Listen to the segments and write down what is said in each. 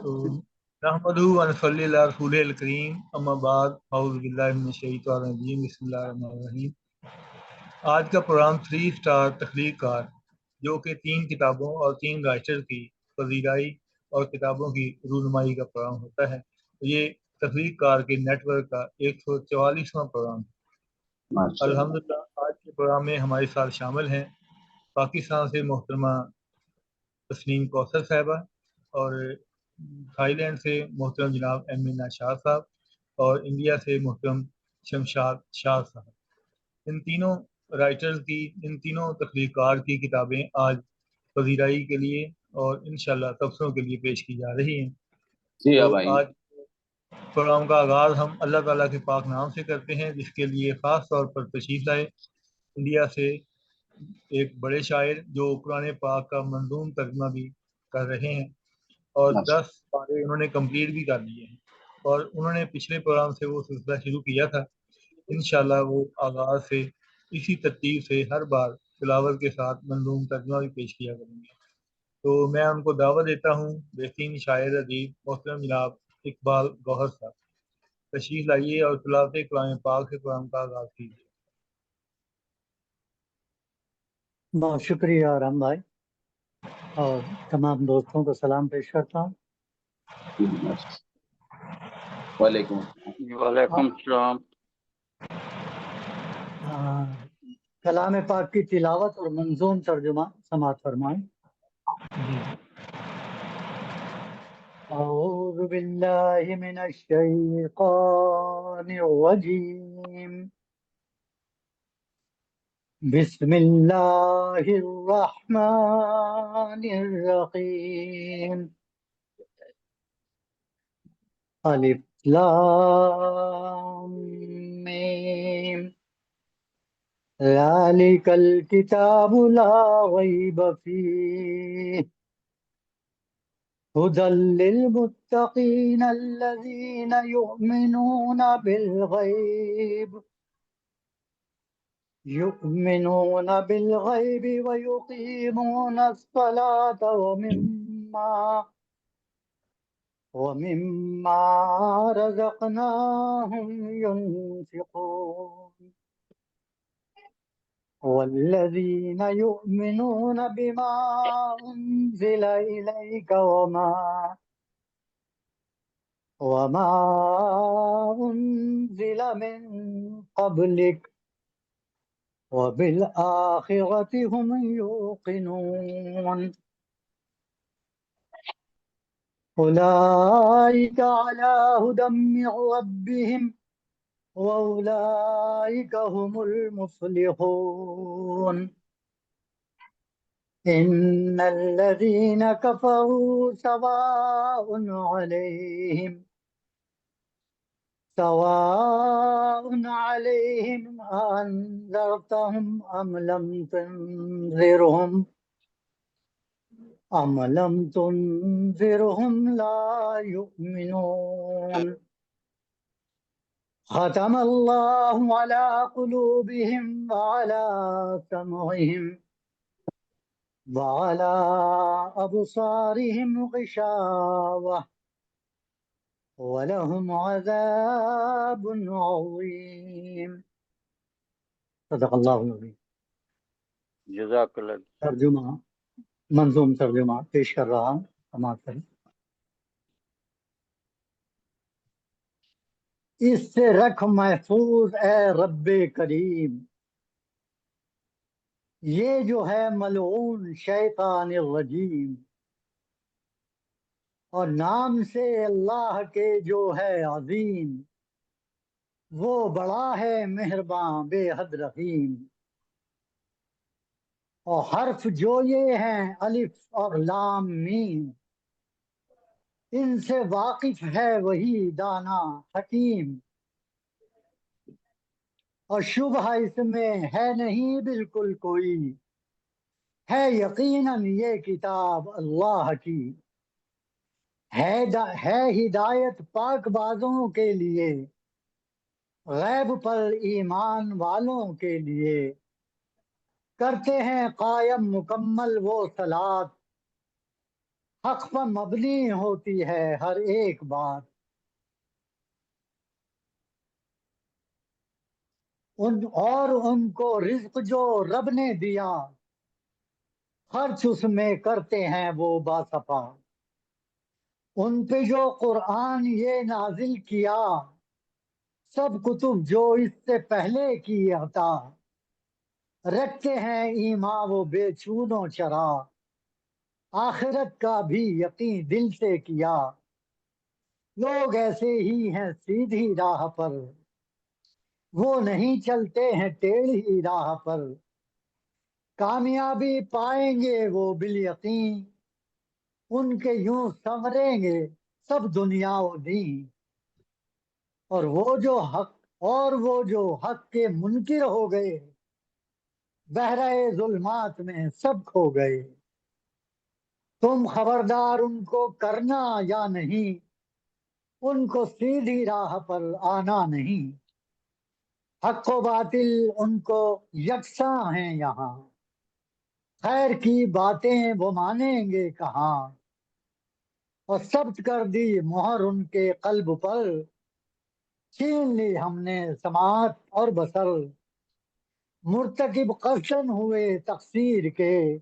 تو نحمدہ و نصلی علی رسول الکریم اما بعد اعوذ باللہ من الشیطان الرجیم بسم اللہ الرحمن الرحیم۔ آج کا پروگرام 3 اسٹار تخلیق کار، جو کہ 3 کتابوں اور 3 رائٹر کی پذیرائی اور کتابوں کی رونمائی کا پروگرام ہوتا ہے۔ یہ تخلیق کار کے نیٹ ورک کا 144واں پروگرام ہے۔ الحمدللہ آج کے پروگرام میں ہمارے ساتھ شامل ہیں پاکستان سے محترمہ تسنیم کوثر صاحبہ، اور تھائی لینڈ سے محترم جناب امینا شاہ صاحب، اور انڈیا سے محترم شمشاد شاہ صاحب۔ ان تینوں رائٹرز کی، ان تینوں تخلیق کار کی کتابیں آج پذیرائی کے لیے اور انشاءاللہ تبصروں کے لیے پیش کی جا رہی ہیں۔ تو آج پروگرام کا آغاز ہم اللہ تعالیٰ کے پاک نام سے کرتے ہیں، جس کے لیے خاص طور پر تشریف لائے انڈیا سے ایک بڑے شاعر جو قرآن پاک کا منظوم ترجمہ بھی کر رہے ہیں، اور 10 پارے انہوں نے کمپلیٹ بھی کر لیے ہیں، اور انہوں نے پچھلے پروگرام سے وہ سلسلہ شروع کیا تھا۔ انشاءاللہ وہ آغاز سے اسی ترتیب سے ہر بار تلاوت کے ساتھ منظوم ترجمہ بھی پیش کیا کریں گے۔ تو میں ان کو دعوت دیتا ہوں، بہترین شاعر ادیب محترم جناب اقبال گوہر صاحب، تشریف لائیے اور تلاوت کلام پاک سے پروگرام کا آغاز کیجیے۔ بہت شکریہ رام بھائی، اور تمام دوستوں کو سلام پیش کرتا ہوں۔ وعلیکم السلام۔ کلام پاک کی تلاوت اور منظوم ترجمہ سماعت فرمائیں۔ اعوذ باللہ من الشیطان الرجیم، بسم اللہ الرحمن الرحیم، الف لام میم، ذالک الکتاب لا ریب فیہ، ہدی للمتقین الذین یؤمنون بالغیب ویقیمون الصلاة ومما رزقناهم ينفقون، والذين يؤمنون بما أنزل إليك وما أنزل من قبلك وبالآخرة هم يوقنون، أولئك على هدى من ربهم وأولئك هم المفلحون، إن الذين كفروا سواء عليهم أنذرتهم أم لم تنذرهم لا يؤمنون، ختم الله على قلوبهم وعلى سمعهم وعلى أبصارهم غشاوة وَلَهُمْ عَذَابٌ عَظِيمٌ۔ صدق اللہ العظیم۔ جزاک اللہ۔ ترجمہ، منظوم ترجمہ پیش کر رہا ہوں، سماعت کریں۔ اس سے رکھ محفوظ اے رب کریم، یہ جو ہے ملعون شیطان الرجیم، اور نام سے اللہ کے جو ہے عظیم، وہ بڑا ہے مہرباں بے حد رحیم، اور حرف جو یہ ہیں الف اور لام میم، ان سے واقف ہے وہی دانا حکیم، اور شبہ اس میں ہے نہیں بالکل کوئی، ہے یقیناً یہ کتاب اللہ کی، ہے ہدایت پاک بازوں کے لیے، غیب پر ایمان والوں کے لیے، کرتے ہیں قائم مکمل وہ صلاۃ، حق پر مبنی ہوتی ہے ہر ایک بات، ان کو رزق جو رب نے دیا، خرچ اس میں کرتے ہیں وہ باصفا۔ ان پہ جو قرآن یہ نازل کیا، سب کتب جو اس سے پہلے کی عطا، رکھتے ہیں ایمان وہ بے چون و چرا، آخرت کا بھی یقین دل سے کیا، لوگ ایسے ہی ہیں سیدھی راہ پر، وہ نہیں چلتے ہیں ٹیڑھی راہ پر، کامیابی پائیں گے وہ بالیقین، ان کے یوں سنوریں گے سب دنیا و دین، اور وہ جو حق کے منکر ہو گئے، بہرے ظلمات میں سب کھو گئے، تم خبردار ان کو کرنا یا نہیں، ان کو سیدھی راہ پر آنا نہیں، حق و باطل ان کو یکساں ہیں یہاں، خیر کی باتیں وہ مانیں گے کہاں، اور ثبت کر دی مہر ان کے قلب پر، چھین لی ہم نے سماعت اور بصر، مرتکب قسم ہوئے تقصیر کے،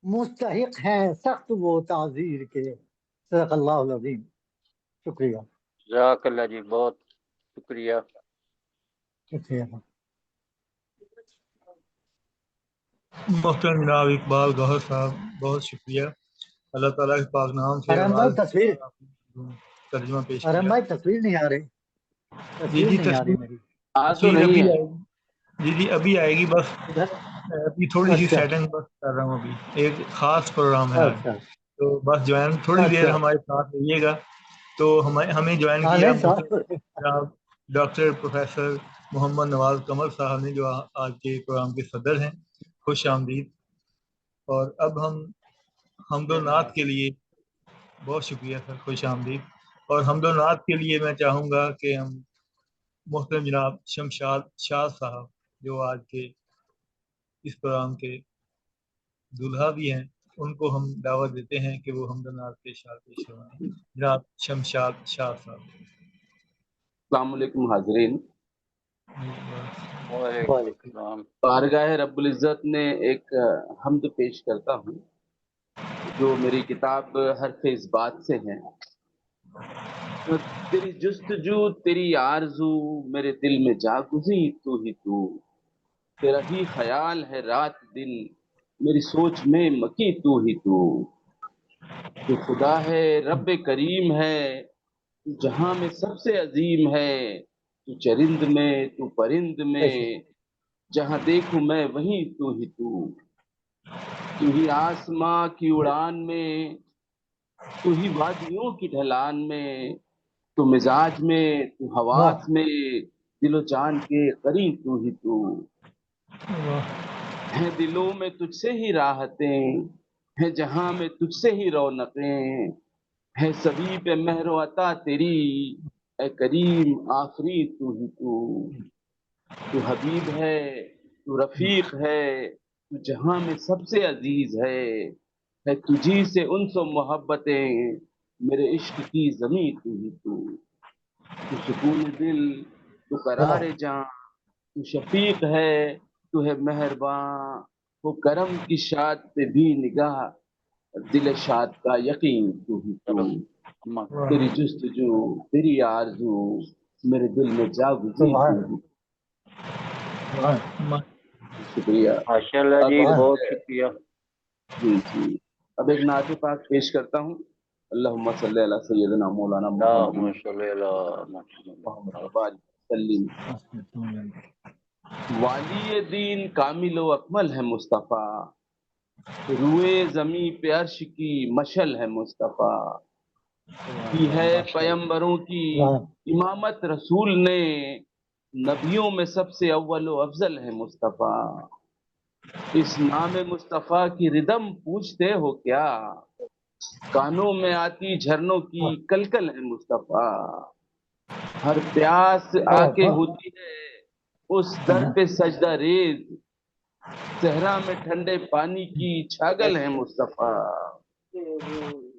مستحق ہیں سخت وہ تعزیر کے۔ صدق اللہ العظیم۔ شکریہ۔ جزاک اللہ جی، بہت شکریہ۔ شکریہ۔ محترم جناب اقبال گوہر صاحب، بہت شکریہ۔ اللہ تعالیٰ کے پاک نام سے ارحم بھائی آغاز تصویر، ترجمہ پیش ارحم کیا۔ بھائی تصویر نہیں آ رہی، جی تصویر جی، نہیں آ رہی میری تصویر ابھی نہیں ہے۔ آئے گی۔ جی جی ابھی آئے گی، بس ادھر۔ ابھی تھوڑی سی اچھا سیٹنگ بس کر رہا ہوں۔ ابھی ایک خاص پروگرام ہے آج، اچھا تو بس جوائن تھوڑی دیر اچھا۔ ہمارے ساتھ رہیے گا۔ تو ہمیں جوائن ہاں کیا نہیں محترم صاحب، جناب ڈاکٹر پروفیسر محمد نواز قمر صاحب نے، جو آج کے پروگرام کے صدر ہیں۔ خوش آمدید۔ اور اب ہم حمد و نعت کے لیے، بہت شکریہ سر، خوش آمدید۔ اور حمد و نعت کے لیے میں چاہوں گا کہ ہم محترم جناب شمشاد شاہ صاحب، جو آج کے اس پروگرام کے دولہا بھی ہیں، ان کو ہم دعوت دیتے ہیں کہ وہ حمد و نعت کے اشعار پیش کروائیں۔ جناب شمشاد شاہ صاحب۔ السلام علیکم حاضرین۔ وعلیکم السلام۔ بارگاہ رب العزت نے ایک حمد پیش کرتا ہوں جو میری کتاب حرف اس بات سے ہے۔ تیری جستجو تیری آرزو میرے دل میں جاگزی تو ہی تو، تیرا ہی خیال ہے رات دن میری سوچ میں مکی تو ہی تو خدا ہے رب کریم ہے، تو جہاں میں سب سے عظیم ہے، تو چرند میں تو پرند میں، جہاں دیکھوں میں وہیں تو ہی آسماں کی اڑان میں، تو ہی وادیوں کی ڈھلان میں، تو مزاج میں تو واہ حواس میں، دل و جان کے قرین تو ہیں دلوں میں تجھ سے ہی راحتیں، ہیں جہاں میں تجھ سے ہی رونقیں، ہے سبھی پہ مہر و عطا تیری، اے کریم آفری تو حبیب ہے، تو رفیق ہے، تو جہاں میں سب سے عزیز ہے تجھی سے انس و محبتیں، میرے عشق کی زمیں تو سکون دل، تو قرار واہ جاں، تو شفیق ہے، تو ہے مہرباں، وہ کرم کی شاد پہ بھی نگاہ، دل شاد کا یقین تو تیری جستجو تیری آرزو میرے دل میں جاگزی سبحان تو سبحان شکریہ۔ ماشاء اللہ جی، اب بہت شکریہ۔ جی اب ایک نعت پاک پیش کرتا ہوں۔ اللہم صلی علی سیدنا مولانا محمد اللہم صلی علی محمد۔ محمد وبارک وسلم۔ والی دین کامل و اکمل ہے مصطفیٰ، روئے زمیں پہ عرش کی مشل ہے مصطفیٰ، کی ہے پیمبروں کی امامت رسول نے، نبیوں میں سب سے اول و افضل ہے مصطفیٰ، اس نام مصطفیٰ کی ردم پوچھتے ہو کیا، کانوں میں آتی جھرنوں کی کلکل ہے مصطفیٰ، ہر پیاس آ کے ہوتی ہے اس در پہ سجدہ ریز، صحرا میں ٹھنڈے پانی کی چھاگل ہے مصطفیٰ،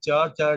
4-4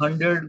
100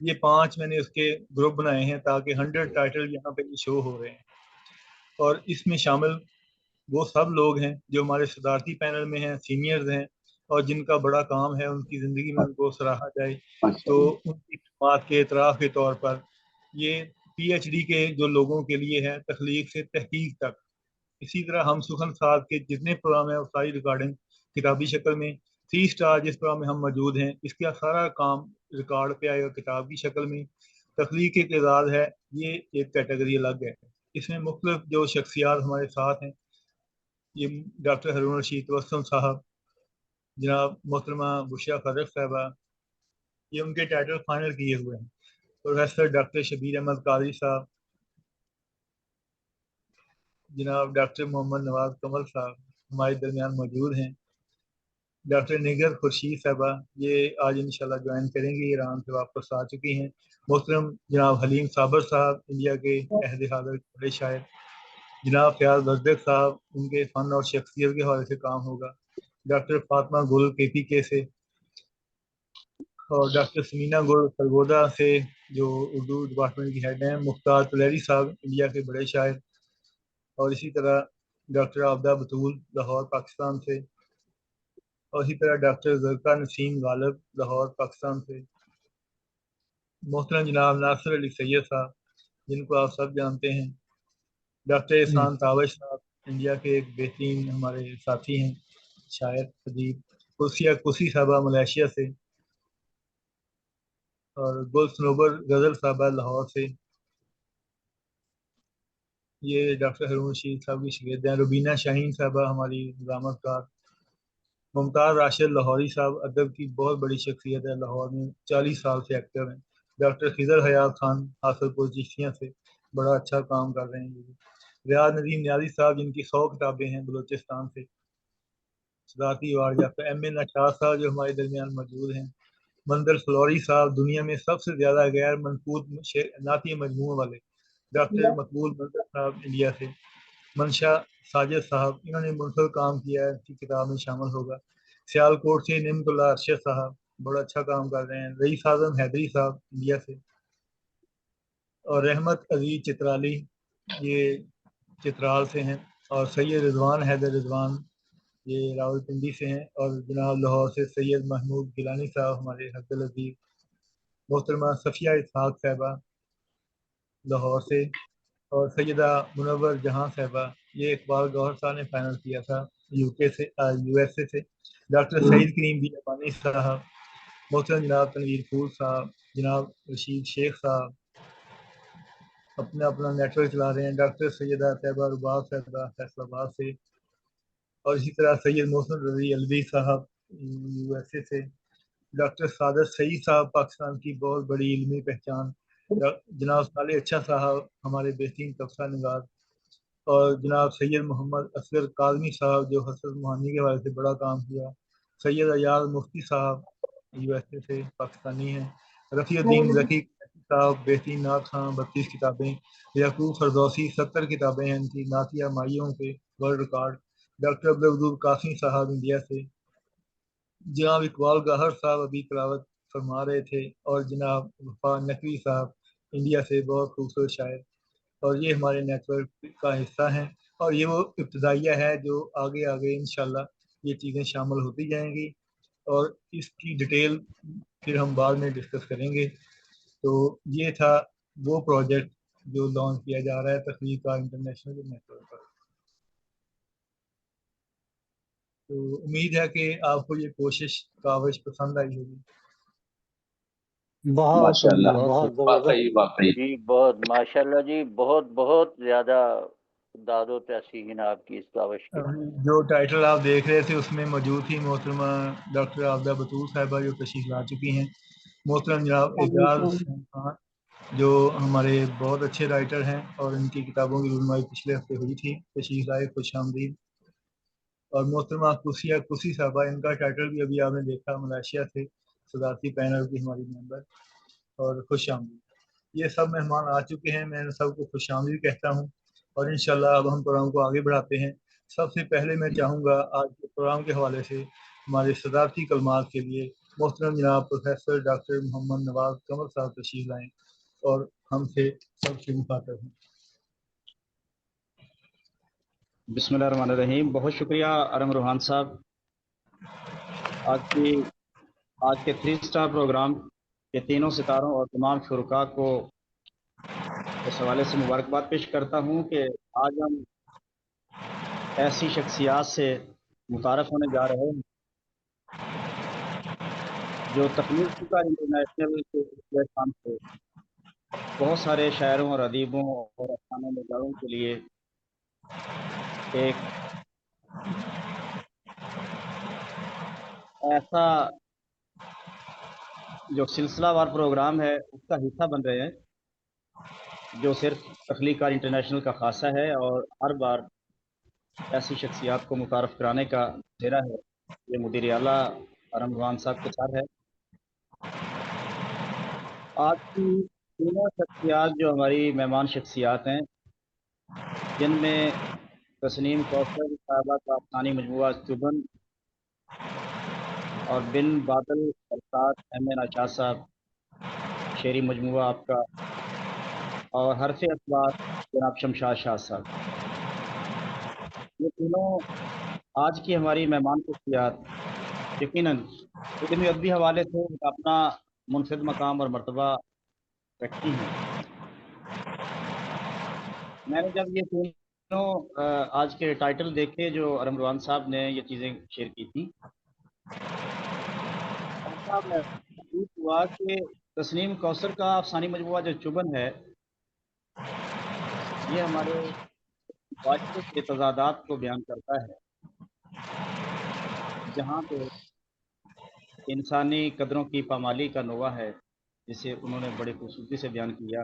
یہ 5 میں نے اس کے گروپ بنائے ہیں تاکہ 100 ٹائٹل یہاں پہ شو ہو رہے ہیں، اور اس میں شامل وہ سب لوگ ہیں جو ہمارے صدارتی پینل میں ہیں، سینئرز ہیں، اور جن کا بڑا کام ہے ان کی زندگی میں ان کو سراہا جائے، ماشاء تو اللہ. ان کی خدمات کے اعتراف کے طور پر یہ پی ایچ ڈی کے جو لوگوں کے لیے ہے، تخلیق سے تحقیق تک. اسی طرح ہم سخن صاحب کے جتنے پروگرام ہیں وہ ساری ریکارڈنگ کتابی شکل میں، 3 اسٹار جس پروگرام میں ہم موجود ہیں اس کا سارا کام ریکارڈ پہ آئے گا کتاب کی شکل میں. تخلیق کے اعزاز ہے، یہ ایک کیٹیگری الگ ہے. اس میں مختلف جو شخصیات ہمارے ساتھ ہیں، یہ ڈاکٹر ہارون رشید توسم صاحب، جناب محترمہ بشرا فرق صاحبہ، یہ ان کے ٹائٹل فائنل کیے ہوئے ہیں. پروفیسر ڈاکٹر شبیر احمد قادری صاحب، جناب ڈاکٹر محمد نواز کمل صاحب ہمارے درمیان موجود ہیں. ڈاکٹر نگر خورشید صاحبہ یہ آج انشاءاللہ جوائن کریں گے، ایران سے واپس آ چکی ہیں. محترم جناب حلیم صابر صاحب، انڈیا کے عہد حاضر بڑے شاعر. جناب فیاض بزدق صاحب، ان کے فن اور شخصیت کے حوالے سے کام ہوگا. ڈاکٹر فاطمہ گل کے پی کے سے، اور ڈاکٹر سمینا گل سرگودا سے جو اردو ڈپارٹمنٹ کی ہیڈ ہیں. مختار طلیری صاحب انڈیا کے بڑے شاعر، اور اسی طرح ڈاکٹر عابدہ بطول لاہور پاکستان سے، اور اسی طرح ڈاکٹر زرقا نسیم غالب لاہور پاکستان سے. محترم جناب ناصر علی سید صاحب جن کو آپ سب جانتے ہیں. ڈاکٹر احسان تاوش صاحب انڈیا کے ایک بہترین ہمارے ساتھی ہیں، شاعر ادیب. کرسیہ کسی صاحبہ ملیشیا سے، اور گل سنوبر غزل صاحبہ لاہور سے. یہ ڈاکٹر ہارون رشید صاحب کی شاگرد ہیں. روبینہ شاہین صاحبہ ہماری نظامت کار. ممتاز راشد لاہوری صاحب ادب کی بہت بڑی شخصیت ہے، لاہور میں 40 سال سے ایکٹر ہیں. ڈاکٹر خضر حیات خان حاصل پور چشتیاں سے بڑا اچھا کام کر رہے ہیں. ریاض ندیم نیازی صاحب جن کی 100 کتابیں ہیں بلوچستان سے، صدارتی ایوارڈ یافتہ. ایم اے نشاط صاحب جو ہمارے درمیان موجود ہیں. مندر فلوری صاحب دنیا میں سب سے زیادہ غیر منقود نعتی مجموعوں والے. ڈاکٹر مقبول مندر صاحب انڈیا سے. منشا ساجد صاحب انہوں نے منفرد کام کیا ہے، ان کی کتاب میں شامل ہوگا. سیال کوٹ سے نعمت اللہ ارشد صاحب بڑا اچھا کام کر رہے ہیں. رئیس اعظم حیدری صاحب انڈیا سے، اور رحمت عزیز چترالی یہ چترال سے ہیں. اور سید رضوان حیدر رضوان یہ راول پنڈی سے ہیں. اور جناب لاہور سے سید محمود گیلانی صاحب ہمارے حق العزیز. محترمہ صفیہ اسحاق صاحبہ لاہور سے، اور سیدہ منور جہاں صاحبہ یہ اقبال گوہر صاحب نے فائنل کیا تھا یو ایس اے سے. ڈاکٹر سعید کریم بھی افغانی صاحب. محترم جناب تنویر پور صاحب، جناب رشید شیخ صاحب اپنا نیٹ ورک چلا رہے ہیں. ڈاکٹر سیدہ طیبہ رباب صاحبہ فیصل آباد سے، اور اسی طرح سید محسن رضی الوی صاحب یو ایس اے سے. ڈاکٹر سعادت سعید صاحب پاکستان کی بہت بڑی علمی پہچان. جناب صالح اچھا صاحب ہمارے بہترین تبصرہ نگار. اور جناب سید محمد اصغر کاظمی صاحب جو حسرت موہانی کے حوالے سے بڑا کام کیا. سید ایاز مفتی صاحب یو ایس اے سے پاکستانی ہیں. رفیع الدین ذکی صاحب بہترین نعت خواں 32 کتابیں. یعقوب فردوسی 70 کتابیں ہیں ان کی نعتیہ مائیوں کے world record. Doctor Abdul Wadood Qasmi صاحب انڈیا سے. جناب اقبال گاہر صاحب ابھی تلاوت فرما رہے تھے، اور جناب وفا نقوی صاحب انڈیا سے بہت خوبصورت شاعر. اور یہ ہمارے نیٹ ورک کا حصہ ہیں، اور یہ وہ ابتدائیہ ہے جو آگے آگے انشاءاللہ یہ چیزیں شامل ہوتی جائیں گی، اور اس کی ڈیٹیل پھر ہم بعد میں ڈسکس کریں گے. تو یہ تھا وہ پروجیکٹ جو لانچ کیا جا رہا ہے تخلیق کا انٹرنیشنل نیٹ ورک پر. تو امید ہے کہ آپ کو یہ کاوش پسند آئی ہوگی. بہت ماشاء اللہ، بہت واقعی زبردست. واقعی. جی بہت ماشاءاللہ جی، بہت زیادہ داد و تحسین آپ کی اس کاوش کی. جو ٹائٹل آپ دیکھ رہے تھے اس میں موجود تھی محترمہ ڈاکٹر عابدہ بطول صاحبہ جو تشریف لا چکی ہیں. محترم جناب اعجاز حسین خان جو ہمارے بہت اچھے رائٹر ہیں، اور ان کی کتابوں کی رونمائی پچھلے ہفتے ہوئی تھی. تشریف لائے، خوش آمدید. اور محترمہ کرسیہ کسی صاحبہ، ان کا ٹائٹل بھی ابھی آپ نے دیکھا، ملائیشیا سے صدارتی پینل کی ہماری ممبر. اور خوش آمدید. یہ سب مہمان آ چکے ہیں، میں ان سب کو خوش آمدید کہتا ہوں. اور انشاءاللہ اب ہم پروگرام کو آگے بڑھاتے ہیں. سب سے پہلے میں چاہوں گا آج کے پروگرام کے حوالے سے ہمارے صدارتی کلمات کے لیے محترم جناب پروفیسر ڈاکٹر محمد نواز قمر صاحب تشریف لائیں اور ہم سے سب سے مخاطب ہیں۔ بسم اللہ الرحمن الرحیم۔ بہت شکریہ ارم روحان صاحب، آج کے 3 سٹار پروگرام کے تینوں ستاروں اور تمام شرکاء کو اس حوالے سے مبارکباد پیش کرتا ہوں کہ آج ہم ایسی شخصیات سے متعارف ہونے جا رہے ہیں جو تخلیق کا انٹرنیشنل کے پلیٹ سے بہت سارے شاعروں اور ادیبوں اور افسانہ نگاروں کے لیے ایک ایسا جو سلسلہ وار پروگرام ہے اس کا حصہ بن رہے ہیں جو صرف تخلیق کار انٹرنیشنل کا خاصہ ہے، اور ہر بار ایسی شخصیات کو متعارف کرانے کا دائرہ ہے یہ مدیر اعلیٰ ارم روحان صاحب کے ساتھ ہے۔ آج کی تینوں شخصیات جو ہماری مہمان شخصیات ہیں، جن میں تسنیم کوثر صاحبہ کا افسانوی مجموعہ چبن اور بن بادل الفاظ ایم این شاہ صاحب شعری مجموعہ آپ کا، اور حرف اثبات جناب شمشاد شاہ صاحب، یہ تینوں آج کی ہماری مہمان شخصیات یقیناً علمی ادبی حوالے سے اپنا منفرد مقام اور مرتبہ رکھتی ہیں۔ میں نے جب یہ تینوں آج کے ٹائٹل دیکھے جو ارم روحان صاحب نے یہ چیزیں شیئر کی تھی، ایسا محسوس ہوا کہ تسنیم کوثر کا افسانوی مجموعہ جو چبن ہے یہ ہمارے معاشرے کے تضادات کو بیان کرتا ہے، جہاں پہ انسانی قدروں کی پامالی کا نوع ہے جسے انہوں نے بڑی خوبصورتی سے بیان کیا۔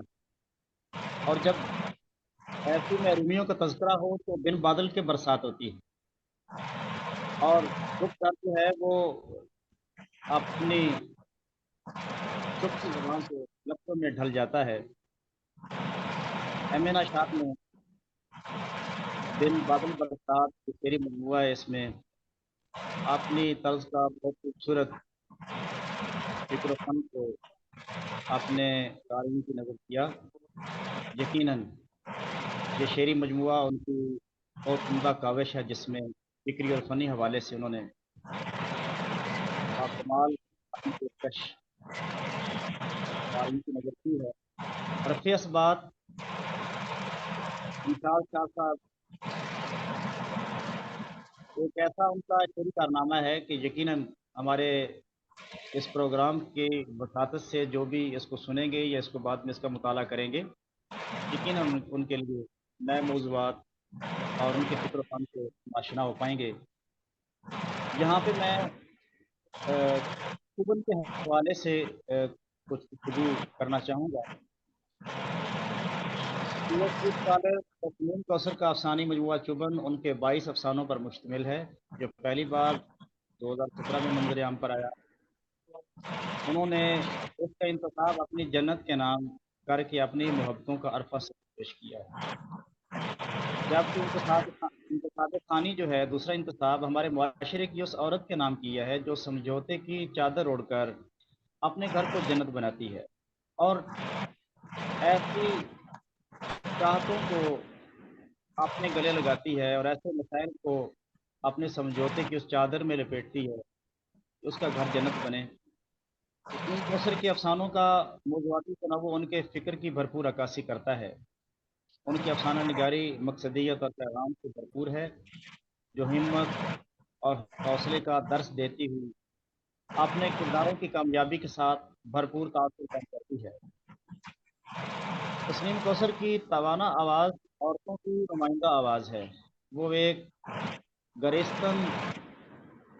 اور جب ایسی محرومیوں کا تذکرہ ہو تو بن بادل کے برسات ہوتی ہے، اور گفتگو جو ہے وہ اپنی چپتی زبان سے لفظوں میں ڈھل جاتا ہے۔ امینا شاہ نے بن بادل برسات کی شعری مجموعہ ہے، اس میں اپنی طرز کا بہت خوبصورت فکر و فن کو اپنے قارئین کی نظر کیا۔ یقیناً یہ شعری مجموعہ ان کی بہت عمدہ کاوش ہے جس میں فکری اور فنی حوالے سے انہوں نے کمال اپنی پیشکش قارئین کی نظر کی ہے۔ حرف اثبات شمشاد شاہ صاحب ایک ایسا ان کا شعری کارنامہ ہے کہ یقیناً ہمارے اس پروگرام کی وساطت سے جو بھی اس کو سنیں گے یا اس کو بعد میں اس کا مطالعہ کریں گے، یقیناً ان کے لیے نئے موضوعات اور ان کے فکر و فن سے آشنا ہو پائیں گے۔ یہاں پہ میں چبن کے حوالے سے کچھ گفتگو کرنا چاہوں گا۔ تسنیم کوثر کا افسانوی مجموعہ چبن ان کے 22 افسانوں پر مشتمل ہے جو پہلی بار 2017 میں منظر عام پر آیا۔ انہوں نے اس کا انتخاب اپنی جنت کے نام کر کے اپنی محبتوں کا عرفہ سے پیش کیا ہے، جبکہ انتخاب ثانی جو ہے دوسرا انتخاب ہمارے معاشرے کی اس عورت کے نام کیا ہے جو سمجھوتے کی چادر اوڑھ کر اپنے گھر کو جنت بناتی ہے اور ایسی چاہتوں کو اپنے گلے لگاتی ہے اور ایسے مسائل کو اپنے سمجھوتے کی اس چادر میں لپیٹتی ہے کہ اس کا گھر جنت بنے۔ تسنیم کوثر کے افسانوں کا موضوعاتی تنوع ان کے فکر کی بھرپور عکاسی کرتا ہے۔ ان کی افسانہ نگاری مقصدیت اور پیغام سے بھرپور ہے جو ہمت اور حوصلے کا درس دیتی ہوئی اپنے کرداروں کی کامیابی کے ساتھ بھرپور تاثر پیدا کرتی ہے۔ تسنیم کوثر کی توانا آواز عورتوں کی نمائندہ آواز ہے۔ وہ ایک گریستن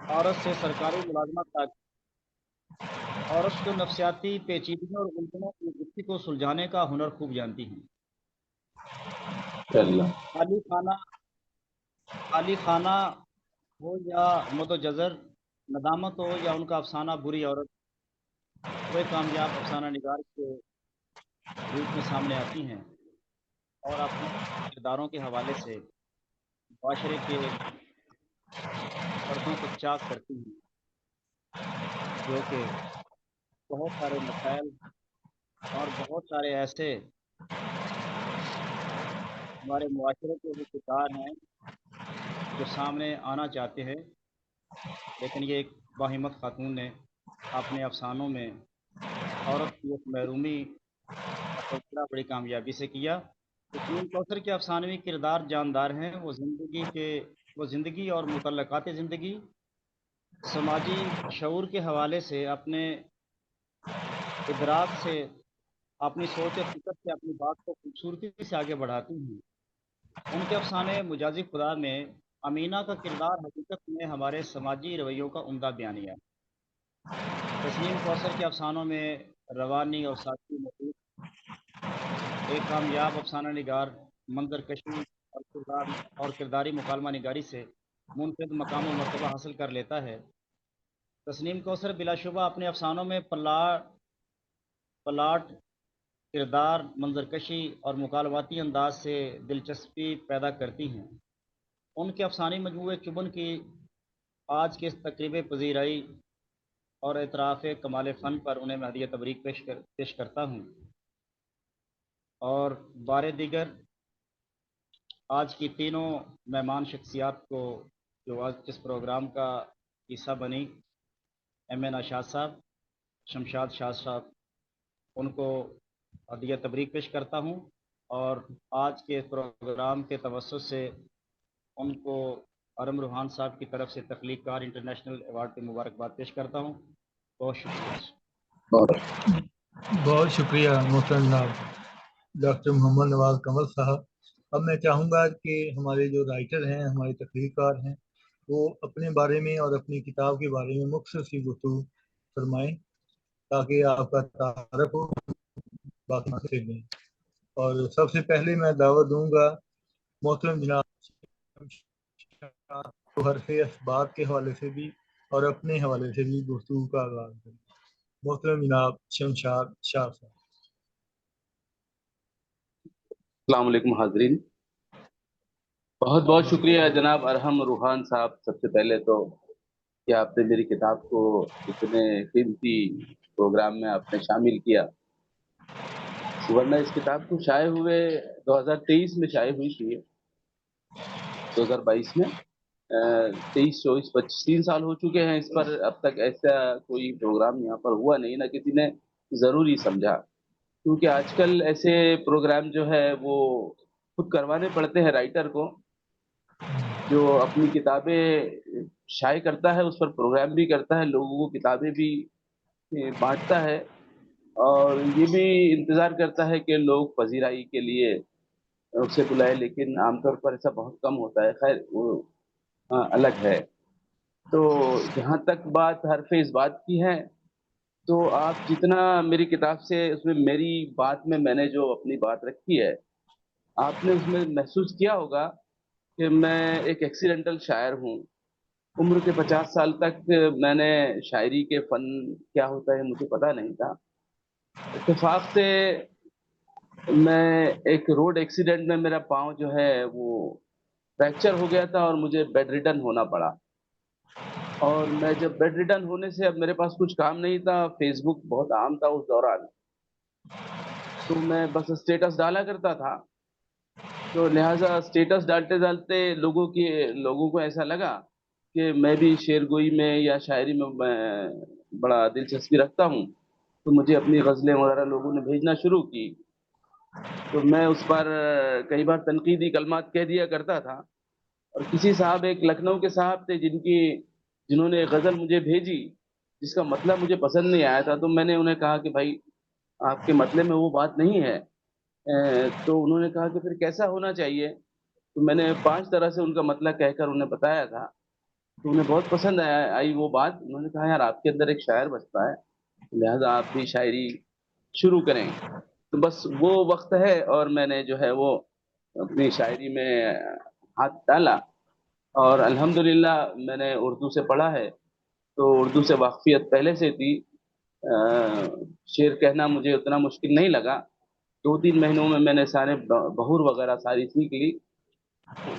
عورت سے سرکاری ملازمت تک عورت کو نفسیاتی پیچیدگیوں اور الجھنوں کی گتھی کو سلجھانے کا ہنر خوب جانتی ہیں۔ خالی خانہ ہو یا مد و جزر، ندامت ہو یا ان کا افسانہ بری عورت، وہ ایک کامیاب افسانہ نگار کے روپ میں سامنے آتی ہیں اور اپنے کرداروں کے حوالے سے معاشرے کے پردوں کو چاک کرتی ہیں۔ جو کہ بہت سارے مسائل اور بہت سارے ایسے ہمارے معاشرے کے جو شکار ہیں جو سامنے آنا چاہتے ہیں، لیکن یہ ایک باہمت خاتون نے اپنے افسانوں میں عورت کی اس محرومی کا تذکرہ بڑی کامیابی سے کیا۔ تسنیم کوثر کے افسانوی کردار جاندار ہیں، وہ زندگی اور متعلقات زندگی، سماجی شعور کے حوالے سے اپنے ادراک سے، اپنی سوچ اور فکر سے اپنی بات کو خوبصورتی سے آگے بڑھاتی ہیں۔ ان کے افسانے مجازی خدا میں امینہ کا کردار حقیقت میں ہمارے سماجی رویوں کا عمدہ بیانیہ ہے۔ تسنیم کوثر کے افسانوں میں روانی اور سادگی موجود، ایک کامیاب افسانہ نگار منظر کشی اور کرداری مکالمہ نگاری سے منفرد مقام و مرتبہ حاصل کر لیتا ہے۔ تسنیم کوثر بلا شبہ اپنے افسانوں میں پلاٹ، کردار، منظر کشی اور مکالماتی انداز سے دلچسپی پیدا کرتی ہیں۔ ان کے افسانوی مجموعے چبن کی آج کے اس تقریب پذیرائی اور اعتراف کمال فن پر انہیں میں ہدیہ تبریک پیش کرتا ہوں، اور بار دیگر آج کی تینوں مہمان شخصیات کو جو آج اس پروگرام کا حصہ بنی، ایم این اشاد صاحب، شمشاد شاہ صاحب، ان کو ہدیہ تبریک پیش کرتا ہوں، اور آج کے پروگرام کے توسط سے ان کو ارم روحان صاحب کی طرف سے تخلیق کار انٹرنیشنل ایوارڈ کی مبارکباد پیش کرتا ہوں۔ بہت شکریہ۔ بہت شکریہ محترم جناب ڈاکٹر محمد نواز قمر صاحب۔ اب میں چاہوں گا کہ ہمارے جو رائٹر ہیں، ہمارے تخلیق کار ہیں، وہ اپنے بارے میں اور اپنی کتاب کے بارے میں مختصر سی گفتگو فرمائیں تاکہ آپ کا تعارف ہو باقی سے دیں۔ اور سب سے پہلے میں دعوت دوں گا محترم جناب حرف اسباب کے حوالے سے بھی اور اپنے حوالے سے بھی گفتگو کا آغاز کریں۔ محترم جناب شمشاد شاہ صاحب۔ السلام علیکم حاضرین، بہت بہت شکریہ جناب ارحم روحان صاحب، سب سے پہلے تو کہ آپ نے میری کتاب کو اتنے قیمتی پروگرام میں آپ نے شامل کیا، ورنہ اس کتاب کو شائع ہوئے 2023 میں شائع ہوئی تھی، 2022 میں 23 24 25 3 سال ہو چکے ہیں اس پر، اب تک ایسا کوئی پروگرام یہاں پر ہوا نہیں، نہ کسی نے ضروری سمجھا، کیونکہ آج کل ایسے پروگرام جو ہے وہ خود کروانے پڑتے ہیں رائٹر کو، جو اپنی کتابیں شائع کرتا ہے اس پر پروگرام بھی کرتا ہے، لوگوں کو کتابیں بھی بانٹتا ہے، اور یہ بھی انتظار کرتا ہے کہ لوگ پذیرائی کے لیے اسے بلائے، لیکن عام طور پر ایسا بہت کم ہوتا ہے، خیر وہ الگ ہے۔ تو جہاں تک بات حرف اس بات کی ہے، تو آپ جتنا میری کتاب سے اس میں میری بات میں نے جو اپنی بات رکھی ہے، آپ نے اس میں محسوس کیا ہوگا کہ میں ایک ایکسیڈنٹل شاعر ہوں۔ عمر کے 50 سال تک میں نے شاعری کے فن کیا ہوتا ہے مجھے پتہ نہیں تھا۔ اتفاق سے میں ایک روڈ ایکسیڈنٹ میں میرا پاؤں جو ہے وہ فریکچر ہو گیا تھا اور مجھے بیڈ ریڈن ہونا پڑا، اور میں جب بیڈ ریڈن ہونے سے اب میرے پاس کچھ کام نہیں تھا، فیس بک بہت عام تھا اس دوران، تو میں بس اسٹیٹس ڈالا کرتا تھا، تو لہٰذا اسٹیٹس ڈالتے ڈالتے لوگوں کو ایسا لگا کہ میں بھی شعر گوئی میں یا شاعری میں بڑا دلچسپی رکھتا ہوں، تو مجھے اپنی غزلیں وغیرہ لوگوں نے بھیجنا شروع کی، تو میں اس پر کئی بار تنقیدی کلمات کہہ دیا کرتا تھا، اور کسی صاحب، ایک لکھنؤ کے صاحب تھے جنہوں نے ایک غزل مجھے بھیجی جس کا مطلب مجھے پسند نہیں آیا تھا، تو میں نے انہیں کہا کہ بھائی آپ کے مطلب میں وہ بات نہیں ہے، تو انہوں نے کہا کہ پھر کیسا ہونا چاہیے، تو میں نے 5 طرح سے ان کا مطلب کہہ کر انہیں بتایا تھا، تو انہیں بہت پسند آئی وہ بات، انہوں نے کہا یار آپ کے اندر ایک شاعر بچتا ہے، لہذا آپ بھی شاعری شروع کریں، تو بس وہ وقت ہے، اور میں نے جو ہے وہ اپنی شاعری میں ہاتھ ڈالا، اور الحمدللہ میں نے اردو سے پڑھا ہے، تو اردو سے واقفیت پہلے سے تھی، شعر کہنا مجھے اتنا مشکل نہیں لگا، 2-3 مہینوں میں نے سارے بہور وغیرہ ساری سیکھ لی،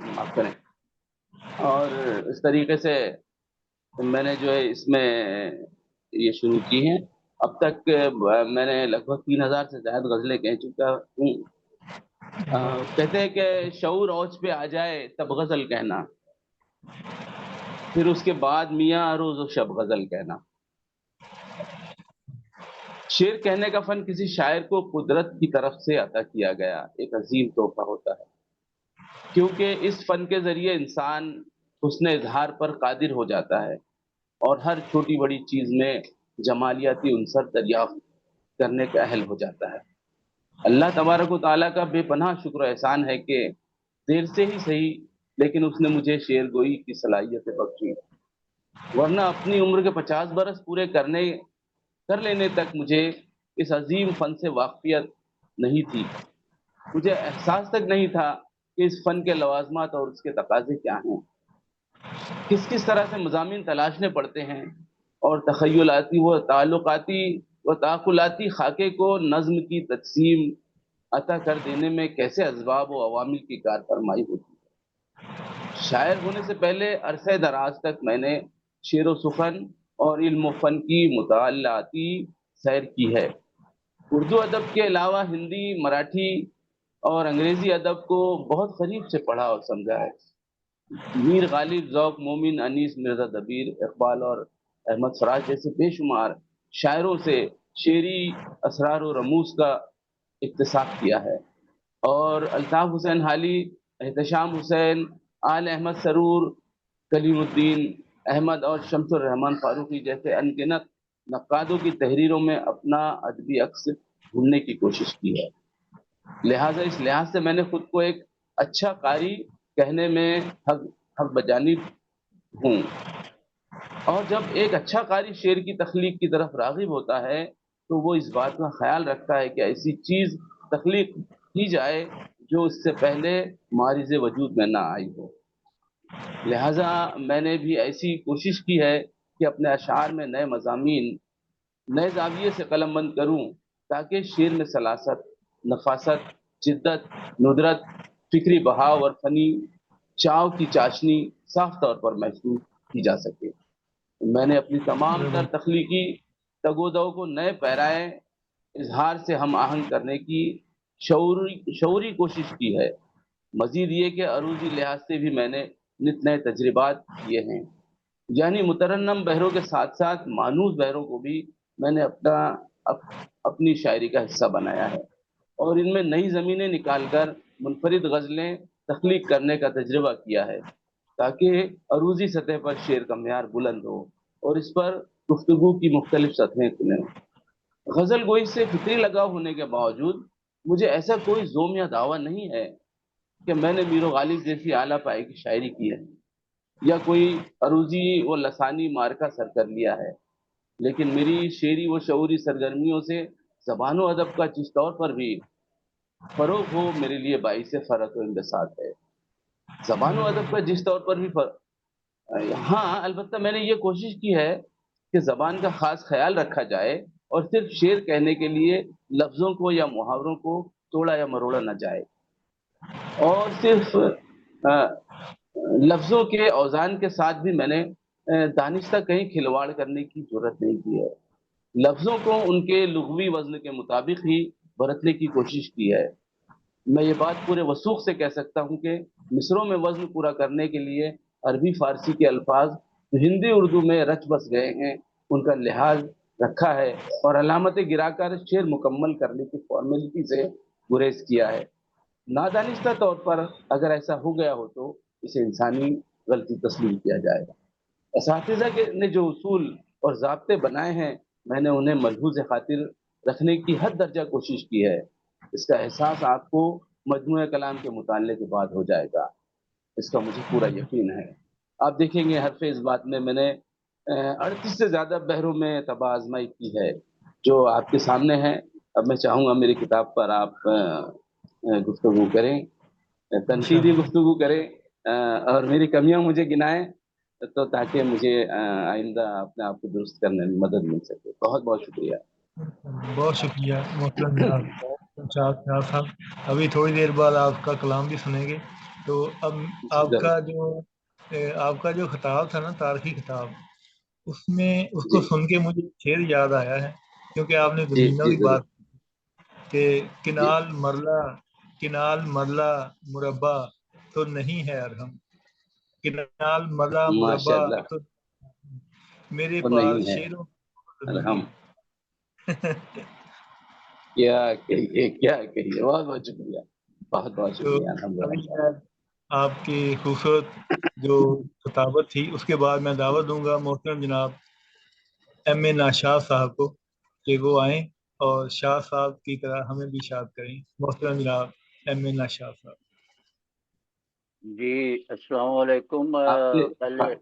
معاف کریں، اور اس طریقے سے میں نے جو ہے اس میں یہ شروع کی ہیں. اب تک میں نے لگ بھگ 3000 سے زائد غزلیں کہہ چکا ہوں. کہتے ہیں کہ شعور اوج پہ آ جائے تب غزل کہنا، پھر اس کے بعد میاں روز و شب غزل کہنا. شعر کہنے کا فن کسی شاعر کو قدرت کی طرف سے عطا کیا گیا ایک عظیم تحفہ ہوتا ہے، کیونکہ اس فن کے ذریعے انسان حسن اظہار پر قادر ہو جاتا ہے اور ہر چھوٹی بڑی چیز میں جمالیاتی عنصر دریافت کرنے کا اہل ہو جاتا ہے. اللہ تبارک و تعالیٰ کا بے پناہ شکر و احسان ہے کہ دیر سے ہی صحیح لیکن اس نے مجھے شعر گوئی کی صلاحیت بخشی، ورنہ اپنی عمر کے 50 برس پورے کر لینے تک مجھے اس عظیم فن سے واقفیت نہیں تھی. مجھے احساس تک نہیں تھا کہ اس فن کے لوازمات اور اس کے تقاضے کیا ہیں، کس طرح سے مضامین تلاشنے پڑتے ہیں، اور تخیلاتی و تعلقاتی و تعقلاتی خاکے کو نظم کی تقسیم عطا کر دینے میں کیسے اسباب و عوامل کی کار فرمائی ہوتی ہے. شاعر ہونے سے پہلے عرصہ دراز تک میں نے شعر و سخن اور علم و فن کی مطالعاتی سیر کی ہے. اردو ادب کے علاوہ ہندی، مراٹھی اور انگریزی ادب کو بہت قریب سے پڑھا اور سمجھا ہے. میر غالب، ذوق مومن، انیس مرزا دبیر، اقبال اور احمد فراز جیسے بے شمار شاعروں سے شعری اسرار و رموز کا اکتساب کیا ہے، اور الطاف حسین حالی، احتشام حسین، آل احمد سرور، کلیم الدین احمد اور شمس الرحمان فاروقی جیسے انگنت نقادوں کی تحریروں میں اپنا ادبی عکس ڈھونڈنے کی کوشش کی ہے. لہٰذا اس لحاظ سے میں نے خود کو ایک اچھا قاری کہنے میں حق بجانب ہوں. اور جب ایک اچھا قاری شعر کی تخلیق کی طرف راغب ہوتا ہے تو وہ اس بات کا خیال رکھتا ہے کہ ایسی چیز تخلیق کی جائے جو اس سے پہلے معرض وجود میں نہ آئی ہو. لہٰذا میں نے بھی ایسی کوشش کی ہے کہ اپنے اشعار میں نئے مضامین نئے زاویے سے قلم بند کروں تاکہ شعر میں سلاست، نفاست، جدت، ندرت، فکری بہاؤ اور فنی چاو کی چاشنی صاف طور پر محسوس کی جا سکے. میں نے اپنی تمام تر تخلیقی تگ و دو کو نئے پیرائے اظہار سے ہم آہنگ کرنے کی شعوری کوشش کی ہے. مزید یہ کہ عروضی لحاظ سے بھی میں نے نت نئے تجربات کیے ہیں، یعنی مترنم بہروں کے ساتھ ساتھ مانوس بہروں کو بھی میں نے اپنی شاعری کا حصہ بنایا ہے، اور ان میں نئی زمینیں نکال کر منفرد غزلیں تخلیق کرنے کا تجربہ کیا ہے تاکہ عروضی سطح پر شعر کا معیار بلند ہو اور اس پر گفتگو کی مختلف سطحیں کھلیں. غزل گوئی سے فطری لگاؤ ہونے کے باوجود مجھے ایسا کوئی زوم یا دعویٰ نہیں ہے کہ میں نے میر و غالب جیسی اعلیٰ پائے کی شاعری کی ہے یا کوئی عروضی و لسانی مارکہ سر کر لیا ہے، لیکن میری شعری و شعوری سرگرمیوں سے زبان و ادب کا جس طور پر بھی فروغ ہو میرے لیے باعث فرق و انبساط ہے. زبان و ادب کا جس طور پر بھی ہاں البتہ میں نے یہ کوشش کی ہے کہ زبان کا خاص خیال رکھا جائے اور صرف شعر کہنے کے لیے لفظوں کو یا محاوروں کو توڑا یا مروڑا نہ جائے، اور صرف لفظوں کے اوزان کے ساتھ بھی میں نے دانستہ کہیں کھلواڑ کرنے کی ضرورت نہیں کی ہے. لفظوں کو ان کے لغوی وزن کے مطابق ہی برتنے کی کوشش کی ہے. میں یہ بات پورے وثوق سے کہہ سکتا ہوں کہ مصروں میں وزن پورا کرنے کے لیے عربی فارسی کے الفاظ جو ہندی اردو میں رچ بس گئے ہیں ان کا لحاظ رکھا ہے اور علامت گرا کر شعر مکمل کرنے کی فارمیلٹی سے گریز کیا ہے. نادانستہ طور پر اگر ایسا ہو گیا ہو تو اسے انسانی غلطی تسلیم کیا جائے گا. اساتذہ نے جو اصول اور ضابطے بنائے ہیں میں نے انہیں ملحوظ خاطر رکھنے کی حد درجہ کوشش کی ہے. اس کا احساس آپ کو مجموعہ کلام کے مطالعے کے بعد ہو جائے گا، اس کا مجھے پورا یقین ہے. آپ دیکھیں گے حرف اس بات میں نے 38 سے زیادہ بحروں میں طبع آزمائی کی ہے جو آپ کے سامنے ہے. اب میں چاہوں گا میری کتاب پر آپ گفتگو کریں، تنقیدی گفتگو کریں اور میری کمیاں مجھے گنائیں تو تاکہ مجھے آئندہ اپنے آپ کو درست کرنے میں مدد مل سکے. بہت بہت شکریہ. بہت شکریہ محترم صاحب. ابھی تھوڑی دیر بعد آپ کا کلام بھی سنیں گے. تو اب آپ کا جو خطاب تھا نا، تاریخی خطاب، اس میں اس کو جی سن کے مجھے شعر یاد آیا ہے، کیونکہ آپ نے جی زمینوں جی کی ضرور. بات کہ جی کنال مرلہ مربع تو نہیں ہے ارہم، کنال مرلہ ماشاء مربع اللہ. تو میرے وہ پاس نہیں ہے شیروں کی الحم. زندگی کیا کہیے کیا کہیے، بہت بہت شکریہ، بہت بہت تو شکریہ الحمد ابھی للہ. میں آپ کی خوبصورت جو خطابت تھی اس کے بعد میں دعوت دوں گا محترم جناب ایم اے ناشاد صاحب کو کہ وہ آئیں اور شاہ صاحب کی طرح ہمیں بھی شاد کریں. محترم جناب ایم اے ناشاد صاحب. جی السلام علیکم. آپ سے پہلے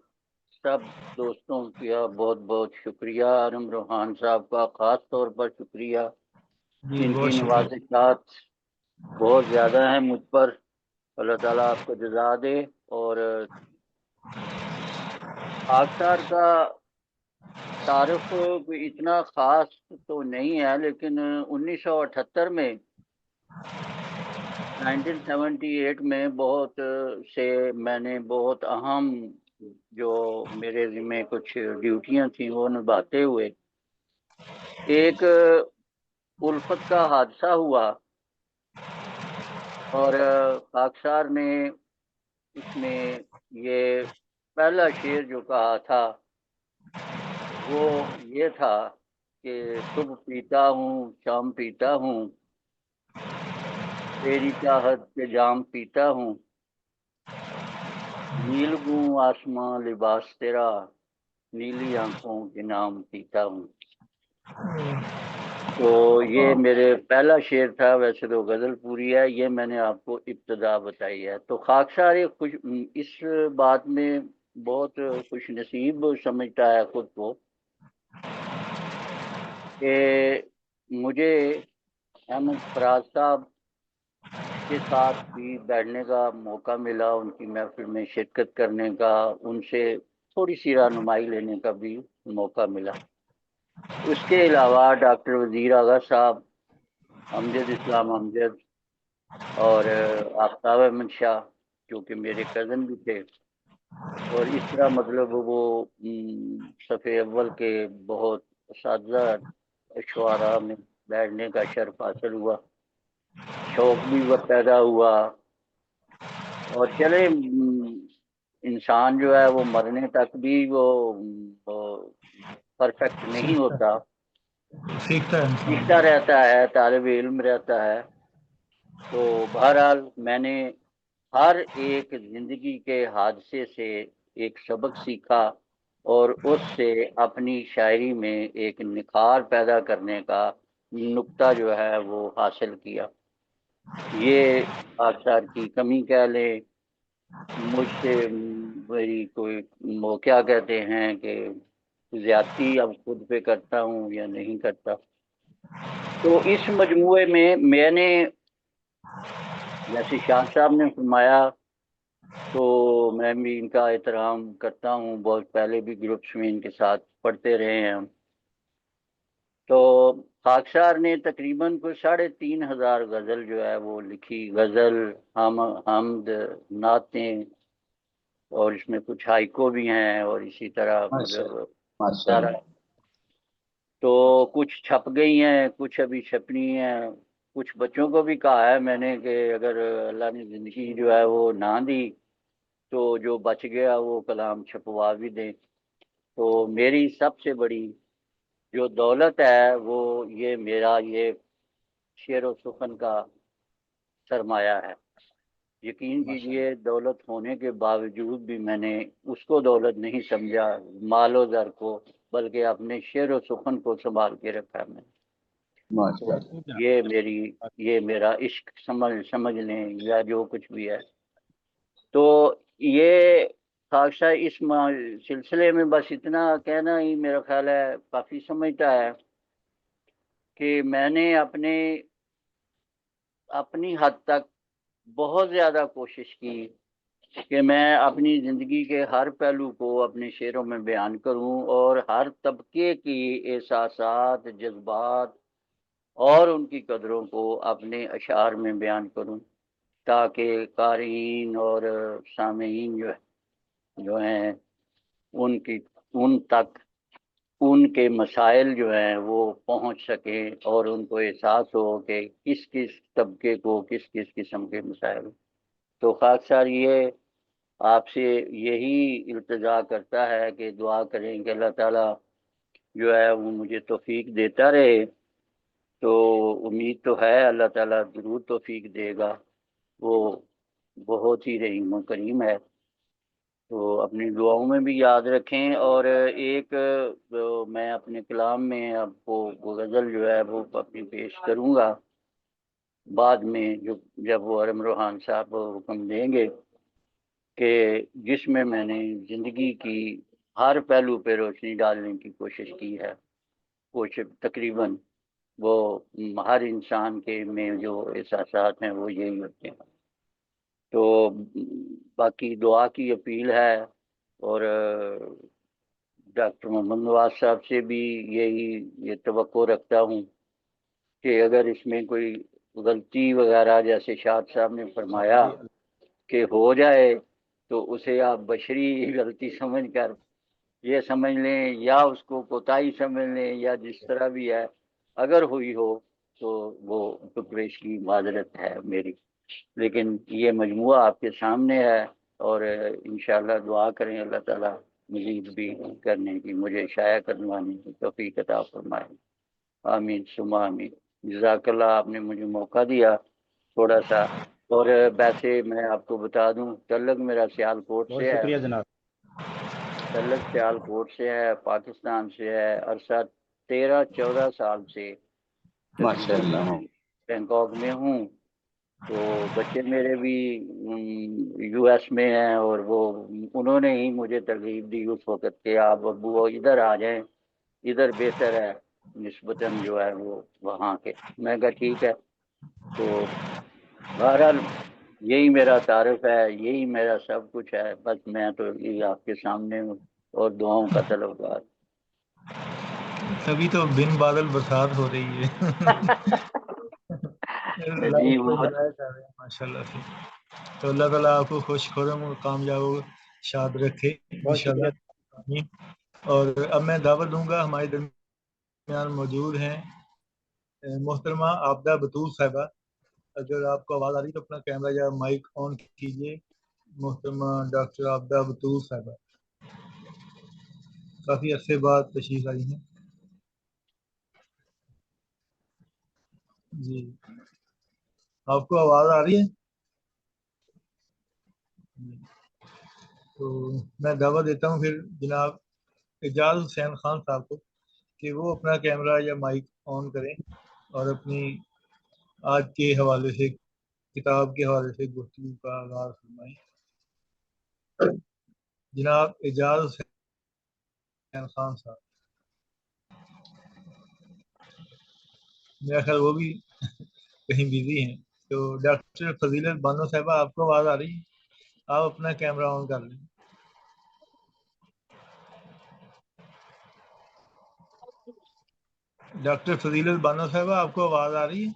سب دوستوں کا بہت بہت شکریہ. عالم روحان صاحب کا خاص طور پر شکریہ. جی ان کی بہت شکریہ. نوازشات بہت زیادہ ہیں مجھ پر. اللہ تعالیٰ آپ کو جزا دے. اور خاکسار کا تعارف کوئی اتنا خاص تو نہیں ہے، لیکن 1978 میں 1978 میں بہت سے میں نے بہت اہم جو میرے ذمہ کچھ ڈیوٹیاں تھیں وہ نبھاتے ہوئے ایک الفت کا حادثہ ہوا، اور خاکسار نے اس میں یہ پہلا شعر جو کہا تھا وہ یہ تھا کہ صبح پیتا ہوں شام پیتا ہوں، تیری چاہت کے جام پیتا ہوں، نیل گوں آسماں لباس تیرا، نیلی آنکھوں کے نام پیتا ہوں. تو یہ میرے پہلا شعر تھا. ویسے تو غزل پوری ہے، یہ میں نے آپ کو ابتدا بتائی ہے. تو خاکسار اس بات میں بہت خوش نصیب سمجھتا ہے خود کو کہ مجھے احمد فراز صاحب کے ساتھ بھی بیٹھنے کا موقع ملا، ان کی محفل میں شرکت کرنے کا، ان سے تھوڑی سی رہنمائی لینے کا بھی موقع ملا. اس کے علاوہ ڈاکٹر وزیر اعلیٰ صاحب، امجد اسلام امجد اور آفتاب احمد شاہ جو کہ میرے کزن بھی تھے، اور اس طرح مطلب وہ صفحے اول کے بہت اساتذہ شعراء میں بیٹھنے کا شرف حاصل ہوا. شوق بھی وہ پیدا ہوا. اور چلے انسان جو ہے وہ مرنے تک بھی وہ پرفیکٹ نہیں ہوتا، سیکھتا ہے انسان. سیکھتا رہتا ہے، طالب علم رہتا ہے. تو بہرحال میں نے ہر ایک زندگی کے حادثے سے ایک سبق سیکھا اور اس سے اپنی شاعری میں ایک نکھار پیدا کرنے کا نقطہ جو ہے وہ حاصل کیا. یہ آثار کی کمی کہہ لیں، مجھ سے میری کوئی وہ کیا کہتے ہیں کہ زیادتی اب خود پہ کرتا ہوں یا نہیں کرتا. تو اس مجموعے میں نے جیسے شاہ صاحب نے فرمایا تو میں بھی ان کا احترام کرتا ہوں. بہت پہلے بھی گروپس میں ان کے ساتھ پڑھتے رہے ہیں ہم. تو خاکسار نے تقریباً کوئی 3,500 غزل جو ہے وہ لکھی. غزل، حمد، نعتیں، اور اس میں کچھ ہائیکو بھی ہیں، اور اسی طرح ماشاء مطلب اللہ ماشاء سارا. اللہ. تو کچھ چھپ گئی ہیں، کچھ ابھی چھپنی ہیں. کچھ بچوں کو بھی کہا ہے میں نے کہ اگر اللہ نے زندگی جو ہے وہ نہ دی تو جو بچ گیا وہ کلام چھپوا بھی دیں. تو میری سب سے بڑی جو دولت ہے وہ یہ شعر و سخن کا سرمایہ ہے. یقین کیجئے دولت ہونے کے باوجود بھی میں نے اس کو دولت نہیں سمجھا، مال و زر کو، بلکہ اپنے شعر و سخن کو سنبھال کے رکھا میں نے. تو ماشاء اللہ. یہ میرا عشق سمجھ لیں یا جو کچھ بھی ہے. تو یہ خاکسا اس سلسلے میں بس اتنا کہنا ہی میرا خیال ہے کافی سمجھتا ہے کہ میں نے اپنی حد تک بہت زیادہ کوشش کی کہ میں اپنی زندگی کے ہر پہلو کو اپنے شعروں میں بیان کروں اور ہر طبقے کی احساسات، جذبات اور ان کی قدروں کو اپنے اشعار میں بیان کروں، تاکہ قارئین اور سامعین جو ہیں ان تک ان کے مسائل جو ہیں وہ پہنچ سکیں اور ان کو احساس ہو کہ کس کس طبقے کو کس کس قسم کے مسائل. تو خاک سار یہ آپ سے یہی التجا کرتا ہے کہ دعا کریں کہ اللہ تعالیٰ جو ہے وہ مجھے توفیق دیتا رہے. تو امید تو ہے اللہ تعالیٰ ضرور توفیق دے گا، وہ بہت ہی رحیم و کریم ہے. تو اپنی دعاؤں میں بھی یاد رکھیں. اور ایک میں اپنے کلام میں آپ کو وہ غزل جو ہے وہ اپنی پیش کروں گا بعد میں، جب وہ ارم روحان صاحب حکم دیں گے، کہ جس میں نے زندگی کی ہر پہلو پہ روشنی ڈالنے کی کوشش کی ہے. تقریباً وہ ہر انسان کے میں جو احساسات ہیں وہ یہی ہوتے ہیں. تو باقی دعا کی اپیل ہے. اور ڈاکٹر محمد نواز صاحب سے بھی یہ توقع رکھتا ہوں کہ اگر اس میں کوئی غلطی وغیرہ جیسے شاد صاحب نے فرمایا کہ ہو جائے تو اسے آپ بشری غلطی سمجھ کر یہ سمجھ لیں یا اس کو کوتاہی سمجھ لیں یا جس طرح بھی ہے. اگر ہوئی ہو تو وہ ٹکریش کی معذرت ہے میری، لیکن یہ مجموعہ آپ کے سامنے ہے. اور انشاءاللہ دعا کریں اللہ تعالیٰ مزید بھی کرنے کی، مجھے شائع کروانے کی توفیق عطا فرمائے. آمین ثم آمین. جزاک اللہ، آپ نے مجھے موقع دیا تھوڑا سا. اور ویسے میں آپ کو بتا دوں تعلق میرا سیال کوٹ بہت سے ہے. شکریہ جناب. تعلق سیال کوٹ سے ہے، پاکستان سے ہے. عرصہ 13-14 سال سے ماشاء تقریباً اللہ. بینکاک میں ہوں. تو بچے میرے بھی یو ایس میں ہیں، اور وہ انہوں نے ہی مجھے ترغیب دی اس وقت کہ آپ ابو ادھر آ جائیں، ادھر بہتر ہے نسبتاً جو ہے وہ وہاں کے. میں کہا ٹھیک ہے. تو بہرحال یہی میرا تعارف ہے، یہی میرا سب کچھ ہے. بس میں تو یہ آپ کے سامنے ہوں اور دعاؤں کا طلبگار. تبھی تو بن بادل برسات ہو رہی ہے. جی ماشاء اللہ سے. تو اللہ تعالیٰ آپ کو خوش خرم اور کامیاب و شاد رکھے بہت شکریہ. انشاءاللہ. اور اب میں دعوت دوں گا، ہمارے درمیان موجود ہیں محترمہ عابدہ بطول صاحبہ. اگر آپ کو آواز آ رہی تو اپنا کیمرہ یا مائک آن کیجیے. محترمہ ڈاکٹر عابدہ بطول صاحبہ کافی عرصے بعد تشریف آئی ہیں. جی آپ کو آواز آ رہی ہے؟ تو میں دعوت دیتا ہوں پھر جناب اعجاز حسین خان صاحب کو کہ وہ اپنا کیمرہ یا مائک آن کریں اور اپنی آج کے حوالے سے کتاب کے حوالے سے گفتگو کا آغاز فرمائیں. جناب اعجاز حسین خان صاحب، میرا خیال وہ بھی کہیں بزی ہیں. تو ڈاکٹر فضیلت بانو صاحبہ آپ کو آواز آ رہی ہے؟ آپ اپنا کیمرہ آن کر لیں. ڈاکٹر فضیلت بانو صاحبہ آپ کو آواز آ رہی ہے؟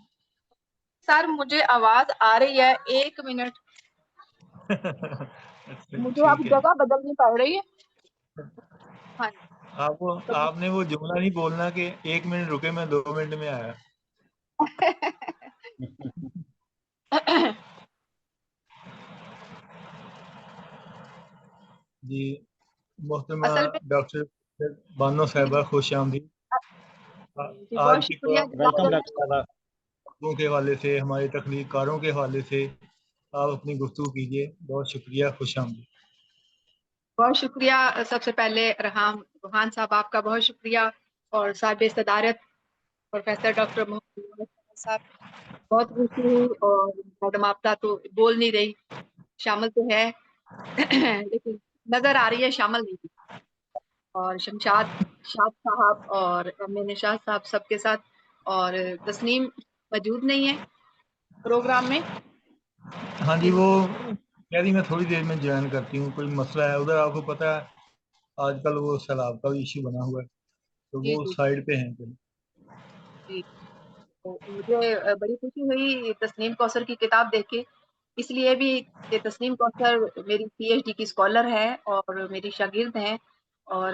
سر مجھے آواز آ رہی ہے، 1 منٹ. مجھے اب جگہ بدلنی پڑ رہی ہے. ہاں آپ نے وہ جملہ نہیں بولنا کہ 1 منٹ رکے میں 2 منٹ میں آیا. جی محترمہ ڈاکٹر بانو صاحبہ خوش آمدید. بہت آج کی شکریہ ویلکم ڈاکٹر صاحبہ. کے حوالے سے، ہمارے تخلیق کاروں کے حوالے سے آپ اپنی گفتگو کیجیے. بہت شکریہ، خوش آمدید. بہت شکریہ. سب سے پہلے روحان صاحب آپ کا بہت شکریہ، اور صاحب صدارت پروفیسر ڈاکٹر محمد صاحب بہت خوشی ہوئی. اور میڈم آفتہ تو بول نہیں رہی، شامل تو ہے لیکن نظر آ رہی ہے شامل نہیں. اور شمشاد شاد صاحب اور ایم نشاد صاحب سب کے ساتھ، اور تسنیم موجود نہیں ہے پروگرام میں. ہاں جی، وہ کہہ رہی میں تھوڑی دیر میں جوائن کرتی ہوں، کوئی مسئلہ ہے ادھر. آپ کو پتہ ہے آج کل وہ سیلاب کا بھی ایشو بنا ہوا ہے، تو وہ سائڈ پہ ہیں. جی مجھے بڑی خوشی ہوئی تسنیم کوثر کی کتاب دیکھ کے، اس لیے بھی کہ تسنیم کوثر میری پی ایچ ڈی کی اسکالر ہے اور میری شاگرد ہیں، اور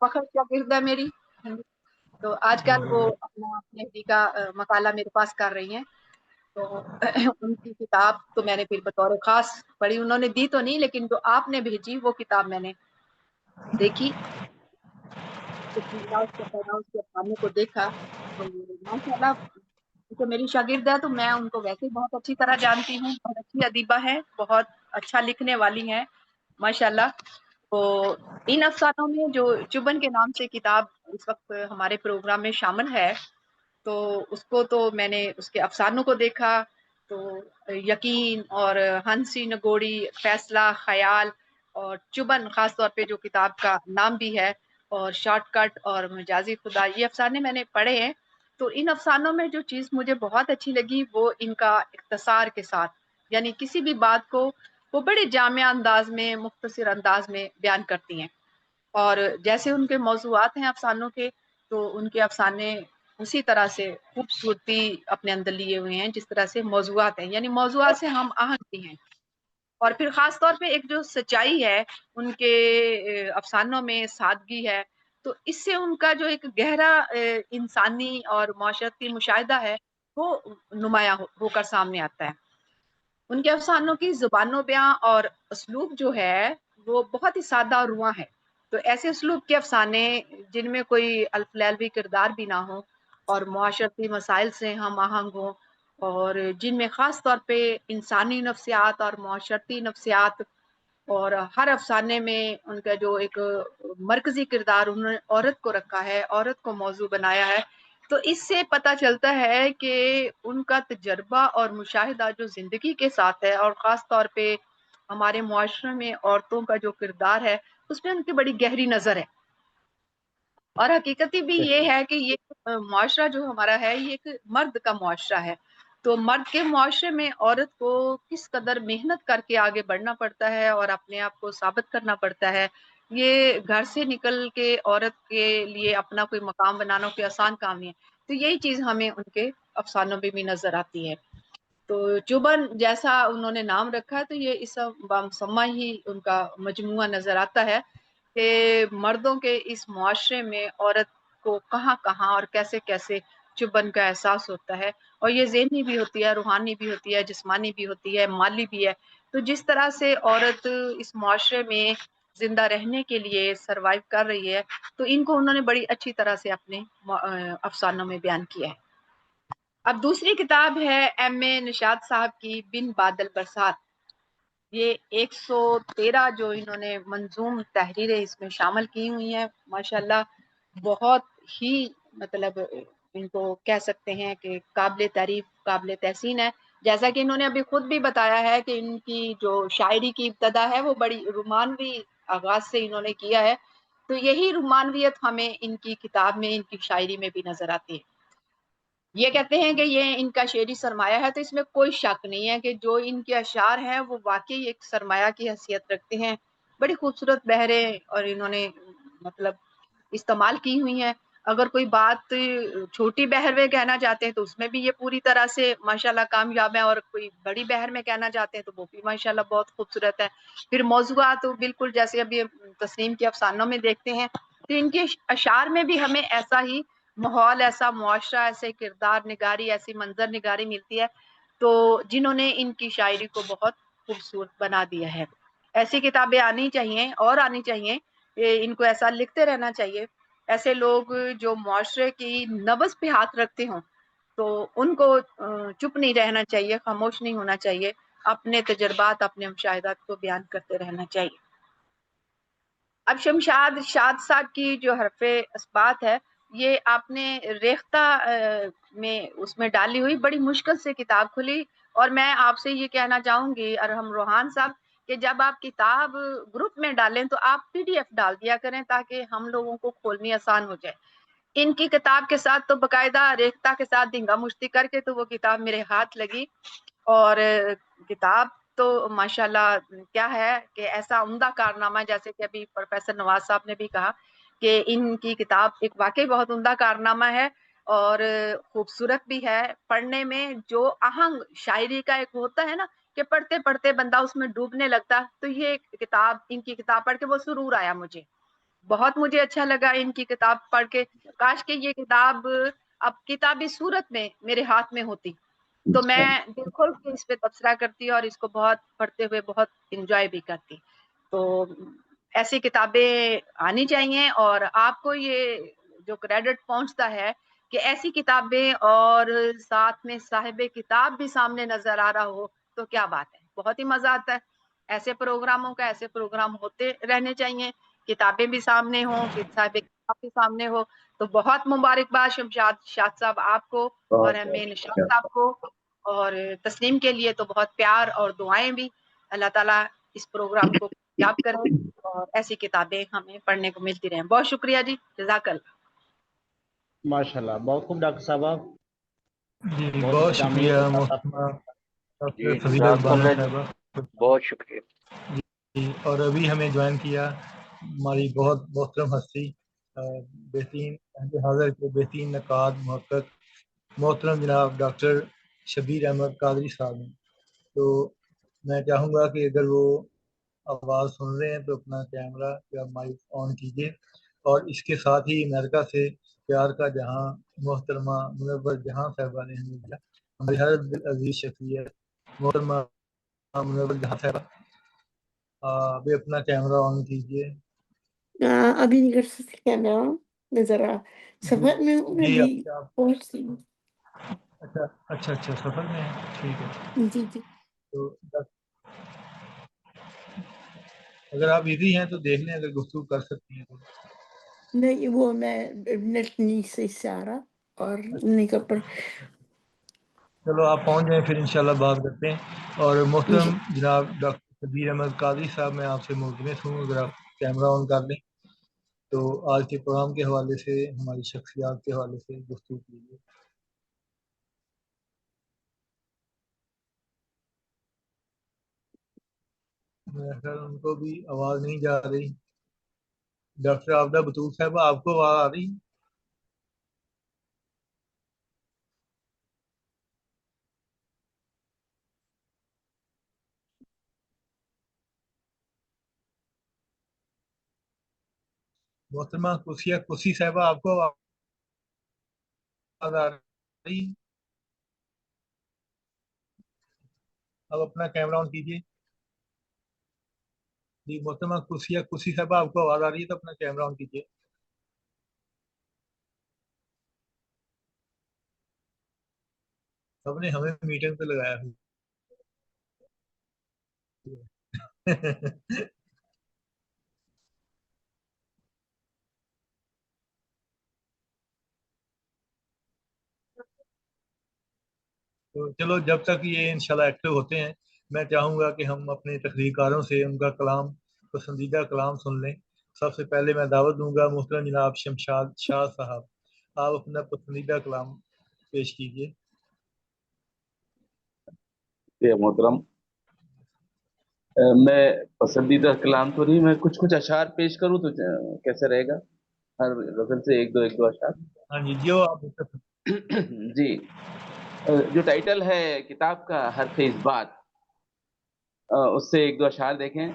فخر شاگرد ہے میری. تو آج کل وہ اپنا پی ایچ ڈی کا مقالہ میرے پاس کر رہی ہیں. تو ان کی کتاب تو میں نے پھر بطور خاص پڑھی, انہوں نے دی تو نہیں, لیکن جو آپ نے بھیجی وہ کتاب میں نے دیکھی, اس کے افسانے کو دیکھا. تو ماشاء اللہ تو میری شاگرد ہے, تو میں ان کو ویسے بہت اچھی طرح جانتی ہوں, بہت اچھی ادیبہ ہے, بہت اچھا لکھنے والی ہیں ماشاء اللہ. تو ان افسانوں میں جو چبن کے نام سے کتاب اس وقت ہمارے پروگرام میں شامل ہے, تو اس کو تو میں نے اس کے افسانوں کو دیکھا تو یقین اور ہنسی نگوڑی, فیصلہ, خیال اور چبن خاص طور پہ جو کتاب کا نام بھی ہے, اور شارٹ کٹ اور مجازی خدا, یہ افسانے میں نے پڑھے ہیں. تو ان افسانوں میں جو چیز مجھے بہت اچھی لگی وہ ان کا اختصار کے ساتھ, یعنی کسی بھی بات کو وہ بڑے جامع انداز میں, مختصر انداز میں بیان کرتی ہیں. اور جیسے ان کے موضوعات ہیں افسانوں کے, تو ان کے افسانے اسی طرح سے خوبصورتی اپنے اندر لیے ہوئے ہیں جس طرح سے موضوعات ہیں, یعنی موضوعات سے ہم آہنگ بھی ہیں. اور پھر خاص طور پہ ایک جو سچائی ہے ان کے افسانوں میں, سادگی ہے, تو اس سے ان کا جو ایک گہرا انسانی اور معاشرتی مشاہدہ ہے وہ نمایاں ہو کر سامنے آتا ہے. ان کے افسانوں کی زبان و بیاں اور اسلوب جو ہے وہ بہت ہی سادہ اور رواں ہے. تو ایسے اسلوب کے افسانے جن میں کوئی الف لیلوی کردار بھی نہ ہو اور معاشرتی مسائل سے ہم آہنگ ہوں, اور جن میں خاص طور پہ انسانی نفسیات اور معاشرتی نفسیات, اور ہر افسانے میں ان کا جو ایک مرکزی کردار انہوں نے عورت کو رکھا ہے, عورت کو موضوع بنایا ہے. تو اس سے پتہ چلتا ہے کہ ان کا تجربہ اور مشاہدہ جو زندگی کے ساتھ ہے, اور خاص طور پہ ہمارے معاشرے میں عورتوں کا جو کردار ہے اس میں ان کی بڑی گہری نظر ہے. اور حقیقت بھی یہ ہے کہ یہ معاشرہ جو ہمارا ہے یہ ایک مرد کا معاشرہ ہے. تو مرد کے معاشرے میں عورت کو کس قدر محنت کر کے آگے بڑھنا پڑتا ہے اور اپنے آپ کو ثابت کرنا پڑتا ہے. یہ گھر سے نکل کے عورت کے لیے اپنا کوئی مقام بنانا کوئی آسان کام نہیں ہے. تو یہی چیز ہمیں ان کے افسانوں میں بھی نظر آتی ہے. تو چبن جیسا انہوں نے نام رکھا ہے, تو یہ اس بامسمہ ہی ان کا مجموعہ نظر آتا ہے کہ مردوں کے اس معاشرے میں عورت کو کہاں کہاں اور کیسے کیسے چبن کا احساس ہوتا ہے. اور یہ ذہنی بھی ہوتی ہے, روحانی بھی ہوتی ہے, جسمانی بھی ہوتی ہے, مالی بھی ہے. تو جس طرح سے عورت اس معاشرے میں زندہ رہنے کے لیے سروائیو کر رہی ہے, تو ان کو انہوں نے بڑی اچھی طرح سے اپنے افسانوں میں بیان کیا ہے. اب دوسری کتاب ہے ایم اے نشاد صاحب کی بن بادل برسات. یہ 113 جو انہوں نے منظوم تحریریں اس میں شامل کی ہوئی ہیں, ماشاءاللہ بہت ہی مطلب ان کو کہہ سکتے ہیں کہ قابل تعریف, قابل تحسین ہے. جیسا کہ انہوں نے ابھی خود بھی بتایا ہے کہ ان کی جو شاعری کی ابتدا ہے وہ بڑی رومانوی آغاز سے انہوں نے کیا ہے. تو یہی رومانویت ہمیں ان کی کتاب میں, ان کی شاعری میں بھی نظر آتی ہے. یہ کہتے ہیں کہ یہ ان کا شعری سرمایہ ہے, تو اس میں کوئی شک نہیں ہے کہ جو ان کے اشعار ہیں وہ واقعی ایک سرمایہ کی حیثیت رکھتے ہیں. بڑی خوبصورت بحریں اور انہوں نے مطلب استعمال کی ہوئی ہیں. اگر کوئی بات چھوٹی بحر میں کہنا چاہتے ہیں تو اس میں بھی یہ پوری طرح سے ماشاءاللہ کامیاب ہے, اور کوئی بڑی بحر میں کہنا چاہتے ہیں تو وہ بھی ماشاءاللہ بہت خوبصورت ہے. پھر موضوعات بالکل جیسے ابھی تسنیم کے افسانوں میں دیکھتے ہیں, تو ان کے اشعار میں بھی ہمیں ایسا ہی ماحول, ایسا معاشرہ, ایسے کردار نگاری, ایسی منظر نگاری ملتی ہے تو جنہوں نے ان کی شاعری کو بہت خوبصورت بنا دیا ہے. ایسی کتابیں آنی چاہیے اور آنی چاہیے, ان کو ایسا لکھتے رہنا چاہیے. ایسے لوگ جو معاشرے کی نبض پہ ہاتھ رکھتے ہوں تو ان کو چپ نہیں رہنا چاہیے, خاموش نہیں ہونا چاہیے, اپنے تجربات, اپنے مشاہدات کو بیان کرتے رہنا چاہیے. اب شمشاد شاد صاحب کی جو حرف اثبات ہے, یہ آپ نے ریختہ میں اس میں ڈالی ہوئی, بڑی مشکل سے کتاب کھلی. اور میں آپ سے یہ کہنا چاہوں گی ارحم روحان صاحب کہ جب آپ کتاب گروپ میں ڈالیں تو آپ PDF ڈال دیا کریں تاکہ ہم لوگوں کو کھولنی آسان ہو جائے. ان کی کتاب کے ساتھ تو باقاعدہ ریختہ کے ساتھ دھنگا مشتی کر کے تو وہ کتاب میرے ہاتھ لگی, اور کتاب تو ماشاءاللہ کیا ہے کہ ایسا عمدہ کارنامہ, جیسے کہ ابھی پروفیسر نواز صاحب نے بھی کہا کہ ان کی کتاب ایک واقعی بہت عمدہ کارنامہ ہے, اور خوبصورت بھی ہے پڑھنے میں. جو آہنگ شاعری کا ایک ہوتا ہے نا کہ پڑھتے پڑھتے بندہ اس میں ڈوبنے لگتا. تو یہ کتاب، ان کی کتاب پڑھ کے وہ سرور آیا مجھے، بہت مجھے اچھا لگا ان کی کتاب پڑھ کے. کاش کہ یہ کتاب اب کتابی صورت میں میرے ہاتھ میں ہوتی تو میں دل کھول کے اس پہ تبصرہ کرتی اور اس کو بہت پڑھتے ہوئے بہت انجوائے بھی کرتی. تو ایسی کتابیں آنی چاہیے، اور آپ کو یہ جو کریڈٹ پہنچتا ہے کہ ایسی کتابیں اور ساتھ میں صاحب کتاب بھی سامنے نظر آ رہا ہو تو کیا بات ہے، بہت ہی مزہ آتا ہے. ایسے پروگراموں کا ایسے پروگرام ہوتے رہنے چاہیے، کتابیں بھی سامنے ہوں، صاحب کتاب بھی سامنے ہو. تو بہت مبارکباد شمشاد شاد صاحب آپ کو اور امین شاہ صاحب کو، اور تسلیم کے لیے تو بہت پیار اور دعائیں بھی. اللہ تعالیٰ اس پروگرام کو یاد کریں اور ایسی کتابیں ہمیں پڑھنے کو ملتی رہیں. بہت شکریہ جی، جزاک اللہ. ماشاء اللہ، بہت خوب ڈاکٹر صاحب. جی بہت بہت اچھی تعمیر شکریہ کے ساتھ آپ محترمہ جی ڈاکٹر فضیلہ جزاک بانو اللہ جی، صاحبہ. بہت شکریہ. جی، اور ابھی ہمیں جوائن کیا ہماری بہت محترم ہستی، بہترین اہل حاضر کے بہترین نقاد محقق محترم جناب ڈاکٹر شبیر احمد قادری صاحب ہیں. تو میں چاہوں گا کہ اگر وہ آواز سن رہے ہیں تو اپنا کیمرہ یا مائک آن کیجیے. اور اس کے ساتھ ہی امریکہ سے پیار کا جہاں محترمہ منور جہاں صاحبہ نے ہمیں دیا، ہماری ہر دل عزیز شخصیت محترمہ منور جہاں صاحبہ، ابھی اپنا کیمرہ آن کیجیے. ابھی نہیں کر سکتے کیمرہ میں ذرا سفر میں ہوں، میں جی ابھی آپ پہنچتی ہوں. اچھا سفر میں ہے، ٹھیک ہے. جی جی تو اگر آپ ایزی ہیں تو دیکھ لیں، اگر گفتگو کر سکتی ہیں تو. نہیں، وہ میں نیٹ نہیں صحیح سے آ رہا اور نہیں کر پڑ. چلو آپ پہنچ جائیں پھر انشاءاللہ بات کرتے ہیں. اور محترم جی جناب ڈاکٹر شبیر احمد قادری صاحب، میں آپ سے ملتمس ہوں اگر آپ کیمرہ آن کر لیں تو آج کے پروگرام کے حوالے سے، ہماری شخصیات کے حوالے سے گفتگو کیجیے. میرا خیال ان کو بھی آواز نہیں جا رہی. ڈاکٹر عابدہ بطول صاحبہ آپ کو آواز آ رہی؟ محترمہ کسی صاحبہ آپ کو آواز آ رہی؟ اب اپنا کیمرہ آن کیجیے. جی محترمہ کسی صاحبہ آپ کو آواز آ رہی ہے تو اپنا کیمرہ آن کیجیے. سب نے ہمیں میٹنگ پہ لگایا ہے. تو چلو جب تک یہ انشاءاللہ ایکٹیو ہوتے ہیں، میں چاہوں گا کہ ہم اپنے تقریر کاروں سے ان کا کلام، پسندیدہ کلام سن لیں. سب سے پہلے میں دعوت دوں گا محترم جناب شمشاد شاہ صاحب، آپ اپنا پسندیدہ کلام پیش کیجیے. محترم، میں پسندیدہ کلام تو نہیں، میں کچھ اشعار پیش کروں تو کیسے رہے گا؟ ہر غزل سے ایک دو اشعار. ہاں جی، جو آپ جی، جو ٹائٹل ہے کتاب کا حرف اثبات، اس سے ایک دو اشعار دیکھیں.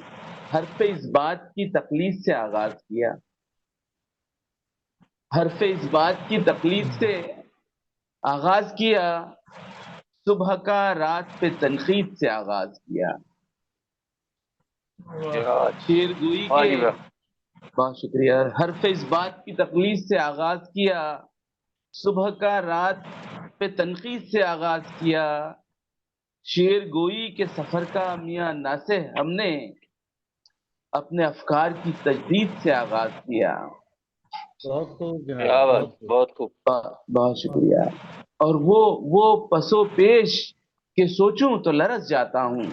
حرف اثبات کی تقلید سے آغاز کیا، حرف اثبات کی تقلید سے آغاز کیا، صبح کا رات پہ تنقید سے آغاز کیا. شعر گوئی کے بہت شکریہ. حرف اثبات کی تقلید سے آغاز کیا، صبح کا رات پہ تنقید سے آغاز کیا. شعر گوئی کے سفر کا میاں ناصح ہم نے اپنے افکار کی تجدید سے آغاز کیا. بہت خوب جناب، بہت خوب. بہت شکریہ. اور وہ پسو پیش کے سوچوں تو لرز جاتا ہوں،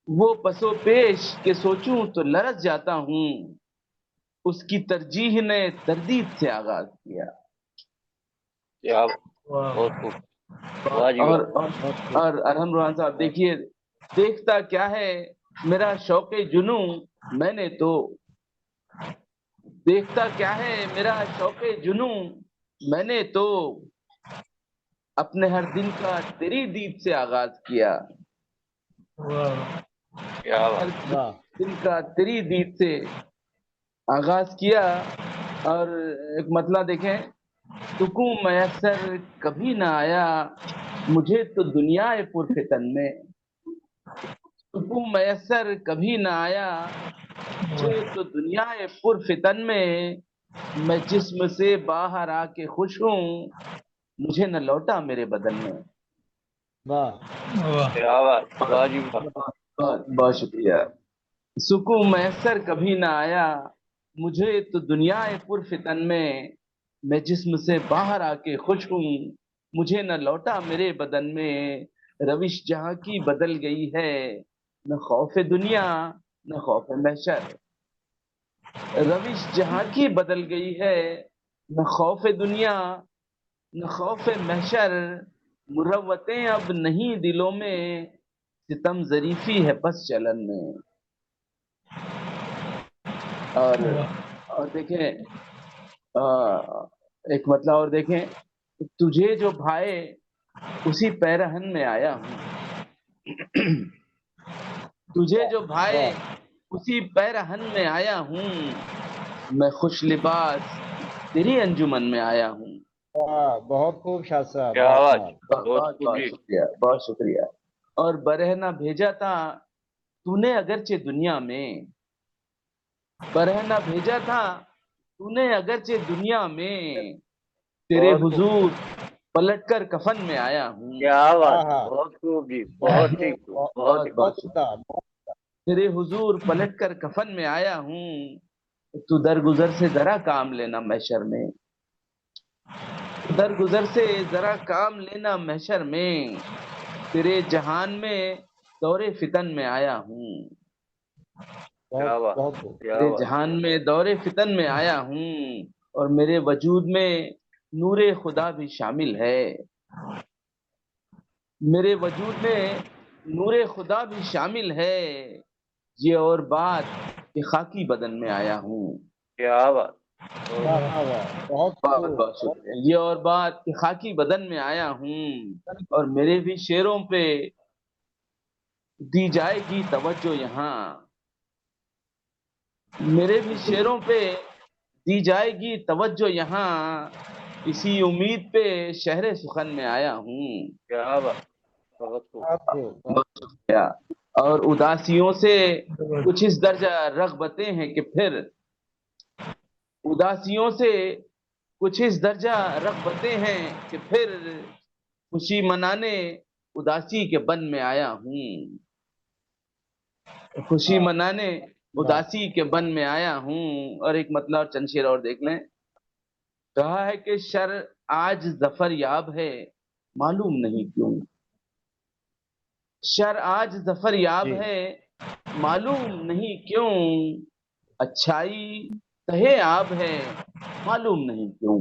وہ پسو پیش کے سوچوں تو لرز جاتا ہوں، اس کی ترجیح نے تردید سے آغاز کیا. بہت خوب. اور ارحم روحان صاحب دیکھیے، دیکھتا کیا ہے میرا شوق جنوں، میں نے تو دیکھتا کیا ہے میرا شوق جنوں، میں نے تو اپنے ہر دن کا تیری دید سے آغاز کیا، ہر واہ دن کا تیری دید سے آغاز کیا۔ اور ایک مطلع دیکھیں، سکون میسر کبھی نہ آیا مجھے تو دنیا پرفتن میں، سکون میسر کبھی نہ آیا مجھے تو دنیا پرفتن میں جسم سے باہر آ کے خوش ہوں مجھے نہ لوٹا میرے بدن میں۔ واہ بہت بہت شکریہ۔ سکون میسر کبھی نہ آیا مجھے تو دنیا پرفتن میں جسم سے باہر آ کے خوش ہوں مجھے نہ لوٹا میرے بدن میں۔ روش جہاں کی بدل گئی ہے، نہ خوف دنیا نہ خوف محشر، روش جہاں کی بدل گئی ہے، نہ خوف دنیا نہ خوف محشر، مروتیں اب نہیں دلوں میں، ستم ظریفی ہے بس چلن میں۔ اور دیکھیں ایک مطلب اور دیکھیں، تجھے جو بھائے اسی پیرہن میں آیا ہوں، تجھے جو بھائے اسی پیرہن میں آیا ہوں، میں خوش لباس تیری انجمن میں آیا ہوں۔ واہ، بہت خوب شاہ صاحب، بہت بہت بہت شکریہ، بہت شکریہ۔ اور برہنہ بھیجا تھا تو نے اگرچہ دنیا میں، برہنہ بھیجا تھا تو نے اگرچہ دنیا میں، تیرے حضور پلٹ کر کفن میں آیا ہوں۔ بہت بہت شکریہ۔ تیرے حضور پلٹ کر کفن میں آیا ہوں، تو درگزر سے ذرا کام لینا محشر میں، درگزر سے ذرا کام لینا محشر میں، تیرے جہان میں دور فتن میں آیا ہوں، تیرے جہان میں دور فتن میں آیا ہوں، اور میرے وجود میں نور خدا بھی شامل ہے، میرے وجود میں نور خدا بھی شامل ہے، یہ اور بات کہ خاکی بدن میں آیا ہوں۔ بہت بہت بہت شکریہ۔ یہ اور بات کہ خاکی بدن میں آیا ہوں، اور میرے بھی شعروں پہ دی جائے گی توجہ یہاں، میرے بھی شعروں پہ دی جائے گی توجہ یہاں، اسی امید پہ شہر سخن میں آیا ہوں۔ بہت شکریہ۔ اور اداسیوں سے کچھ اس درجہ رغبتیں ہیں کہ پھر، اداسیوں سے کچھ اس درجہ رغبتیں ہیں کہ پھر خوشی منانے اداسی کے بن میں آیا ہوں، خوشی منانے اداسی کے بن میں آیا ہوں۔ اور ایک مطلب اور چند شعر اور دیکھ لیں۔ کہا ہے کہ شر آج ظفر یاب ہے معلوم نہیں کیوں، شر آج ظفر یاب ہے معلوم نہیں کیوں، اچھائی تہے آب ہے معلوم نہیں کیوں۔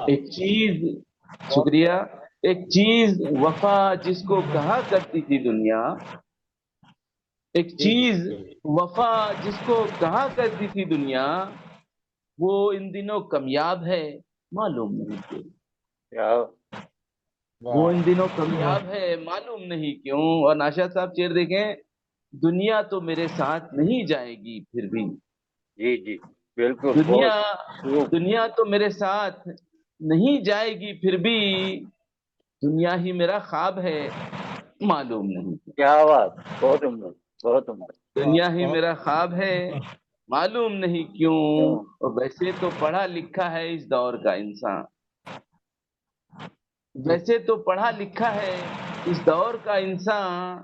ایک چیز، شکریہ، ایک چیز وفا جس کو کہا کرتی تھی دنیا، ایک چیز وفا جس کو کہا کرتی تھی دنیا، وہ ان دنوں کمیاب ہے معلوم نہیں کیوں، وہ ان دنوں کمیاب ہے معلوم نہیں کیوں۔ اور ناشاد صاحب شعر دیکھیں، دنیا تو میرے ساتھ نہیں جائے گی پھر بھی، دنیا تو میرے ساتھ نہیں جائے گی پھر بھی، دنیا ہی میرا خواب ہے معلوم نہیں کیوں، دنیا ہی میرا خواب ہے معلوم نہیں کیوں۔ اور ویسے تو پڑھا لکھا ہے اس دور کا انسان، ویسے تو پڑھا لکھا ہے اس دور کا انسان،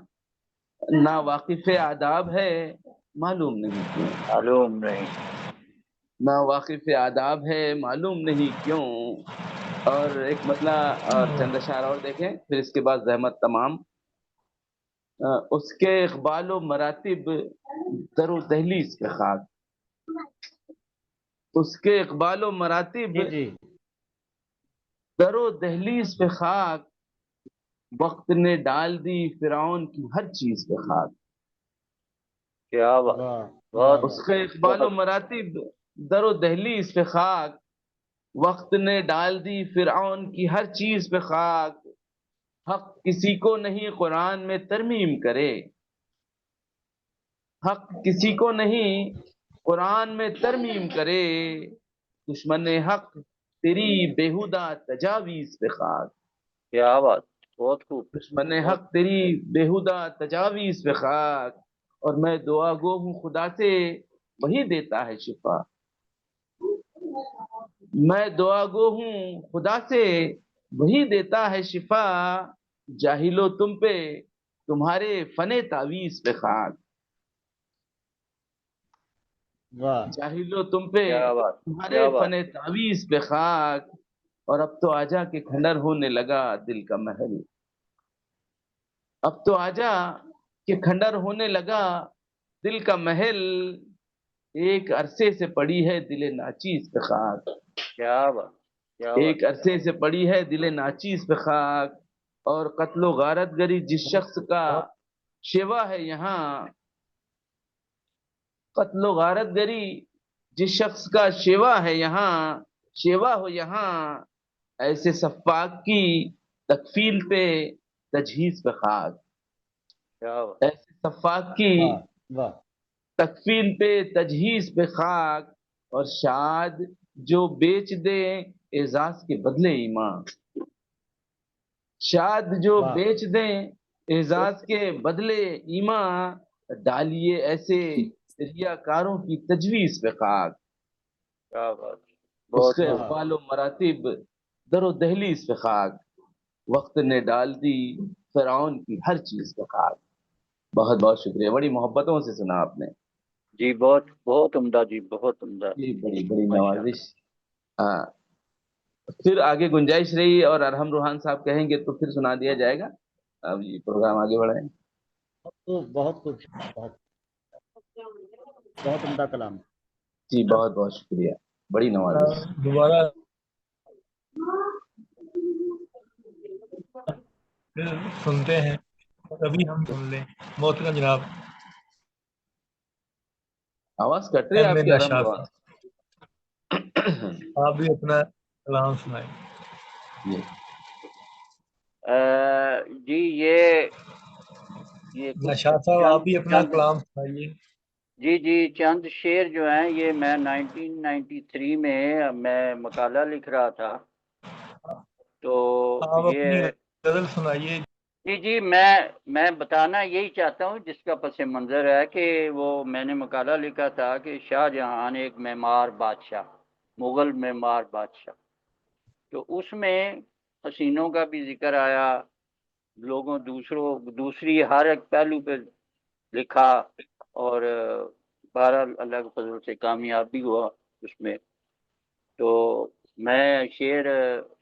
نا واقف آداب ہے معلوم نہیں کیوں، نا واقف آداب ہے معلوم نہیں کیوں۔ اور ایک مطلب اور چند اشعار اور دیکھیں، پھر اس کے بعد زحمت تمام۔ اس کے اقبال و مراتب در و دہلیز پہ خاک، اس کے اقبال و مراتب در و دہلیز پہ خاک، وقت نے ڈال دی فرعون کی ہر چیز پہ خاک، اس کے اقبال و مراتب در و دہلیز پہ خاک، وقت نے ڈال دی فرعون کی ہر چیز پہ خاک، حق کسی کو نہیں قرآن میں ترمیم کرے، حق کسی کو نہیں قرآن میں ترمیم کرے، دشمن حق تیری بیہودہ تجاویز پہ خاک، کیا بات، بہت خوب. دشمن حق تیری بیہودہ تجاویز پہ خاک، اور میں دعا گو ہوں خدا سے وہی دیتا ہے شفا، میں دعا گو ہوں خدا سے وہی دیتا ہے شفا، جاہلو تم پہ تمہارے فن تعویذ پہ خاک، واہ جاہلو تم پہ کیا بات، تمہارے کیا بات. فن تعویذ پہ خاک، اور اب تو آجا کہ کھنڈر ہونے لگا دل کا محل، اب تو آجا کہ کھنڈر ہونے لگا دل کا محل، ایک عرصے سے پڑی ہے دل ناچیز پہ خاک، کیا بات، کیا بات. ایک عرصے سے پڑی ہے دل ناچیز پہ خاک، اور قتل و غارت گری جس شخص کا شیوا ہے یہاں، قتل و غارت گری جس شخص کا شیوا ہے یہاں، شیوا ہو یہاں، ایسے سفاک کی تکفیل پہ تجہیز پہ خاک، کیا بات. ایسے سفاک کی واہ واہ تکفیل پہ تجہیز پہ خاک، اور شاد جو بیچ دے اعزاز کے بدلے ایمان، شاد جو واہ بیچ دیں اعزاز کے بدلے ایمان، ڈالیے ایسے ریاکاروں کی تجویز پہ خاک، کیا بات، اس بہت کے واہ اقوال و مراتب در و دہلیز پہ خاک، وقت نے ڈال دی فرعون کی ہر چیز پہ خاک۔ بہت بہت شکریہ، بڑی محبتوں سے سنا آپ نے، جی، بہت بہت عمدہ جی، بہت عمدہ. یہ بڑی بڑی ماشاء نوازش۔ ہاں، پھر آگے گنجائش رہی اور ارحم روحان صاحب کہیں گے تو پھر سنا دیا جائے گا۔ اب یہ پروگرام آگے بڑھائیں۔ بہت خوب، بہت بہت عمدہ کلام. جی بہت بہت شکریہ، بڑی نوازش۔ دوبارہ پھر سنتے ہیں، اور ابھی ہم سن لیں محترم جناب آواز کٹ رہی ہے ایم اے آپ کی ارحم نشاط روحان۔ صاحب، آپ بھی اپنا کلام سنائیں۔ جی جی، یہ کچھ نشاط صاحب آپ بھی اپنا چند کلام سنائیے۔ جی چند شعر جو ہیں، یہ میں 1993 میں مقالہ لکھ رہا تھا، تو آپ اپنی یہ غزل سنائیے۔ جی میں بتانا یہی چاہتا ہوں، جس کا پس منظر ہے کہ وہ میں نے مقالہ لکھا تھا کہ شاہ جہاں ایک معمار بادشاہ، مغل معمار بادشاہ، تو اس میں حسینوں کا بھی ذکر آیا، لوگوں دوسری ہر ایک پہلو پہ لکھا، اور بہرحال اللہ کے فضل سے کامیاب بھی ہوا اس میں۔ تو میں شعر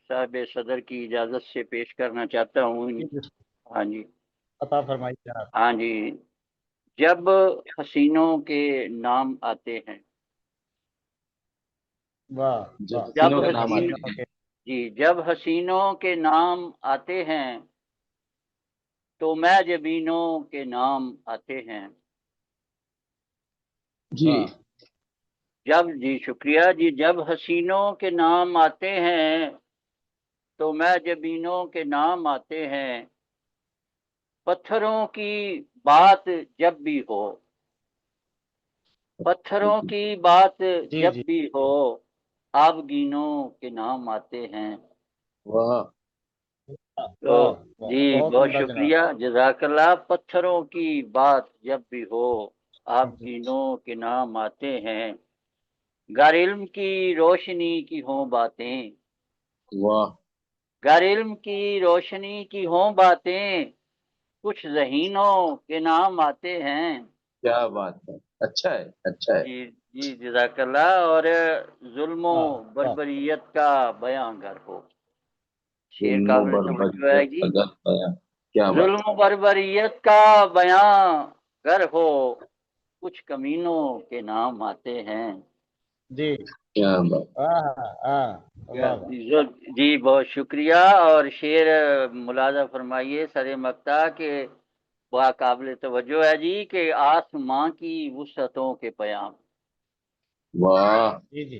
صاحب صدر کی اجازت سے پیش کرنا چاہتا ہوں۔ ہاں جی، عطا فرمائیے جناب. ہاں جی۔ جب حسینوں کے نام آتے ہیں، واہ جب واہ حسینوں کے جب نام آتے حسینوں ہیں۔ کے جب حسینوں کے نام آتے ہیں تو میں جبینوں کے نام آتے ہیں، جی جی شکریہ جی، جب حسینوں کے نام آتے ہیں تو میں جبینوں کے نام آتے ہیں، پتھروں کی بات جب بھی ہو، پتھروں کی بات جی جب جی بھی ہو، آبگینوں کے نام آتے ہیں۔ واہ تو واہ واہ جی بہت بہت عمدہ جناب. شکریہ، جزاک اللہ۔ پتھروں کی بات جب بھی ہو، آبگینوں کے نام آتے ہیں، گر علم کی روشنی کی ہوں باتیں، واہ گر علم کی روشنی کی ہوں باتیں، کچھ ذہینوں کے نام آتے ہیں۔ کیا بات ہے، اچھا ہے اچھا ہے۔ جی جزاک اللہ۔ اور ظلم و واہ واہ بربریت کا بیان گر ہو، شعر ظلم و قابل توجہ ہے بربریت جی۔ کا بیان، کیا بات ظلم و بربریت کا بیان گر ہو، کچھ کمینوں کے نام آتے ہیں۔ جی کیا بات۔ واہ واہ جی بہت شکریہ۔ اور شعر ملاحظہ فرمائیے سر مقطع کے با قابل توجہ ہے جی، کہ آسماں کی وسعتوں کے پیام، واہ جی جی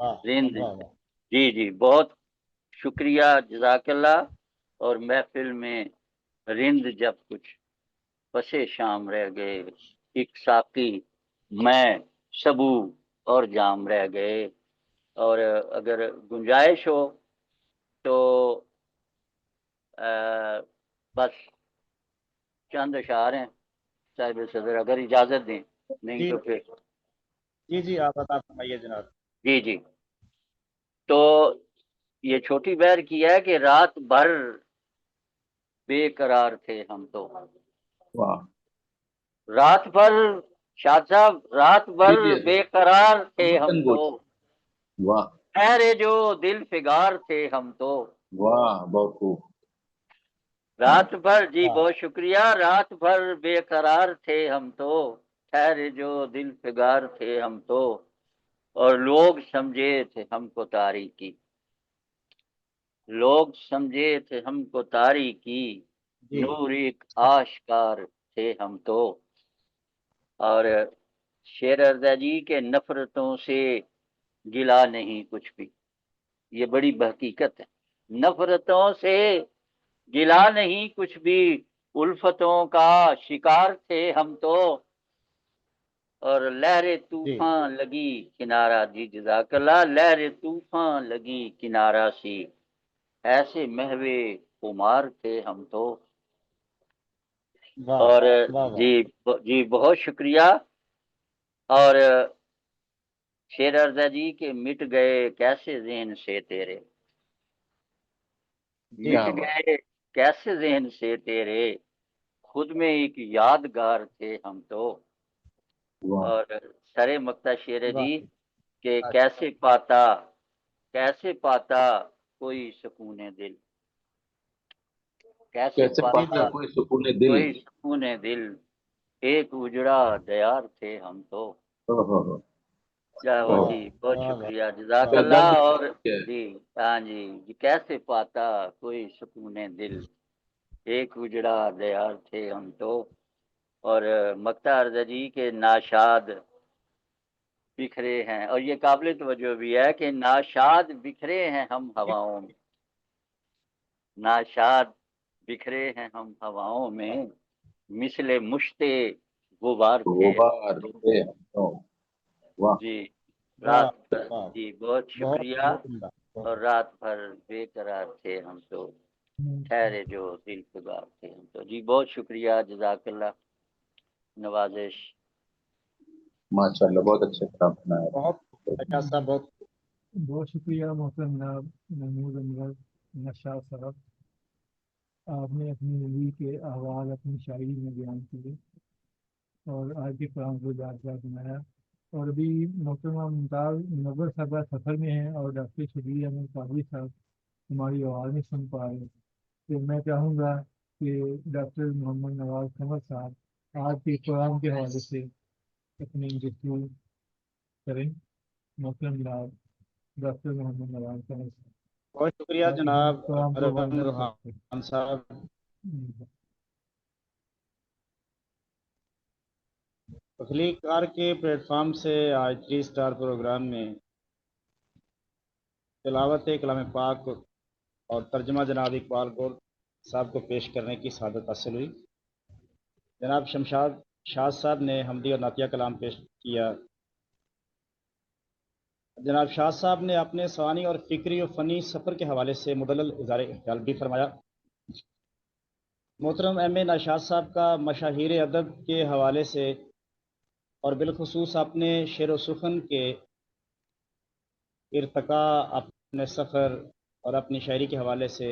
رند واہ واہ جی جی بہت شکریہ جزاک اللہ. اور محفل میں رند جب کچھ پسے شام رہ گئے، ایک ساقی میں سبو اور جام رہ گئے. اور اگر گنجائش ہو تو بس چند اشعار ہیں صاحب صدر اگر اجازت دیں، نہیں جی تو پھر جی جی آپ عطا فرمائیے جناب. جی جی. تو یہ چھوٹی بہر کی ہے کہ رات بھر بے قرار تھے ہم تو. واہ رات بھر شاہ صاحب رات بھر جی جی بے قرار تھے ہم متن تو، گوش واہ ٹھہرے جو دل فگار تھے ہم تو. واہ بہت خوب رات بھر جی واہ بہت شکریہ. رات بھر بے قرار تھے ہم تو، ٹھہرے جو دل فگار تھے ہم تو. اور لوگ سمجھے تھے ہم کو تاریکی، لوگ سمجھے تھے ہم کو تاریکی، جی نور ایک آشکار تھے ہم تو. اور شیر ارضا جی کے نفرتوں سے گلا نہیں کچھ بھی، یہ بڑی بحقیقت ہے. نفرتوں سے گلا نہیں کچھ بھی، الفتوں کا شکار تھے ہم تو. اور لہر جی طوفان لگی کنارہ جی جزاک اللہ. لہر طوفان لگی کنارہ سی، ایسے محوے خمار تھے ہم تو. واہ اور واہ واہ جی جی بہت شکریہ. اور شیر ارضا جی کے مٹ گئے کیسے ذہن سے تیرے، جی مٹ کیا بات گئے کیسے ذہن سے تیرے، خود میں ایک یادگار تھے ہم تو. واہ اور سرے مکتا شیر واہ جی کہ اچھا کیسے پاتا کوئی سکون دل، کیسے کیسے جی پاتا پاتا جی کوئی سکون دل کوئی سکون دل، ایک اجڑا دیار تھے ہم تو. چلو واہ جی بہت واہ واہ شکریہ جزاک واہ اللہ. گزل اور ہے جی ہاں جی کیسے پاتا کوئی سکون دل، ایک اجڑا دیار تھے ہم تو. اور مکتا ارضا جی کے ناشاد بکھرے ہیں، اور یہ قابل توجہ بھی ہے کہ ناشاد بکھرے ہیں ہم ہواؤں میں، ناشاد بکھرے ہیں ہم ہواؤں میں، مثل مشتے غبار تھے غبار تو. تھے ہم تو. واہ جی واہ رات بھر واہ جی بہت بہت شکریہ. بہت عمدہ اور رات بھر بے قرار تھے ہم تو، ٹھہرے جو دل فگار تھے ہم تو. جی بہت شکریہ جزاک اللہ. نوازش ماشاء اللہ بہت اچھا کام بنایا بہت اچھا صاحب بہت بہت شکریہ محترم جناب محمود انور نشاط صاحب. آپ نے اپنی زندگی کے احوال اپنی شاعری میں بیان کیے اور آج کے کلام کو یادگار بنایا. اور ابھی محترمہ ممتاز منور صاحبہ سفر میں ہیں اور ڈاکٹر شبیر احمد قادری صاحب ہماری آواز نہیں سن پا رہے. تو میں چاہوں گا کہ ڈاکٹر محمد نواز قمر صاحب آج کے پروگرام کے حوالے سے اپنی گفتگو کریں. محترم جناب ڈاکٹر محمد نواز قمر صاحب بہت شکریہ تاکہ ہم جناب پروگرام کو وائنڈ رحم اپ کر سکیں. روحان صاحب. تخلیق کار کے پلیٹ فارم سے آج 3 سٹار پروگرام میں تلاوت کلام پاک اور ترجمہ جناب اقبال گول صاحب کو پیش کرنے کی سعادت حاصل ہوئی. جناب شمشاد شاہ صاحب نے حمدی اور نعتیہ کلام پیش کیا. جناب شاہ صاحب نے اپنے ثوانی اور فکری و فنی سفر کے حوالے سے مدلل اظہار خیال بھی فرمایا. محترم ایم اے نشاط صاحب کا مشاہیر ادب کے حوالے سے اور بالخصوص اپنے شعر و سخن کے ارتقاء، اپنے سفر اور اپنی شاعری کے حوالے سے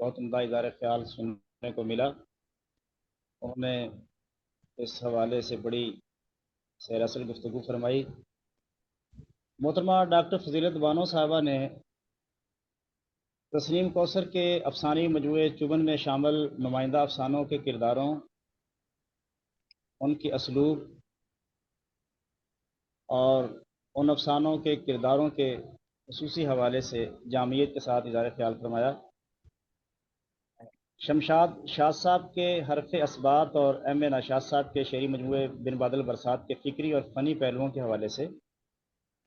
بہت عمدہ اظہار خیال سننے کو ملا. انہوں نے اس حوالے سے بڑی سیر اصل گفتگو فرمائی. محترمہ ڈاکٹر فضیلت بانو صاحبہ نے تسنیم کوثر کے افسانوی مجموعے چبن میں شامل نمائندہ افسانوں کے کرداروں، ان کی اسلوب اور ان افسانوں کے کرداروں کے خصوصی حوالے سے جامعیت کے ساتھ اظہار خیال فرمایا. شمشاد شاہ صاحب کے حرف اثبات اور ایم اے نشاط صاحب کے شعری مجموعے بن بادل برسات کے فکری اور فنی پہلوؤں کے حوالے سے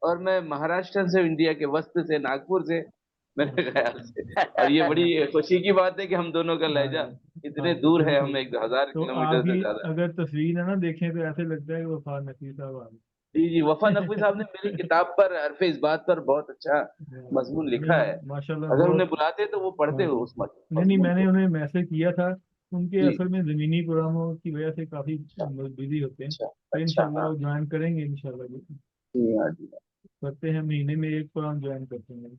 اور میں مہاراشٹر سے، انڈیا کے وسط سے، ناگپور سے، میرے خیال سے. اور یہ بڑی خوشی کی بات ہے کہ ہم دونوں کا ہاں لہجہ جی اتنے ہاں دور ہے، ہم بالکل. 1000 تو کلومیٹر آپ سے کی زیادہ. اگر تصویر ہے نا دیکھیں تو ایسے لگتا ہے کہ وفا نقوی صاحب آ جی جی، وفا نقوی صاحب نے میری کتاب پر، حرف اس بات پر بہت اچھا مضمون لکھا ہے. نہیں ماشاء اللہ اگر بہت. انہیں بلاتے تو وہ ہاں پڑھتے جی. ہو اس نہیں میں مضمون نے کو. انہیں میسج کیا تھا. ان کے جی. اصل میں زمینی پروگراموں کی وجہ سے کافی اچھا بزی ہوتے ہیں. اچھا تو اچھا. انشاءاللہ ہاں وہ جوائن کریں گے انشاءاللہ. جی ہاں جی کرتے ہیں مہینے میں ایک پروگرام جوائن کرتے ہیں.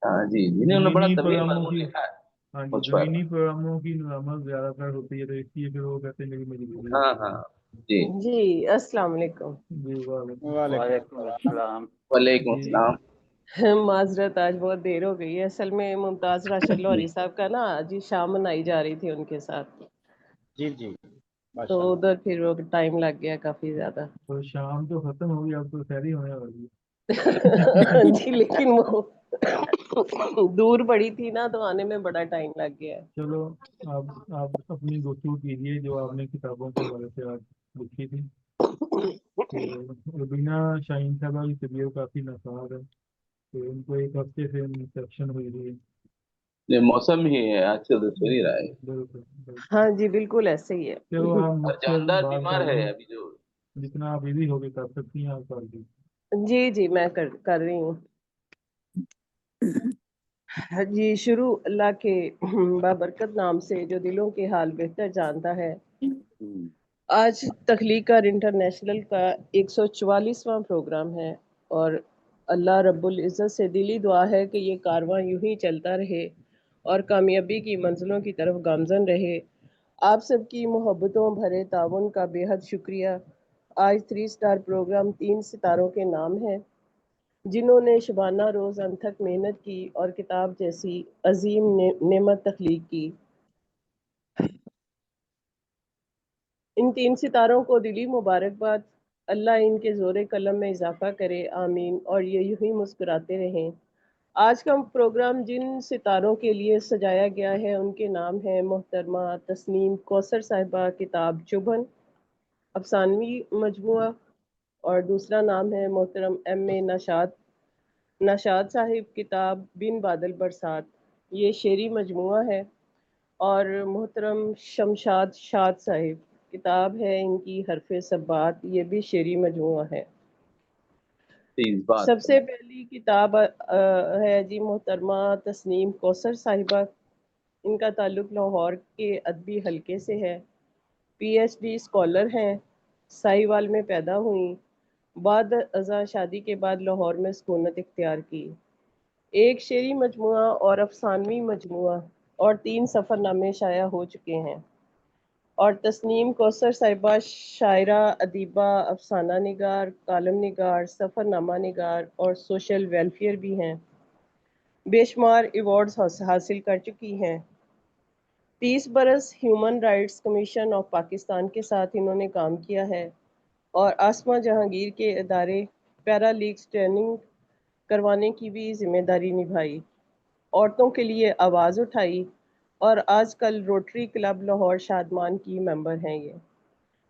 ہاں جی جی. نہیں، انہوں نے بڑا زمینی طویل پروگراموں مضمون کی. لکھا ہے ہاں جی مجھ پر. زمینی پروگراموں کی نظامت زیادہ تر ہوتی ہے تو اس لیے پھر وہ کہتے ہیں میری ہاں ہاں جی. جی السلام علیکم. جی وعلیکم. وعلیکم السلام. وعلیکم جی السلام. معذرت آج بہت دیر ہو گئی ہے. اصل میں ممتاز راشد لاہوری صاحب کا نا آج ہی شام منائی جا رہی تھی ان کے ساتھ، جی جی تو ماشاء اللہ. ادھر پھر وہ ٹائم لگ گیا کافی زیادہ. تو شام تو ختم ہو گئی اب تو سحری ہونے والی ہے. جی لیکن وہ دور پڑی تھی نا تو آنے میں بڑا ٹائم لگ گیا. چلو آپ اپنی گفتگو کیجیے جو آپ نے کتابوں کے حوالے سے آج لکھی تھی. تو ربینہ شاہین صاحبہ کی طبیعت کافی ناساز ہے تو ان کو ایک ہفتے سے انفیکشن ہوئی ہوئی ہے. یہ موسم ہی ہے آج کل تو چل ہی رہا ہے. بالکل بالکل. ہاں جی بالکل ایسے ہی ہے. چلو آپ اور مجھ سے جاندار بات بیمار کر ہے لیں ابھی جو. جتنا آپ ایزی ہو کے کر سکتی ہیں آپ کر دیں. جی جی میں کر رہی ہوں. جی شروع اللہ کے بابرکت نام سے جو دلوں کے حال بہتر جانتا ہے. آج تخلیق کار انٹرنیشنل کا 144واں پروگرام ہے اور اللہ رب العزت سے دلی دعا ہے کہ یہ کارواں یوں ہی چلتا رہے اور کامیابی کی منزلوں کی طرف گامزن رہے. آپ سب کی محبتوں بھرے تعاون کا بے حد شکریہ. آج 3 سٹار پروگرام 3 ستاروں کے نام ہے جنہوں نے شبانہ روز انتھک محنت کی اور کتاب جیسی عظیم نعمت تخلیق کی. ان 3 ستاروں کو دلی مبارکباد. اللہ ان کے زور قلم میں اضافہ کرے آمین اور یہ یوں ہی مسکراتے رہیں. آج کا پروگرام جن ستاروں کے لیے سجایا گیا ہے ان کے نام ہیں محترمہ تسنیم کوثر صاحبہ کتاب چبھن افسانوی مجموعہ، اور دوسرا نام ہے محترم ایم اے نشاد صاحب کتاب بن بادل برسات، یہ شعری مجموعہ ہے. اور محترم شمشاد شاد صاحب کتاب ہے ان کی حرف صبات، یہ بھی شعری مجموعہ ہے. سب سے پہلی کتاب ہے جی محترمہ تسنیم کوثر صاحبہ. ان کا تعلق لاہور کے ادبی حلقے سے ہے. پی ایچ ڈی اسکالر ہیں. ساہیوال میں پیدا ہوئیں. بعد ازاں شادی کے بعد لاہور میں سکونت اختیار کی. ایک شعری مجموعہ اور افسانوی مجموعہ اور 3 سفر نامے شائع ہو چکے ہیں. اور تسنیم کوثر صاحبہ شاعرہ، ادیبہ، افسانہ نگار، کالم نگار، سفر نامہ نگار اور سوشل ویلفیئر بھی ہیں. بے شمار ایوارڈز حاصل کر چکی ہیں. 30 برس human rights commission of Pakistan کے ساتھ انہوں نے کام کیا ہے اور آسما جہانگیر کے ادارے پیرا لیگز ٹریننگ کروانے کی بھی ذمہ داری نبھائی. عورتوں کے لیے آواز اٹھائی اور آج کل روٹری کلب لاہور شادمان کی ممبر ہیں یہ،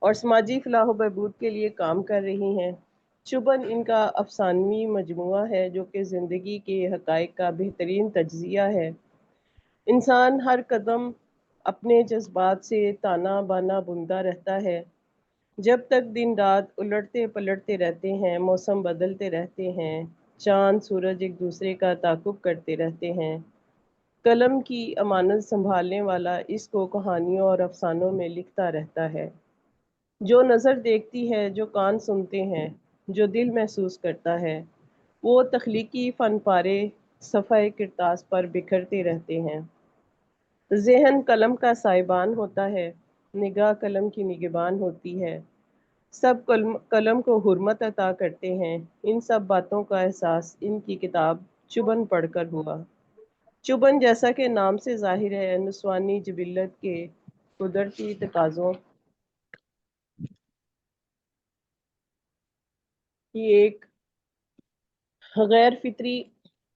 اور سماجی فلاح و بہبود کے لیے کام کر رہی ہیں. چبھن ان کا افسانوی مجموعہ ہے جو کہ زندگی کے حقائق کا بہترین تجزیہ ہے. انسان ہر قدم اپنے جذبات سے تانا بانا بنتا رہتا ہے. جب تک دن رات الٹتے پلٹتے رہتے ہیں، موسم بدلتے رہتے ہیں، چاند سورج ایک دوسرے کا تعاقب کرتے رہتے ہیں، قلم کی امانت سنبھالنے والا اس کو کہانیوں اور افسانوں میں لکھتا رہتا ہے. جو نظر دیکھتی ہے، جو کان سنتے ہیں، جو دل محسوس کرتا ہے، وہ تخلیقی فن پارے صفحہ کرتاس پر بکھرتے رہتے ہیں. ذہن قلم کا سائبان ہوتا ہے، نگاہ قلم کی نگہبان ہوتی ہے. سب قلم کو حرمت عطا کرتے ہیں. ان سب باتوں کا احساس ان کی کتاب چبھن پڑھ کر ہوا. چبھن جیسا کہ نام سے ظاہر ہے نسوانی جبلت کے قدرتی تقاضوں کی ایک غیر فطری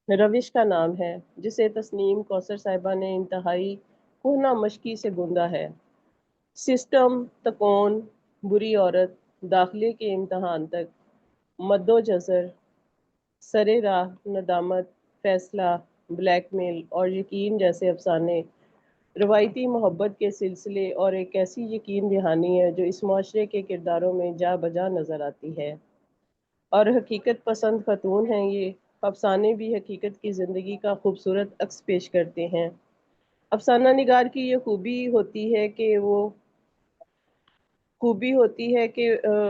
روش کا نام ہے جسے تسنیم کوثر صاحبہ نے انتہائی کہنہ مشقی سے گوندا ہے. سسٹم، تکون، بری عورت، داخلے کے امتحان تک، مد و جزر، سر راہ، ندامت، فیصلہ، بلیک میل اور یقین جیسے افسانے روایتی محبت کے سلسلے اور ایک ایسی یقین دہانی ہے جو اس معاشرے کے کرداروں میں جا بجا نظر آتی ہے، اور حقیقت پسند خاتون ہیں یہ افسانے بھی حقیقت کی زندگی کا خوبصورت عکس پیش کرتے ہیں۔ افسانہ نگار کی یہ خوبی ہوتی ہے کہ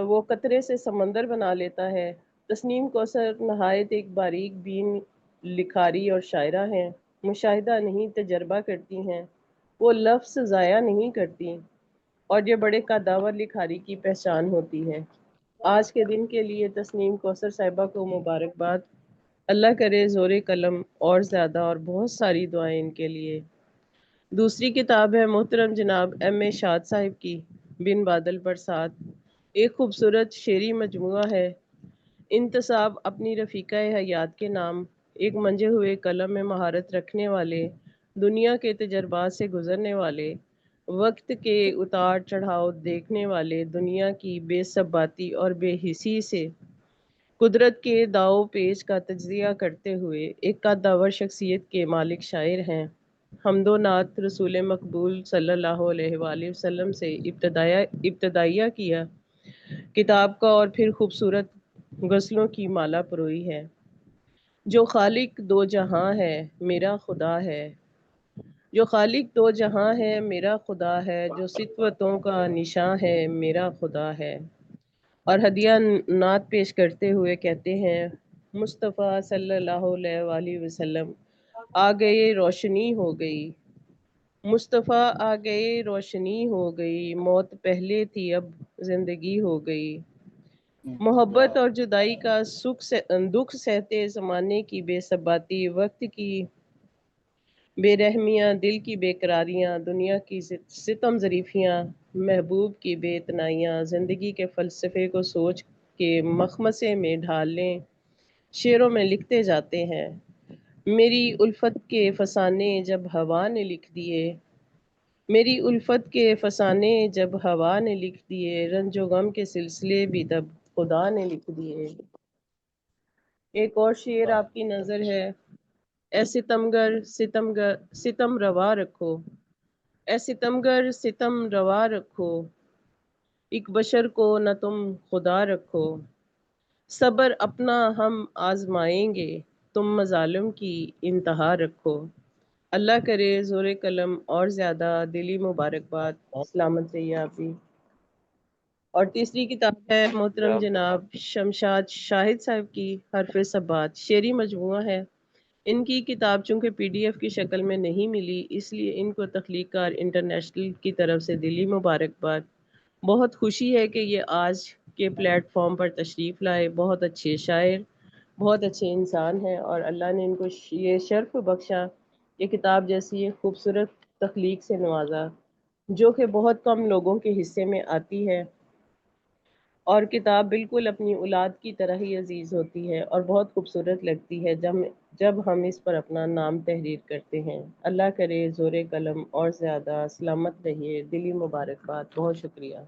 وہ قطرے سے سمندر بنا لیتا ہے۔ تسنیم کوثر نہایت ایک باریک بین لکھاری اور شاعرہ ہیں، مشاہدہ نہیں تجربہ کرتی ہیں، وہ لفظ ضائع نہیں کرتی، اور یہ بڑے قداور لکھاری کی پہچان ہوتی ہے۔ آج کے دن کے لیے تسنیم کوثر صاحبہ کو مبارکباد، اللہ کرے زور قلم اور زیادہ اور بہت ساری دعائیں ان کے لیے۔ دوسری کتاب ہے محترم جناب ایم اے شاد صاحب کی بن بادل برسات، ایک خوبصورت شعری مجموعہ ہے۔ انتصاب اپنی رفیقہ حیات کے نام، ایک منجے ہوئے قلم میں مہارت رکھنے والے، دنیا کے تجربات سے گزرنے والے، وقت کے اتار چڑھاؤ دیکھنے والے، دنیا کی بے ثباتی اور بے حسی سے قدرت کے داؤ پیچ کا تجزیہ کرتے ہوئے ایک قداور شخصیت کے مالک شاعر ہیں۔ حمد و نعت رسول مقبول صلی اللہ علیہ وآلہ وسلم سے ابتدائیہ کیا کتاب کا، اور پھر خوبصورت غزلوں کی مالا پروئی ہے۔ جو خالق دو جہاں ہے میرا خدا ہے، جو خالق دو جہاں ہے میرا خدا ہے، جو ستوتوں کا نشاں ہے میرا خدا ہے۔ اور ہدیہ نعت پیش کرتے ہوئے کہتے ہیں، مصطفیٰ صلی اللہ علیہ وآلہ وسلم آ گئے روشنی ہو گئی، مصطفیٰ آ گئے روشنی ہو گئی، موت پہلے تھی اب زندگی ہو گئی۔ محبت اور جدائی کا دکھ سہتے زمانے کی بے ثباتی، وقت کی بے رحمیاں، دل کی بے قراریاں، دنیا کی ستم ظریفیاں، محبوب کی بے اتنائیاں، زندگی کے فلسفے کو سوچ کے مخمصے میں ڈھال لیں، شعروں میں لکھتے جاتے ہیں۔ میری الفت کے فسانے جب ہوا نے لکھ دیے، میری الفت کے فسانے جب ہوا نے لکھ دیے، رنج و غم کے سلسلے بھی تب خدا نے لکھ دیے۔ ایک اور شعر آپ کی نظر ہے، اے ستمگر ستم روا رکھو، اے ستمگر ستم روا رکھو، ایک بشر کو نہ تم خدا رکھو، صبر اپنا ہم آزمائیں گے، تم مظالم کی انتہا رکھو۔ اللہ کرے زور قلم اور زیادہ، دلی مبارکباد، سلامت رہیے آپ بھی۔ اور تیسری کتاب ہے محترم جناب شمشاد شاہد صاحب کی حرف ثبات، شعری مجموعہ ہے۔ ان کی کتاب چونکہ پی ڈی ایف کی شکل میں نہیں ملی، اس لیے ان کو تخلیق کار انٹرنیشنل کی طرف سے دلی مبارکباد۔ بہت خوشی ہے کہ یہ آج کے پلیٹ فارم پر تشریف لائے، بہت اچھے شاعر، بہت اچھے انسان ہیں، اور اللہ نے ان کو یہ شرف بخشا کہ کتاب جیسی ایک خوبصورت تخلیق سے نوازا، جو کہ بہت کم لوگوں کے حصے میں آتی ہے، اور کتاب بالکل اپنی اولاد کی طرح ہی عزیز ہوتی ہے اور بہت خوبصورت لگتی ہے جب ہم اس پر اپنا نام تحریر کرتے ہیں۔ اللہ کرے زور قلم اور زیادہ، سلامت رہیے، دلی مبارکباد، بہت شکریہ۔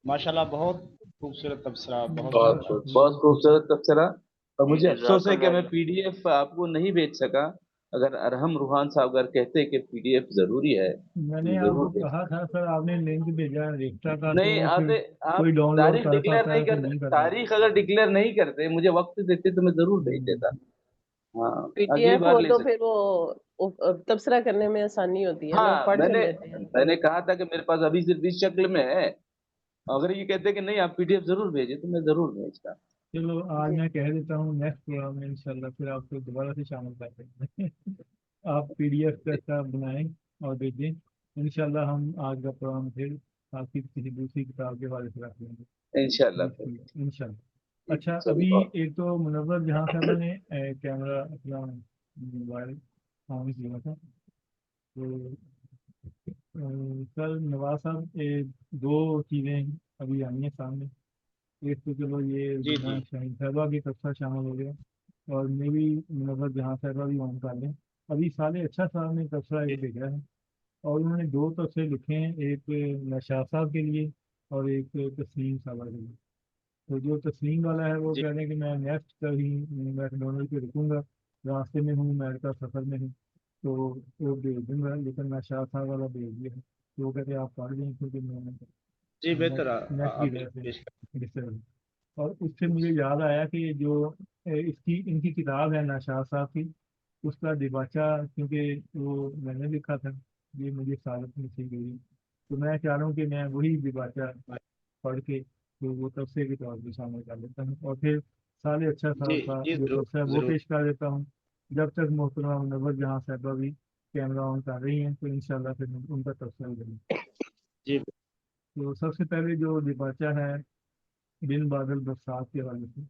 ماشاءاللہ بہت خوبصورت تبصرہ، بہت خوبصورت تبصرہ، اور مجھے افسوس ہے کہ میں پی ڈی ایف آپ کو نہیں بھیج سکا۔ اگر ارحم روحان صاحب اگر کہتے کہ پی ڈی ایف ضروری ہے، میں نے آپ کو کہا تھا سر، آپ نے لنک بھیجا ریختہ کا، نہیں تو پھر آتے آپ کوئی ڈاؤن لوڈ تاریخ کر ڈکلیئر پاتا نہیں ہے کوئی کرتے، نہیں کر پاتا۔ تاریخ اگر ڈکلیئر نہیں کرتے مجھے وقت دیتے تو میں ضرور بھیج دیتا۔ ہاں پی ڈی اگلی ایف بار ہو لے تو سکتے۔ پھر وہ تبصرہ کرنے میں آسانی ہوتی ہے نا، ہاں پڑھ کر لیتے ہیں۔ میں نے کہا تھا کہ میرے پاس ابھی صرف اس شکل میں ہے، اگر یہ کہتے کہ نہیں آپ پی ڈی ایف ضرور بھیجیں تو میں ضرور بھیجتا۔ چلو آج میں کہہ دیتا ہوں، نیکسٹ پروگرام میں انشاءاللہ پھر آپ کو دوبارہ سے شامل کر دیں گے۔ آپ پی ڈی ایف کا بنائیں اور بھیجیں، انشاءاللہ ہم آج کا پروگرام پھر آپ کی کسی دوسری کتاب کے حوالے سے رکھ لیں گے انشاءاللہ انشاءاللہ۔ اچھا، ابھی ایک تو منور جہاں صاحبہ نے کیمرہ اپنا موبائل آن کیا تھا، تو سر نواز صاحب دو چیزیں ابھی آئی ہیں سامنے۔ ایک تو چلو یہ جی بنا شاہین صاحبہ بھی تبصرہ شامل ہو گیا، اور میری منور جہاں صاحبہ بھی آن کر لیں۔ ابھی سالے اچھا صاحب نے تبصرہ ایک بھیجا ہے، اور انہوں نے 2 تفسیر لکھے ہیں، ایک نشاط صاحب کے لیے اور ایک تسنیم صاحبہ کے لیے۔ تو جو تسنیم والا ہے وہ جی کہہ رہے ہیں کہ میں نیکسٹ کا ہی میکڈونلڈ پہ رکوں گا، راستے میں ہوں، امریکہ سفر میں ہوں، تو وہ بھیج دوں گا، لیکن نشاط صاحب والا بھیج دیا ہے۔ تو وہ کہتے ہیں آپ پڑھ لیں کیونکہ میں جی بہتر نیکسٹ آپ بھی رہے پیش تھے۔ اور اس سے مجھے یاد آیا کہ جو ان کی کتاب ہے نشاط صاحب کی، اس کا دیباچہ کیونکہ وہ میں نے لکھا تھا، یہ مجھے سالت میں سی گئی، تو میں چاہ رہا ہوں کہ میں وہی دیباچہ پڑھ کے تو وہ تفسیر کے طور پہ شامل کر لیتا ہوں، اور پھر سال اچھا جی صاحب کا جی جو ضرور تفسیر ہے وہ ضرور پیش کر دیتا ہوں۔ جب تک محترمہ منور جہاں صاحبہ بھی کیمرہ آن کر رہی ہیں تو انشاءاللہ پھر ان کا تفسیر کریں۔ جی تو سب سے پہلے جو دیباچہ ہے بن بادل برسات کے حوالے سے،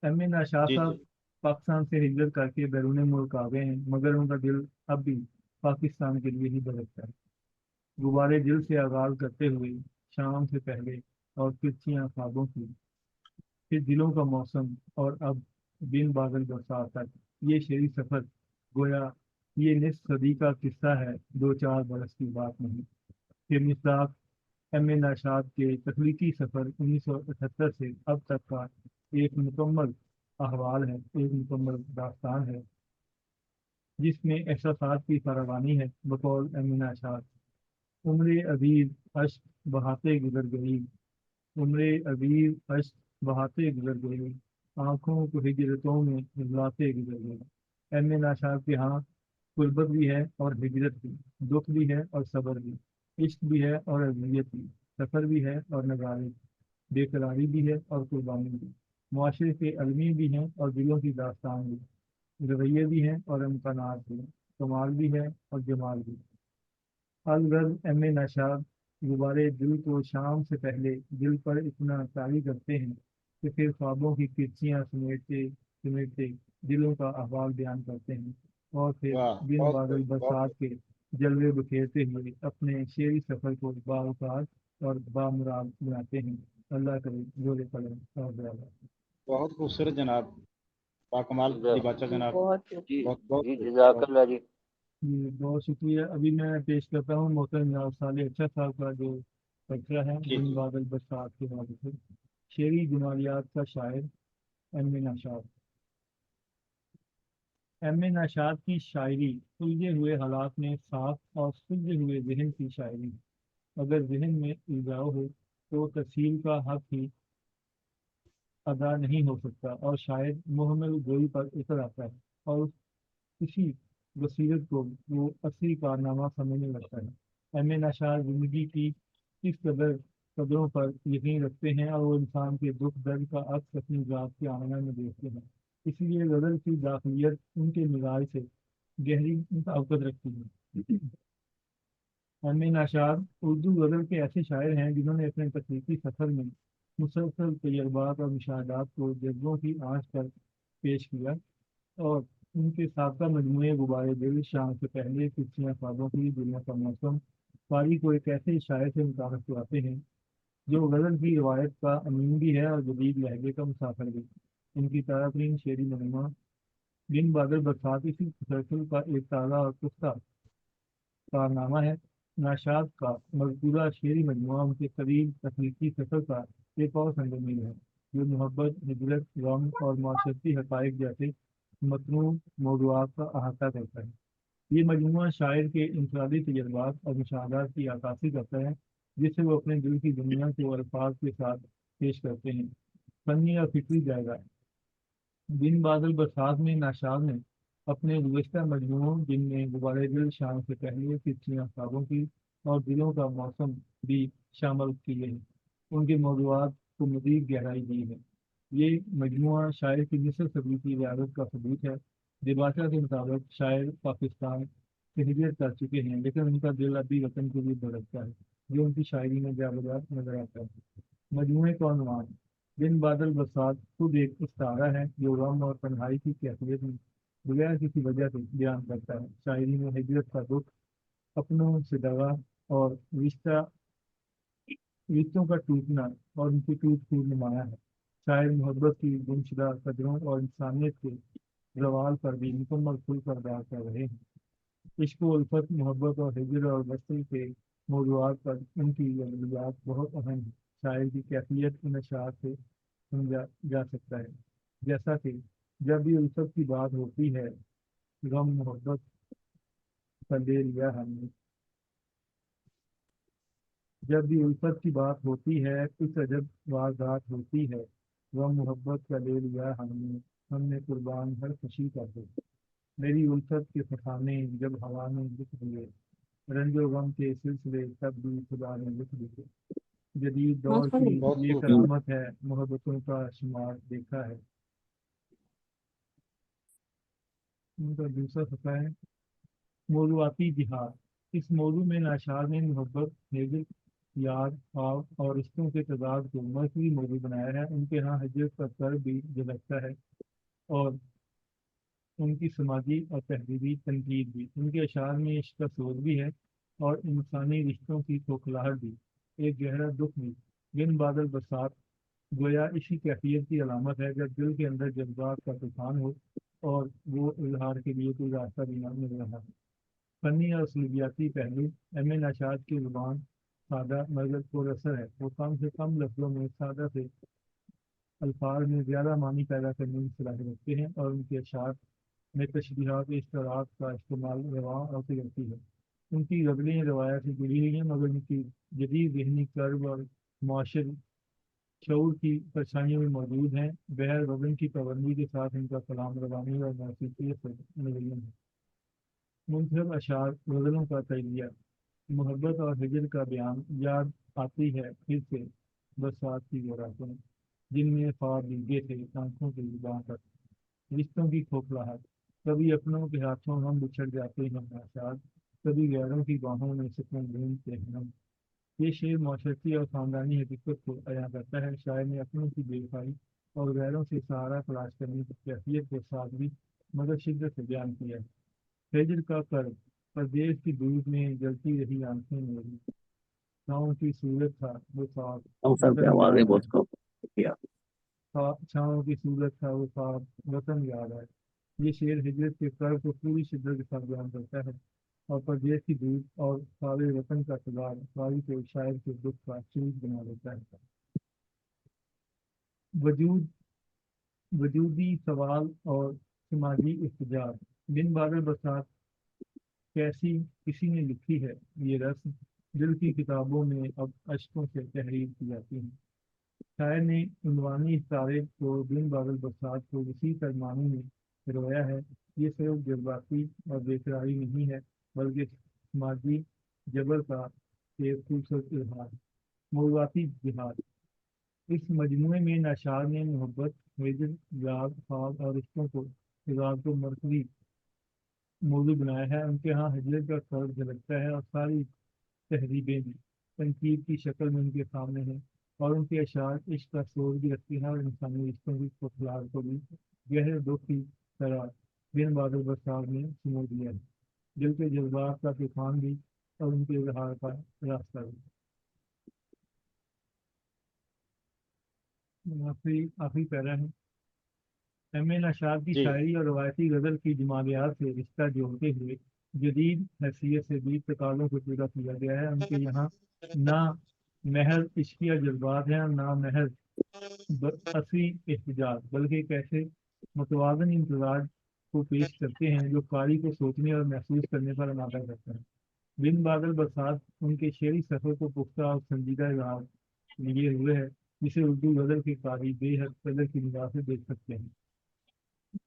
ایم اے نشاط جی صاحب جی پاکستان سے ہجرت کر کے بیرون ملک آ گئے ہیں، مگر ان کا دل اب بھی پاکستان کے لیے ہی دھڑکتا ہے۔ غبارے دل سے آغاز کرتے ہوئے شام سے پہلے اور کرچیاں خوابوں کی، پھر دلوں کا موسم، اور اب بن بادل برسات تک، یہ شعری سفر گویا یہ نصف صدی کا قصہ ہے، 2-4 برس کی بات نہیں۔ پھر مصداق ایم اے نشاط کے تخلیقی سفر 1978 سے اب تک کا ایک مکمل احوال ہے، ایک مکمل داستان ہے، جس میں احساسات کی فراوانی ہے۔ بقول ایم اے نشاط، عمر عزیز اشک بہاتے گزر گئی، عمر عزیز اشک بہاتے گزر گئی، آنکھوں کو ہجرتوں میں رلاتے گزر گئی۔ ایم اے نشاط کے ہاں غربت بھی ہے اور ہجرت بھی، دکھ بھی ہے اور صبر بھی، عشق بھی ہے اور اذیت بھی، سفر بھی ہے اور نظارے بھی، بے قراری بھی ہے اور قربانی بھی، معاشرے کے المی بھی ہیں اور دلوں کی داستان بھی، رویے بھی ہیں اور امکانات بھی، کمال بھی ہے اور جمال بھی۔ الغرض ایم اے نشاط غبارے دل کو شام سے پہلے دل پر اتنا طاری کرتے ہیں کہ پھر خوابوں کی کرچیاں سمیٹتے سمیٹتے دلوں کا احوال بیان کرتے ہیں، اور پھر واہ بن بہت بادل خوب بہت برسات خوب کے جلوے بکھیرتے ہوئے اپنے شعری سفر کو باوقار اور بامراد بناتے ہیں۔ اللہ کرے زور قلم اور برابر۔ بہت خوبصورت جناب، باکمال دیباچہ جی جناب، بہت جی بہت بہت جی خوب جزاک بہت اللہ جی۔ جی بہت شکریہ۔ ابھی میں پیش کرتا ہوں محترم جناب صالح اچھا صاحب کا جو تذکرہ ہے جی بن جی بادل برسات کے حوالے سے۔ شعری جمالیات کا شاعر ایم اے نشاط۔ ایم اے نشاط کی شاعری سلجھے ہوئے حالات میں صاف اور سلجھے ہوئے ذہن کی شاعری۔ اگر ذہن میں الجاؤ ہو تو تفصیل کا حق ہی ادا نہیں ہو سکتا، اور شاید محمل گوئی پر اتر آتا ہے اور کسی بصیرت کو وہ اصلی کارنامہ سمجھنے لگتا ہے۔ ایم اے نشاط زندگی کی کس قدر قدروں پر یقین رکھتے ہیں، اور وہ انسان کے دکھ درد کا عکس اپنی ذات کے آئینہ میں دیکھتے ہیں، اس لیے غزل کی داخلیت ان کے مزاج سے گہری مطابقت رکھتی ہے۔ ایم اے نشاط اردو غزل کے ایسے شاعر ہیں جنہوں نے اپنے تخلیقی سفر میں مسلسل تجربات اور مشاہدات کو جذبوں کی آنچ پر پیش کیا، اور ان کے سابقہ مجموعے غبارے دل، شام سے پہلے، کرچیاں خوابوں کی، دنیا کا موسم، قاری کو ایک ایسے شاعر سے متعارف کراتے ہیں جو غزل کی روایت کا امین بھی ہے اور جدید لہجے کا مسافر بھی۔ ان کی تازہ ترین شعری مجموعہ بن بادل برسات اسی تسلسل کا ایک تازہ اور پختہ کارنامہ ہے۔ نشاط کا مذکورہ شعری مجموعہ ان کے قریب تخلیقی سفر کا ایک اور سنگ میل ہے، جو محبت، ہجرت، غم اور معاشرتی حقائق جیسے متنوع موضوعات کا احاطہ کرتا ہے۔ یہ مجموعہ شاعر کے انفرادی تجربات اور مشاہدات کی عکاسی کرتا ہے، جس سے وہ اپنے دل کی دنیا کو الفاظ کے ساتھ پیش کرتے ہیں۔ فنی اور فکری جائزہ۔ بن بادل برسات میں نشاط نے اپنے گزشتہ مجموعوں جن میں غبارے دل، شام سے پہلے، کرچیاں خوابوں کی اور دلوں کا موسم بھی شامل کیے ہیں، ان کے موضوعات کو مزید گہرائی دی ہے۔ یہ مجموعہ شاعر کی نصف صدی کی ریاضت کا ثبوت ہے۔ دیباچہ کے مطابق شاعر پاکستان سے ہجرت کر چکے ہیں، لیکن ان کا دل ابھی وطن کے لیے دھڑکتا ہے، جو ان کی شاعری میں جا بجا نظر آتا ہے۔ مجموعے کا عنوان بن بادل برسات خود ایک استعارہ ہے جو غم اور تنہائی کی کیفیت میں بغیر کسی وجہ سے بیان کرتا ہے۔ شاعری میں ہجرت کا دکھ، اپنوں سے دغا اور رشتوں کا ٹوٹنا اور ان کی ٹوٹ پھوٹ نمایاں ہے۔ شاعر محبت کی گمشدہ قدروں اور انسانیت کے زوال پر بھی مکمل کھل کر بات کر رہے ہیں۔ عشق و الفت، محبت اور ہجر اور وصل کے موضوعات پر ان کی ادبیات بہت اہم ہیں۔ شاعر کی کیفیت ان اشعار سے سمجھا جا سکتا ہے، جیسا کہ جب بھی الفت کی بات ہوتی ہے غم محبت کا لے لیا ہم نے، جب بھی الفت کی بات ہوتی ہے کچھ عجب واردات ہوتی ہے، غم محبت کا لے لیا ہم نے قربان ہر خوشی کا دل، میری الفت کے فسانے جب ہوا نے لکھ دیے، رنج و غم کے سلسلے تب بھی خدا نے لکھ دیے، جدید دور کی بہت یہ خوب کرامت ہے، محبتوں کا شمار دیکھا ہے۔ ان کا دوسرا صفحہ ہے موضوعاتی جہاد۔ اس موضوع میں ناشار نے محبت، ہجر، یاد، خواب اور رشتوں کے تضاد کو مرکزی موضوع بنایا ہے۔ ان کے ہاں ہجرت کا کر بھی جھلکتا ہے اور ان کی سماجی اور تحریری تنقید بھی۔ ان کے اشعار میں عشق کا سوز بھی ہے اور انسانی رشتوں کی کھوکھلاہٹ بھی، ایک گہرا دکھ بھی۔ بن بادل برسات گویا اسی کیفیت کی علامت ہے جب دل کے اندر جذبات کا طوفان ہو اور وہ اظہار کے لیے کوئی راستہ بھی نہ مل رہا۔ فنی اور سلوکیاتی پہلو، ایم این اشعار کی زبان سادہ مگر پر اثر ہے۔ وہ کم سے کم لفظوں میں سادہ سے الفاظ میں زیادہ معنی پیدا کرنے کی صلاحیت رکھتے ہیں اور ان کے اشعار میں تشبیہات اشتراک کا استعمال رواں اور قدرتی ہے۔ ان کی غزلیں روایت سے جڑی ہوئی ہیں مگر ان کی جدید ذہنی کرب اور معاشر شعور کی پریشانیوں میں موجود ہیں۔ بہر وزن کی پابندی کے ساتھ ان کا کلام روانی اور موسیقیت سے ملین ہے۔ منتخب اشعار غزلوں کا تجزیہ، محبت اور ہجر کا بیان، یاد آتی ہے پھر سے برسات کی وہ راتوں جن میں خواب بھیگے تھے آنکھوں کی زباں پر، رشتوں کی کھوکھلاہٹ، کبھی اپنوں کے ہاتھوں ہم بچھڑ جاتے ہیں ناشاد، کبھی غیروں کی باہوں میں سکون ڈھونڈتے ہیں ہم۔ یہ شعر معاشرتی اور خاندانی حقیقت کو بیان کرتا ہے۔ شاعر نے اپنوں کی بے وفائی اور غیروں سے سہارا تلاش کرنے کی کیفیت کو سادگی مگر شدت سے بیان کیا ہے۔ ہجر کا کرب، پردیس کی دھوپ میں جلتی رہی آنکھیں میری، چھاؤں کی صورت تھا وہ خواب وطن یاد ہے، چھاؤں کی صورت تھا وہ خواب وطن یاد ہے۔ یہ شعر ہجرت کے کرب کو پوری شدت کے ساتھ بیان کرتا ہے اور پردیس کی دھوپ اور خواب وطن کا تضاد خوابی کو شاعر کے دکھ کا شریک بنا دیتا ہے۔ وجودی سوال اور سماجی احتجاج، بن بادل برسات کیسی کسی نے لکھی ہے یہ رسم، دل کی کتابوں میں اب اشکوں سے تحریر کی جاتی ہے۔ شاعر نے عنوانی ستارے کو بن بادل برسات کو وسیع پیمانے میں رویا ہے۔ یہ صرف جذباتی اور بے قراری نہیں ہے بلکہ سماجی جبر کا ایک خوبصورت اظہار۔ موضوعاتی جہاد، اس مجموعے میں ناشار نے محبت، ہجر، یاد، خواب اور رشتوں کو تضاد کو مرکزی موضوع بنایا ہے۔ ان کے ہاں ہجرت کا فرق جھلکتا ہے اور ساری تہذیبیں بھی تنقید کی شکل میں ان کے سامنے ہیں اور ان کے اشعار عشق کا سوز بھی رکھتی ہیں اور انسانی رشتوں کی کھوکھلاہٹ کو بھی گہرے دکھ کی طرح بن بادل برسات نے سمو دیا ہے۔ دل کے جذبات کا طوفان بھی اور ان کے اظہار کا راستہ بھی۔ آخری پیرا ہے ایم این اشعار کی جی شاعری اور روایتی غزل کی جمالیات سے رشتہ جوڑتے ہوئے جدید حیثیت سے بھی تقاضوں کو پورا کیا گیا ہے۔ ان کے یہاں نہ محض عشقیہ جذبات ہیں اور نہ محض اصلی احتجاج، بلکہ ایک ایسے متوازن امتزاج کو پیش کرتے ہیں جو قاری کو سوچنے اور محسوس کرنے پر آمادہ کرتا ہے۔ بن بادل برسات ان کے شعری سفر کو پختہ اور سنجیدہ اظہار لیے ہوئے ہے جسے اردو غزل کے قاری بے حد قدر کی نگاہ سے دیکھ سکتے ہیں۔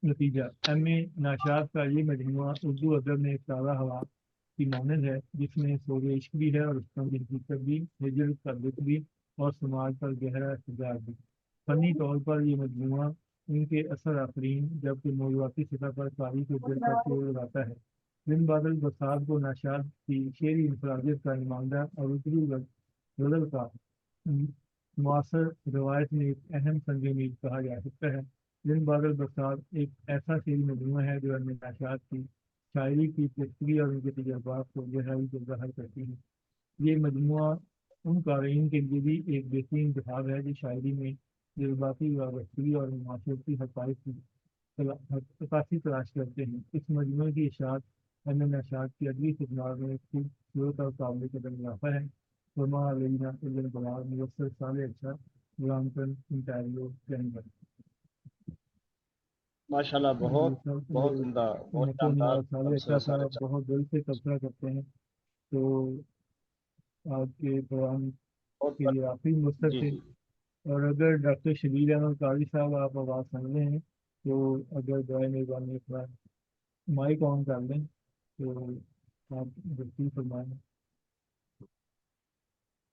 نتیجہ، ایم اے ناشاد کا یہ مجموعہ اردو ادب میں ایک تازہ ہوا کی مانند ہے جس میں سوگ عشق بھی ہے اور رشتوں کی حقیقت بھی، ہجرت کا دکھ بھی اور سماج پر گہرا احتجاج بھی۔ فنی طور پر یہ مجموعہ ان کے اثر آفرین جبکہ موضوعاتی سطح پر قاری کو دل پر توڑ لگاتا ہے۔ بن بادل برسات کو ناشاد کی شعری انفرادیت کا نمائندہ اور اردو غزل کا معاصر روایت میں ایک اہم سنگ میل کہا جا سکتا ہے۔ بن بادل برسات ایک ایسا شعری مجموعہ ہے جو اپنے ناشاد کی شاعری کی تشریح اور ان کے تجربات کو گہرائی سے ظاہر کرتی ہے۔ یہ مجموعہ ان قارئین کے لیے بھی ایک بہترین انتخاب ہے جو شاعری میں جذباتی وابستگی اور معاشرتی حقائق کی عکاسی تلاش کرتے ہیں۔ اس مجموعے کی اشاعت ہمیں نشاط کی ادبی خدمات میں خوبصورت اور قابل قدر اضافہ ہے. وما علینا الا البلاغ. مبصر صالح اچھا برامپٹن انٹیریو کینیڈا. ماشاءاللہ بہت بہت عمدہ، بہت مطلب شاندار. نواز صالح اچھا صاحب بہت دل سے تبصرہ کرتے ہیں. تو آپ کے پروگرام کے لیے آخری مستر جی تھے. جی اور اگر ڈاکٹر شبیر احمد قاضی صاحب آپ آواز سن رہے ہیں تو اگر دعائیں مہربانی اپنا مائک آن کر لیں تو آپ بالکل فرمائیں.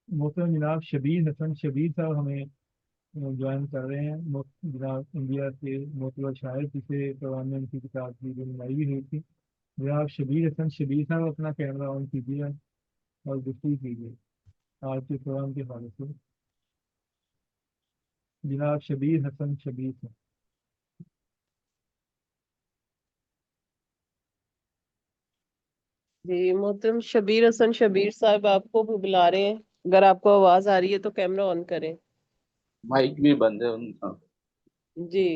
محترم جناب شبیر حسن شبیر صاحب ہمیں جوائن کر رہے ہیں. جناب انڈیا کے معتبر شاعر جسے پروگرام میں ان کی کتاب کی رونمائی بھی ہوئی تھی. جناب شبیر حسن شبیر صاحب اپنا کیمرہ آن کیجیے اور گفتگو کیجیے آج کے پروگرام کے حوالے سے. جناب شبیر حسن شبیر صاحب. جی محترم شبیر حسن شبیر صاحب آپ کو بھی بلا رہے ہیں. اگر آپ کو آواز آ رہی ہے تو کیمرہ آن کریں. مائک بھی بند ہے ان کا. جی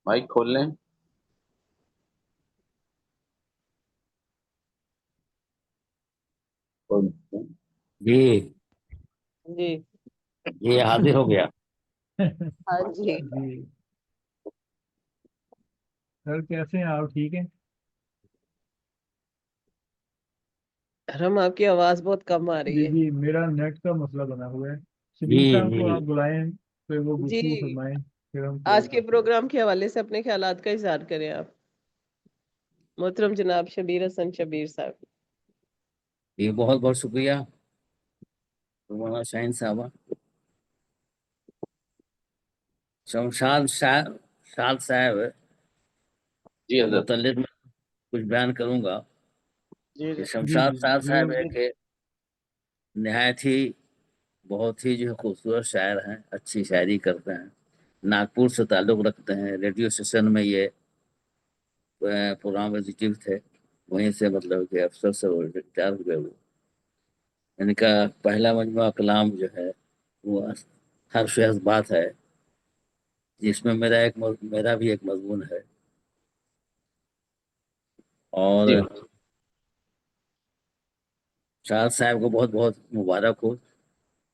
مائک کھول لیں. جی جی یہ حاضر ہو گیا. ہاں جی جی سر کیسے ہیں آپ؟ ٹھیک ہیں؟ حرم آپ کی آواز بہت کم آ رہی جی ہے. جی میرا نیٹ کا مسئلہ بنا ہوا ہے. شبیر جی صاحب کو جی آپ بلائیں پھر وہ جی گفتگو فرمائیں پھر ہم آج کے پروگرام کے حوالے سے اپنے خیالات کا اظہار کریں آپ محترم جناب شبیر حسن شبیر صاحب. یہ بہت بہت شکریہ مولانا شاہین صاحبہ. شمشاد شاد صاحب جی کے حضرت. متعلق میں کچھ بیان کروں گا جی کہ جی شمشاد جی صاحب ضرور. ایک نہایت ہی بہت ہی جو ہے خوبصورت شاعر ہیں. اچھی شاعری کرتے ہیں. ناگپور سے تعلق رکھتے ہیں. ریڈیو اسٹیشن میں یہ پروگرام ایگزیکٹو تھے. وہیں سے مطلب کہ افسر سے وہ ریٹائر ہوئے. وہ ان کا پہلا مجموعہ کلام جو ہے وہ حرف اثبات ہے جس میں میرا بھی ایک مضمون ہے. اور جی شاہد صاحب کو بہت بہت مبارک ہو.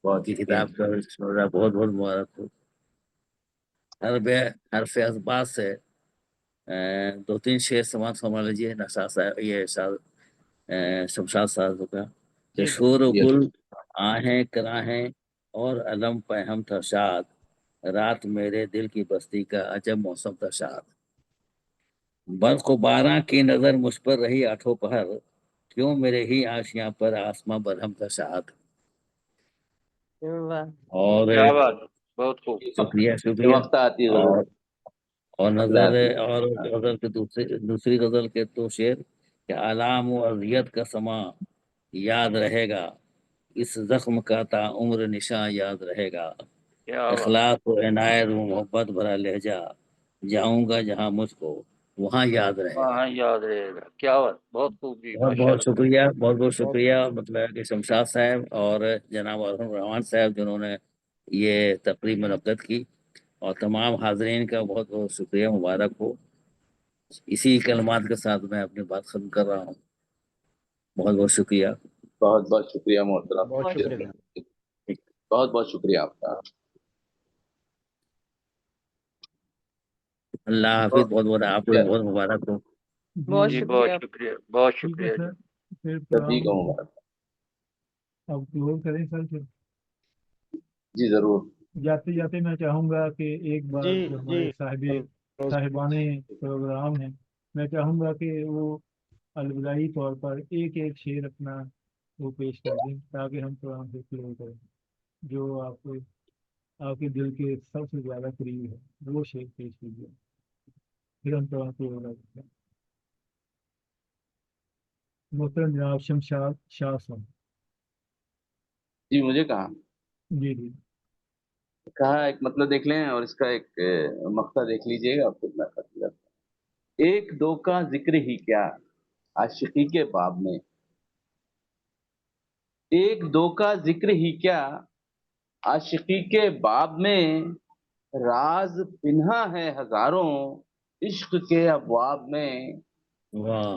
بہت کی شکریہ. کتاب کا بہت بہت مبارک ہو. حرف اثبات سے دو تین شعر سماعت فرما لیجیے نشاط صاحب یہ شمشاد صاحب کا کہ جی شور و جی گل آہیں کراہیں اور علم پہ ہم تھا شاد. رات میرے دل کی بستی کا عجب موسم تھا شاد. برق و باراں کی نظر مجھ پر رہی آٹھوں پہر. کیوں میرے ہی آشیاں پر آسماں برہم تھا شاد. واہ اور کیا بات ہے، بہت خوب. شکریہ یہ شکریہ. وقت آتی ہے اور ضرور. اور اللہ نظر حافظ. اور غزل کے دوسری غزل کے تو شعر کہ علام و اذیت کا سما یاد رہے گا. اس زخم کا تا عمر نشاں یاد رہے گا. کیا بات. اخلاق و عنایت و محبت بھرا لہجہ جاؤں گا جہاں مجھ کو وہاں یاد رہے گا. ہاں یاد رہے گا. کیا بات، بہت خوب جی، بہت ماشاء بہت اللہ. شکریہ بہت بہت شکریہ. مطلب کہ شمشاد صاحب اور جناب ارحم الرحمان صاحب جنہوں نے یہ تقریب منعقد کی اور تمام حاضرین کا بہت بہت شکریہ. مبارک ہو. اسی کلمات کے ساتھ میں اپنی بات ختم کر رہا ہوں. بہت بہت شکریہ. بہت بہت شکریہ محترم. بہت شکریہ جناب. بہت بہت شکریہ آپ کا. اللہ حافظ. بہت بہت آپ کو بھی بہت مبارک ہو. بہت جی جی بہت شکریہ. شکریہ، بہت ٹھیک ہے شکریہ جی. سر پھر سبھی پروگرام کو مبارک. اب کلوز کریں سر. پھر جی ضرور. جاتے جاتے میں چاہوں گا کہ ایک بار جی جو جی ہمارے صاحبان پروگرام ہیں میں چاہوں گا کہ وہ الوداعی طور پر ایک ایک شعر اپنا وہ پیش کر دیں تاکہ ہم پروگرام سے کلوز کریں. جو آپ کے دل کے سب سے زیادہ قریب ہے وہ شعر پیش کیجیے پھر ہم پروگرام کو کرتے ہیں. محترم جناب شمشاد شاہ صاحب. جی مجھے کہا جی جی ایک مطلب دیکھ لیں اور اس کا ایک مقطع دیکھ لیجئے گا. خود میں خط کرتا ہوں. ایک دو کا ذکر ہی کیا عاشقی کے باب میں. ایک دو کا ذکر ہی کیا عاشقی کے باب میں. راز پنہا ہے ہزاروں عشق کے ابواب میں. واہ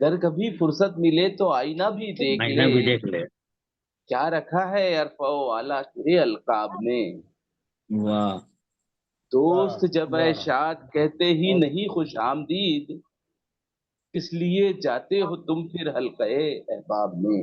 اگر کبھی فرصت ملے تو آئینہ بھی دیکھ آئینہ لے، بھی دیکھ لے. کیا رکھا ہے عرفہ و اعلیٰ تیرے القاب میں. واہ دوست جب اے واہ، شاد کہتے ہی بہت نہیں خوش آمدید، کس لیے جاتے ہو تم پھر حلقہ احباب میں.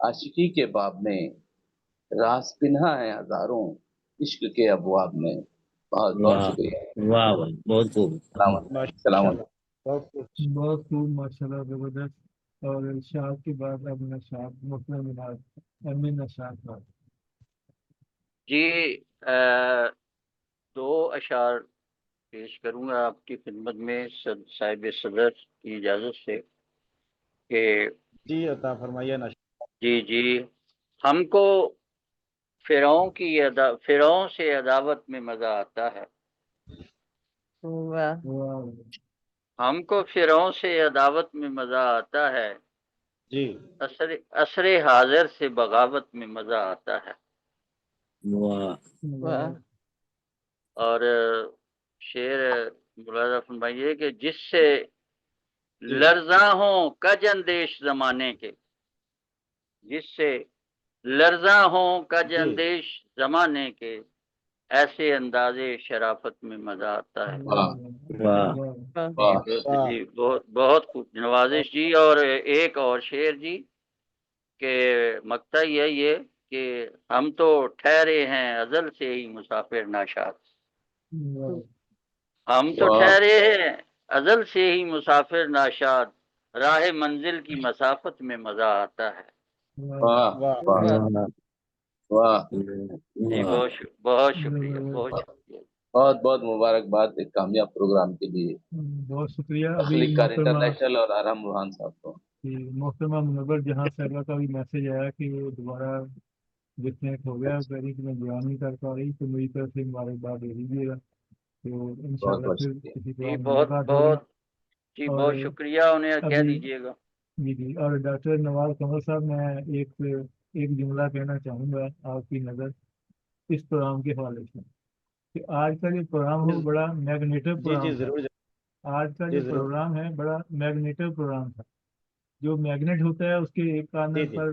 عاشقی کے باب میں، راز پنہا ہے ہزاروں عشق کے ابواب میں. بہت بہت واہ شکریہ. واہ واہ بہت خوب. السلام ماشاء علیکم. اللہ، بہت خوب. بہت خوب ماشاء اللہ زبردست. اور ارشاد کے بعد اب نشاط محترم نشاط بات. جی دو اشعار پیش کروں گا آپ کی خدمت میں صاحب صدر کی اجازت سے کہ جی عطا فرمائیے نشاط. جی ہم کو فرعون سے عداوت میں مزہ آتا ہے، واہ واہ ہم کو فرعون سے عداوت میں مزہ آتا ہے، جی عصر حاضر سے بغاوت میں مزہ آتا ہے. واہ واہ اور شعر ملاحظہ فرمائیے کہ جس سے جی لرزاں ہوں کج اندیش زمانے کے، جس سے لرزاں ہوں کج جی اندیش زمانے کے، ایسے انداز شرافت میں مزہ آتا ہے. واہ واہ واہ. واہ، جی بہت خوب نوازش جی. اور ایک اور شعر جی کہ مقطع یہ کہ ہم تو ٹھہرے ہیں ازل سے ہی مسافر ناشاد، ہم تو واہ. ٹھہرے ہیں ازل سے ہی مسافر ناشاد، راہ منزل کی مسافت میں مزہ آتا ہے. واہ واہ، واہ واہ واہ. جی واہ بہت شکریہ بہت شکریہ. بہت بہت مبارکباد ایک کامیاب پروگرام کے لیے بہت شکریہ. ابھی تخلیق کار محترمہ انٹرنیشنل اور آرام روحان صاحب کو. محترمہ منور جہاں صاحبہ کا بھی میسج آیا کہ وہ دوبارہ ڈسکنیکٹ ہو گیا، کہہ رہی کہ میں جوان نہیں کر پا رہی، تو میری طرف سے مبارکباد دے دیجیے گا. تو ان شاء بہت اللہ بہت پھر شکریہ. کسی جی پروگرام میں بہت ملاقات ہوگی. بہت جی اور بہت شکریہ، انہیں کہہ ابھی دیجیے گا. جی اور ڈاکٹر نواز قمر صاحب میں ایک جملہ کہنا چاہوں گا آپ کی نظر اس پروگرام کے حوالے سے کہ آج کا جو پروگرام ہو بڑا میگنیٹو جی جی پروگرام تھا. ضرور آج کا جی جو ضرور. پروگرام ہے بڑا میگنیٹو پروگرام تھا. جو میگنیٹ ہوتا ہے اس کے ایک جی کارنر جی پر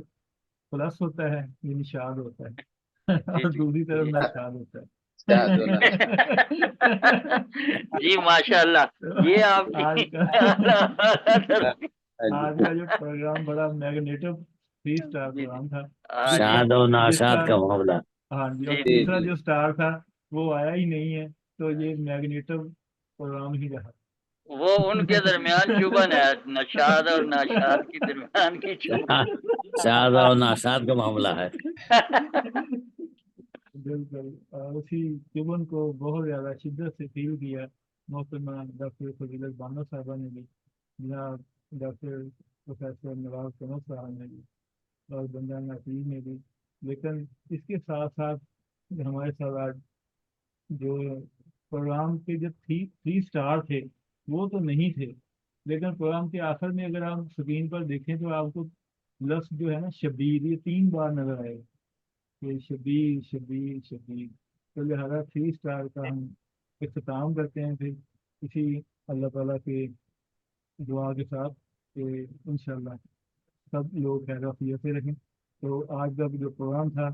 پلس ہوتا ہے یعنی شاد ہوتا ہے جی اور جی دوسری طرف جی نشاد ہوتا ہے. شاید ہونا. جی ماشاء اللہ یہ آپ آج کی کا آج کا جو پروگرام بڑا میگنیٹو 3 اسٹار جی جی پروگرام تھا ہاں جس جی کا شاد اور جس ناشاد کا کا معاملہ. ہاں جی اور جی جی تیسرا جی جو اسٹار تھا وہ آیا ہی نہیں ہے. تو یہ میگنیٹو پروگرام ہی رہا. وہ ان کے درمیان چبھن ہے، نشاد اور ناشاد کے درمیان کی چبھن. شاد اور ناشاد کا معاملہ ہے. بالکل اسی چبھن کو بہت زیادہ شدت سے فیل کیا محترمہ ڈاکٹر فضیلت بانو صاحبہ نے بھی، جناب ڈاکٹر پروفیسر نواز قمر صاحب نے بھی اور بندہ نصیر نے بھی. لیکن اس کے ساتھ ساتھ ہمارے ساتھ آج جو پروگرام کے جو 3 اسٹار تھے وہ تو نہیں تھے، لیکن پروگرام کے آخر میں اگر آپ اسکرین پر دیکھیں تو آپ کو لفظ جو ہے نا شبیر یہ 3 بار نظر آئے کہ شبیر شبیر شبیر. تو لہٰذا 3 اسٹار کا ہم اختتام کرتے ہیں پھر اسی اللہ تعالیٰ کے دعا کے ساتھ کہ انشاءاللہ سب لوگ خیر عافیت سے رہیں. تو آج کا جو پروگرام تھا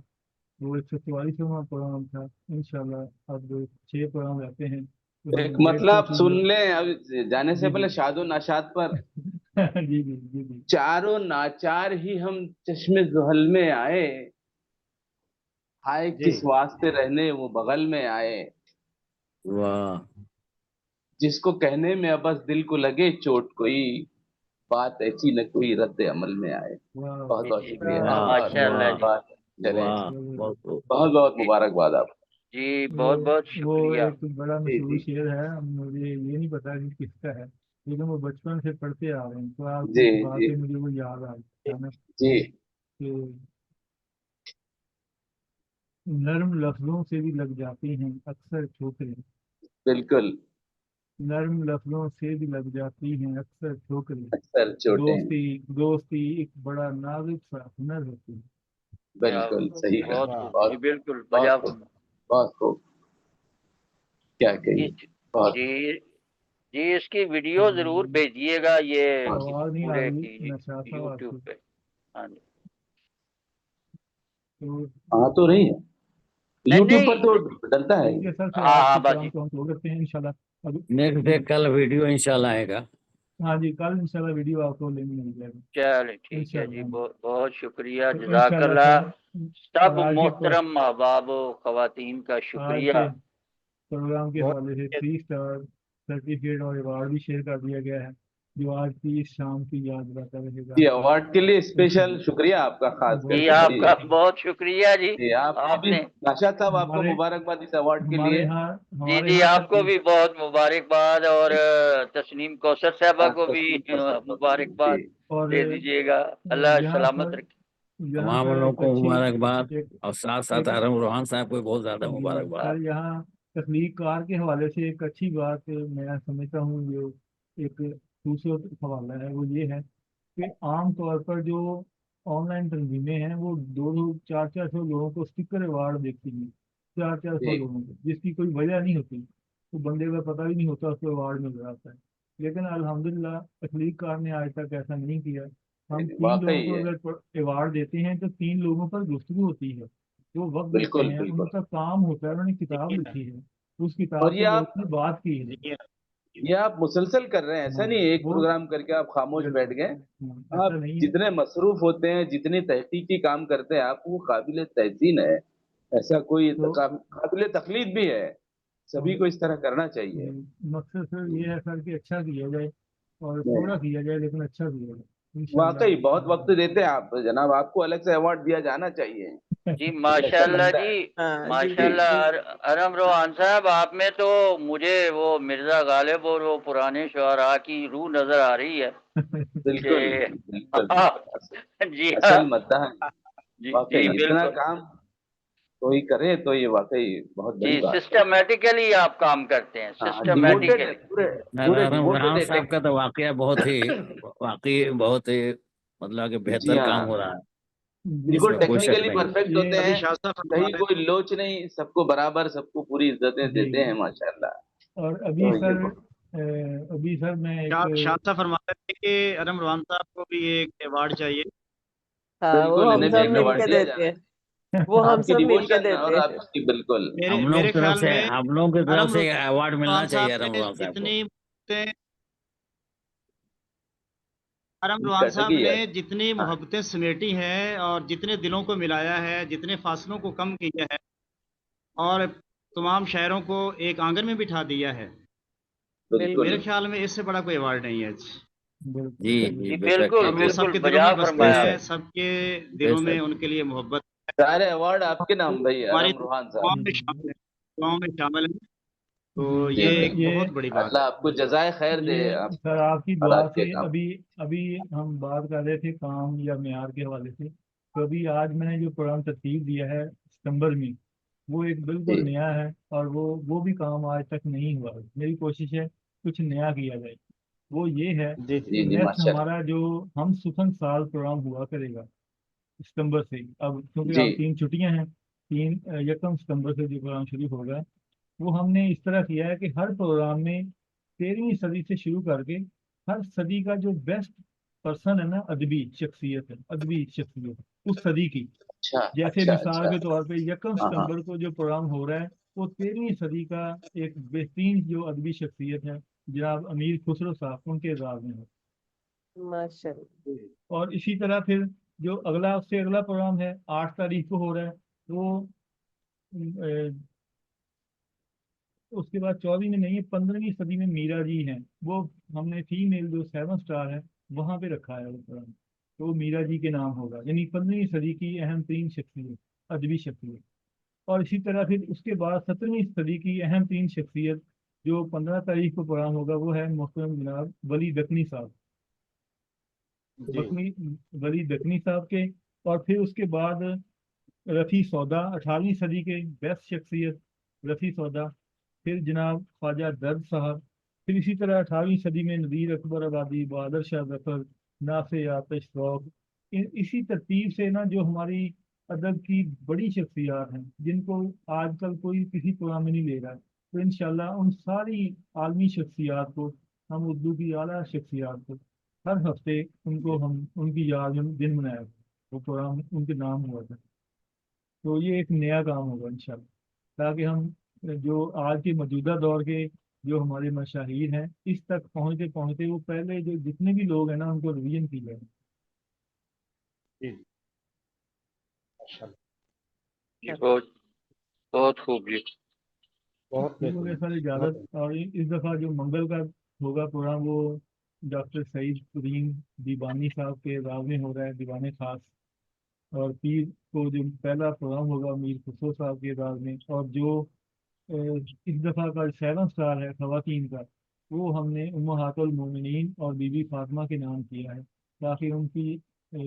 وہ 144واں پروگرام تھا. انشاءاللہ اب 6 پروگرام رہتے ہیں تو ہم ایک 150 مطلب کی سن لیں اب جانے سے جی پہلے شاد و ناشاد پر جی جی جی جی چاروں ناچار ہی ہم چشم زحل میں آئے، ہائے جی کس واسطے رہنے وہ بغل میں آئے، واہ جس کو کہنے میں ابس دل کو لگے چوٹ کوئی، بات ایسی نہ کوئی رد عمل میں آئے. واہ بہت جی بہت جی شکریہ. واہ اور ماشاء اللہ جی. واہ چلیں واہ بہت خوب. بہت بہت جی مبارکباد آپ. جی وہ بہت بہت وہ شکریہ. ایک بڑا جی مشہور جی شعر ہے. مجھے یہ نہیں پتا کہ کس کا ہے لیکن وہ بچپن سے پڑھتے آ رہے ہیں تو آپ کی جی بات جی سے مجھے وہ یاد آ گئی اچانک جی کہ نرم لفظوں سے بھی لگ جاتی ہیں اکثر ٹھوکریں، بالکل. نرم لفظوں سے بھی لگ جاتی ہیں اکثر ٹھوکریں، اکثر چوٹیں. دوستی ایک بڑا نازک سا ہنر ہوتی ہے. کیا بالکل صحیح بہت کہا. خوب واہ جی بہت بالکل بہت بجا خوب. بہت خوب. کیا کہیے. بہت جی جی اس کی ویڈیو ضرور بھیجیے گا یہ آواز نہیں آ پورے رہی کی نشاط صاحب آپ یوٹیوب کی. پہ. ہاں جی تو ہاں تو رہی ہے نہیں یوٹیوب پر نہیں تو ڈلتا ہے. ٹھیک ہے سر، پھر ہاں آج ہاں کے باجی پروگرام کو ہم کلوز کرتے ہیں انشاءاللہ. ابھی نیکسٹ ڈے کل ویڈیو انشاءاللہ آئے گا. ہاں جی، کل انشاءاللہ ویڈیو آپ کو لنک مل جائے گا چلے ٹھیک ہے جی انشاءاللہ. بہت شکریہ تو جزاک انشاءاللہ اللہ سر، سب اور آج کے محترم احباب و خواتین کا آج شکریہ. کے پروگرام کے بہت حوالے سے 3 اسٹار سرٹیفکیٹ اور ایوارڈ بھی شیئر کر دیا گیا ہے جو آج کی اس شام کی یاد دلاتا رہے گا. جی ایوارڈ کے لیے اسپیشل شکریہ آپ کا خاص کر جی کے. آپ کا بہت شکریہ جی. جی آپ کو آپ بھی نے ناشاد صاحب آپ کو ہمارے مبارکباد اس ایوارڈ کے ہمارے لیے. یہاں جی ہمارے جی یہاں آپ کو بھی بہت مبارکباد اور تسنیم کوثر صاحبہ کو بھی مبارکباد جی اور دے دیجیے گا. اللہ یہاں سلامت پر رکھے. یہاں تمام پر لوگوں ایک کو اچھی مبارکباد ایک اور ساتھ ساتھ ایک ارم روحان صاحب کو بہت زیادہ مبارکباد. سر یہاں تخلیق کار کے حوالے سے ایک اچھی بات میں سمجھتا ہوں جو ایک خوبصورت حوالہ ہے وہ یہ ہے کہ عام طور پر جو آن لائن تنظیمیں ہیں وہ 200-400 لوگوں کو اسٹکر ایوارڈ دیکھتی ہیں. 400 جی لوگوں کو جس کی کوئی وجہ نہیں ہوتی، تو بندے کا پتہ بھی نہیں ہوتا اس کو ایوارڈ مل رہا ہے. لیکن الحمدللہ تخلیق کار نے آج تک ایسا نہیں کیا. ہم 3 لوگوں واقعی کو ہے. اگر ایوارڈ دیتے ہیں تو 3 لوگوں پر گفتگو ہوتی ہے، وہ وقت دیتے بالکل ہیں، ان بالکل. کا کام ہوتا ہے، انہوں نے کتاب لکھی ہے، اس اور کتاب پہ لوگوں نے بات کی ہے. یہ آپ مسلسل کر رہے ہیں، ایسا ہاں، نہیں ایک وہ پروگرام کر کے آپ خاموش بالکل بیٹھ گئے. آپ ایسا نہیں ہے. جتنے مصروف ہوتے ہیں جتنے تحقیقی کام کرتے ہیں آپ وہ قابل تحسین ہے. ایسا کوئی تو قابل تقلید بھی ہے. سبھی کو اس طرح کرنا چاہیے. مقصد سر یہ ہے سر کہ اچھا کیا جائے اور تھوڑا کیا جائے لیکن اچھا کیا جائے واقعی بہت وقت انشاءاللہ. دیتے ہیں آپ جناب. آپ کو الگ سے ایوارڈ دیا جانا چاہیے. جی ایک ماشاء ایسا اللہ بندہ ہے. جی ہاں جی ماشاء جی اللہ ارم روحان صاحب آپ میں تو مجھے وہ مرزا غالب اور وہ پرانے شعراء کی روح نظر آ رہی ہے کہ بالکل بالکل. جی ہاں اصل مداح ہے. جی جی واقعی اتنا بالکل کام کوئی کرے تو یہ واقعی بہت جی بڑی بات ہے. سسٹمیٹیکلی آپ کام کرتے ہیں ہاں ڈیووٹیڈ ہے. سسٹمیٹیکلی. پورے پورے ارم ڈیووٹیڈ روحان ایک صاحب کا تو واقعہ بہت ہی واقعی بہت ہی مطلب کہ جی بہتر کام ہاں ہو رہا ہے، اس بالکل میں کوئی شک ٹیکنیکلی نہیں. پرفیکٹ یہ ہوتے ابھی ہیں. شاہ صاحب فرما کہیں رہے کوئی لوچ نہیں. سب کو برابر سب کو پوری عزتیں جی دیتے ہیں ماشاءاللہ. اور تو یہ ابھی سر میں ایک شاہ صاحب فرما رہے تھے کہ ارم روحان صاحب کو بھی ایک ایوارڈ چاہیے. ہاں وہ بالکل ہم انہیں بھی سب ایک مل ایوارڈ کے دیا دیتے جانا ہیں، ہے. وہ ہم آپ کی سب مل کے ڈیووشن اور دیتے ہیں. آپ کی بالکل. ہم لوگ میرے کی طرف خیال سے میں ہم لوگوں کی طرف ارم سے ایوارڈ ملنا روحان چاہیے صاحب ارم نے روحان صاحب کو. ارم روحان کیسے صاحب کی نے ہے. جتنی ہاں محبتیں سمیٹی ہیں اور جتنے دلوں کو ملایا ہے، جتنے فاصلوں کو کم کیا ہے اور تمام شاعروں کو ایک آنگن میں بٹھا دیا ہے، بالکل. میرے خیال میں اس سے بڑا کوئی ایوارڈ نہیں ہے. جی بالکل جی جی بے شک بالکل بے اب وہ شک سب بالکل کے دلوں بجا میں بستے بے فرمایا. ہیں، شک سب کے بے دلوں میں شک. ان کے لیے محبت سارے ایوارڈ آپ کے نام بھائی ہماری ارم روحان صاحب. دعاؤں میں شامل ہے، دعاؤں میں شامل ہے. تو جی یہ جی ایک یہ بہت بڑی بات اللہ ہے. آپ کو جزائے خیر دے. یہ آپ سر آپ کی اور دعا آپ سے کے کام. ابھی ہم بات کر رہے تھے کام یا معیار کے حوالے سے، تو ابھی آج میں نے جو پروگرام ترتیب دیا ہے ستمبر میں وہ ایک جی بالکل نیا ہے اور وہ بھی کام آج تک نہیں ہوا. میری کوشش ہے کچھ نیا کیا جائے. وہ یہ ہے جی کہ جی جی نیکسٹ ماشاء ہمارا جو ہم سخن سال پروگرام ہوا کرے گا ستمبر سے، اب کیونکہ جی اب 3 چھٹیاں ہیں، 1 ستمبر سے جو پروگرام شروع ہوگا وہ ہم نے اس طرح کیا ہے کہ ہر پروگرام میں 13ویں صدی سے شروع کر کے ہر صدی کا جو بیسٹ پرسن ہے نا، ادبی شخصیت اس صدی کی، اچھا جیسے اچھا مثال اچھا. کے طور پہ 1 ہاں ہاں ستمبر کو جو پروگرام ہو رہا ہے وہ 13ویں صدی کا ایک بہترین جو ادبی شخصیت ہے جناب امیر خسرو صاحب ان کے اعزاز میں ہے. ماشاء اللہ. اور اسی طرح پھر جو اس سے اگلا پروگرام ہے 8 تاریخ کو ہو رہا ہے وہ اس کے بعد 14ویں میں نہیں ہے، 15ویں صدی میں میرا جی ہیں، وہ ہم نے فیمیل جو 7 اسٹار ہے وہاں پہ رکھا ہے وہ پروگرام، تو وہ میرا جی کے نام ہوگا، یعنی 15ویں صدی کی اہم ترین شخصیت، ادبی شخصیت. اور اسی طرح پھر اس کے بعد 17ویں صدی کی اہم ترین شخصیت جو 15 تاریخ کو پروگرام ہوگا وہ ہے محترم جناب ولی دکنی صاحب، جی ولی دکنی صاحب کے. اور پھر اس کے بعد رفیع سودا 18ویں صدی کے بیسٹ شخصیت رفیع سودا. پھر جناب خواجہ درد صاحب. پھر اسی طرح 18ویں صدی میں نذیر اکبر آبادی، بہادر شاہ ظفر، نافع آتش فروغ. اسی ترتیب سے نا جو ہماری ادب کی بڑی شخصیات ہیں جن کو آج کل کوئی کسی پروگرام میں نہیں لے رہا ہے، تو انشاءاللہ ان ساری عالمی شخصیات کو، ہم اردو کی اعلیٰ شخصیات کو ہر ہفتے ان کو ہم ان کی یاد میں دن منایا، وہ پروگرام ان کے نام ہوا تھا. تو یہ ایک نیا کام ہوگا انشاءاللہ، تاکہ ہم جو آج کے موجودہ دور کے جو ہمارے مشاہیر ہیں اس تک پہنچتے پہنچتے وہ پہلے جو جتنے بھی لوگ ہیں نا ان کو ریویژن کی جائے. جی بہت بہت خوب جی. بہت سر اجازت. اور اس دفعہ جو منگل کا ہوگا پروگرام وہ ڈاکٹر سعید کریم دیوانی صاحب کے اعزاز میں ہو رہا ہے، دیوان خاص. اور پیر کو جو پہلا پروگرام ہوگا میر خسرو صاحب کے اعزاز میں. اور جو اس دفعہ کا 7 سٹار ہے خواتین کا، وہ ہم نے امہات المومنین اور بی بی فاطمہ کے نام کیا ہے، تاکہ ان کی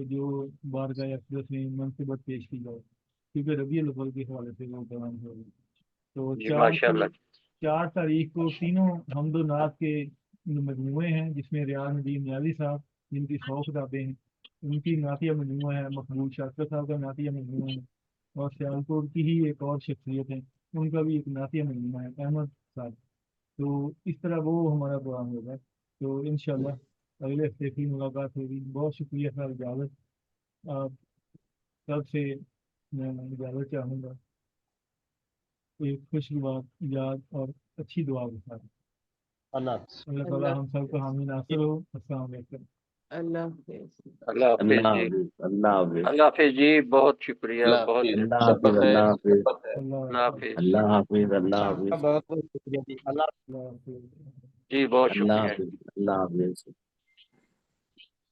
جو بارگاہ اقدس میں منصبت پیش کی جائے، کیونکہ ربیع الاول کے حوالے سے وہ پروگرام ہوگا. تو جی ماشاء اللہ. 4 تاریخ کو تینوں حمد و نعت کے مجموعے ہیں، جس میں ریاض ندیم نیازی صاحب جن کی 100 کتابیں ہیں ان کی نعتیہ مجموعہ ہے، مقبول شاکر صاحب کا نعتیہ مجموعہ ہے، اور سیالکوٹ کی ہی ایک اور شخصیت ہے ان کا بھی ایک نعتیہ مجموعہ ہے، احمد صاحب. تو اس طرح وہ ہمارا پروگرام ہوگا. تو انشاءاللہ اگلے ہفتے کی ملاقات ہوگی. بہت شکریہ سر اجازت. آپ سب سے میں اجازت چاہوں گا ایک خوشگوار یاد اور اچھی دعا کے ساتھ. اللہ تعالیٰ ہم سب کو حامی ناصر ہو. السلام علیکم. اللہ حافظ. اللہ حافظ جی. اللہ حافظ. اللہ حافظ جی. بہت شکریہ. بہت اللہ حافظ. اللہ حافظ. اللہ حافظ. اللہ حافظ. اللہ حافظ. بہت بہت شکریہ جی. اللہ اللہ حافظ. جی بہت اللہ شکریہ. حافظ. اللہ حافظ.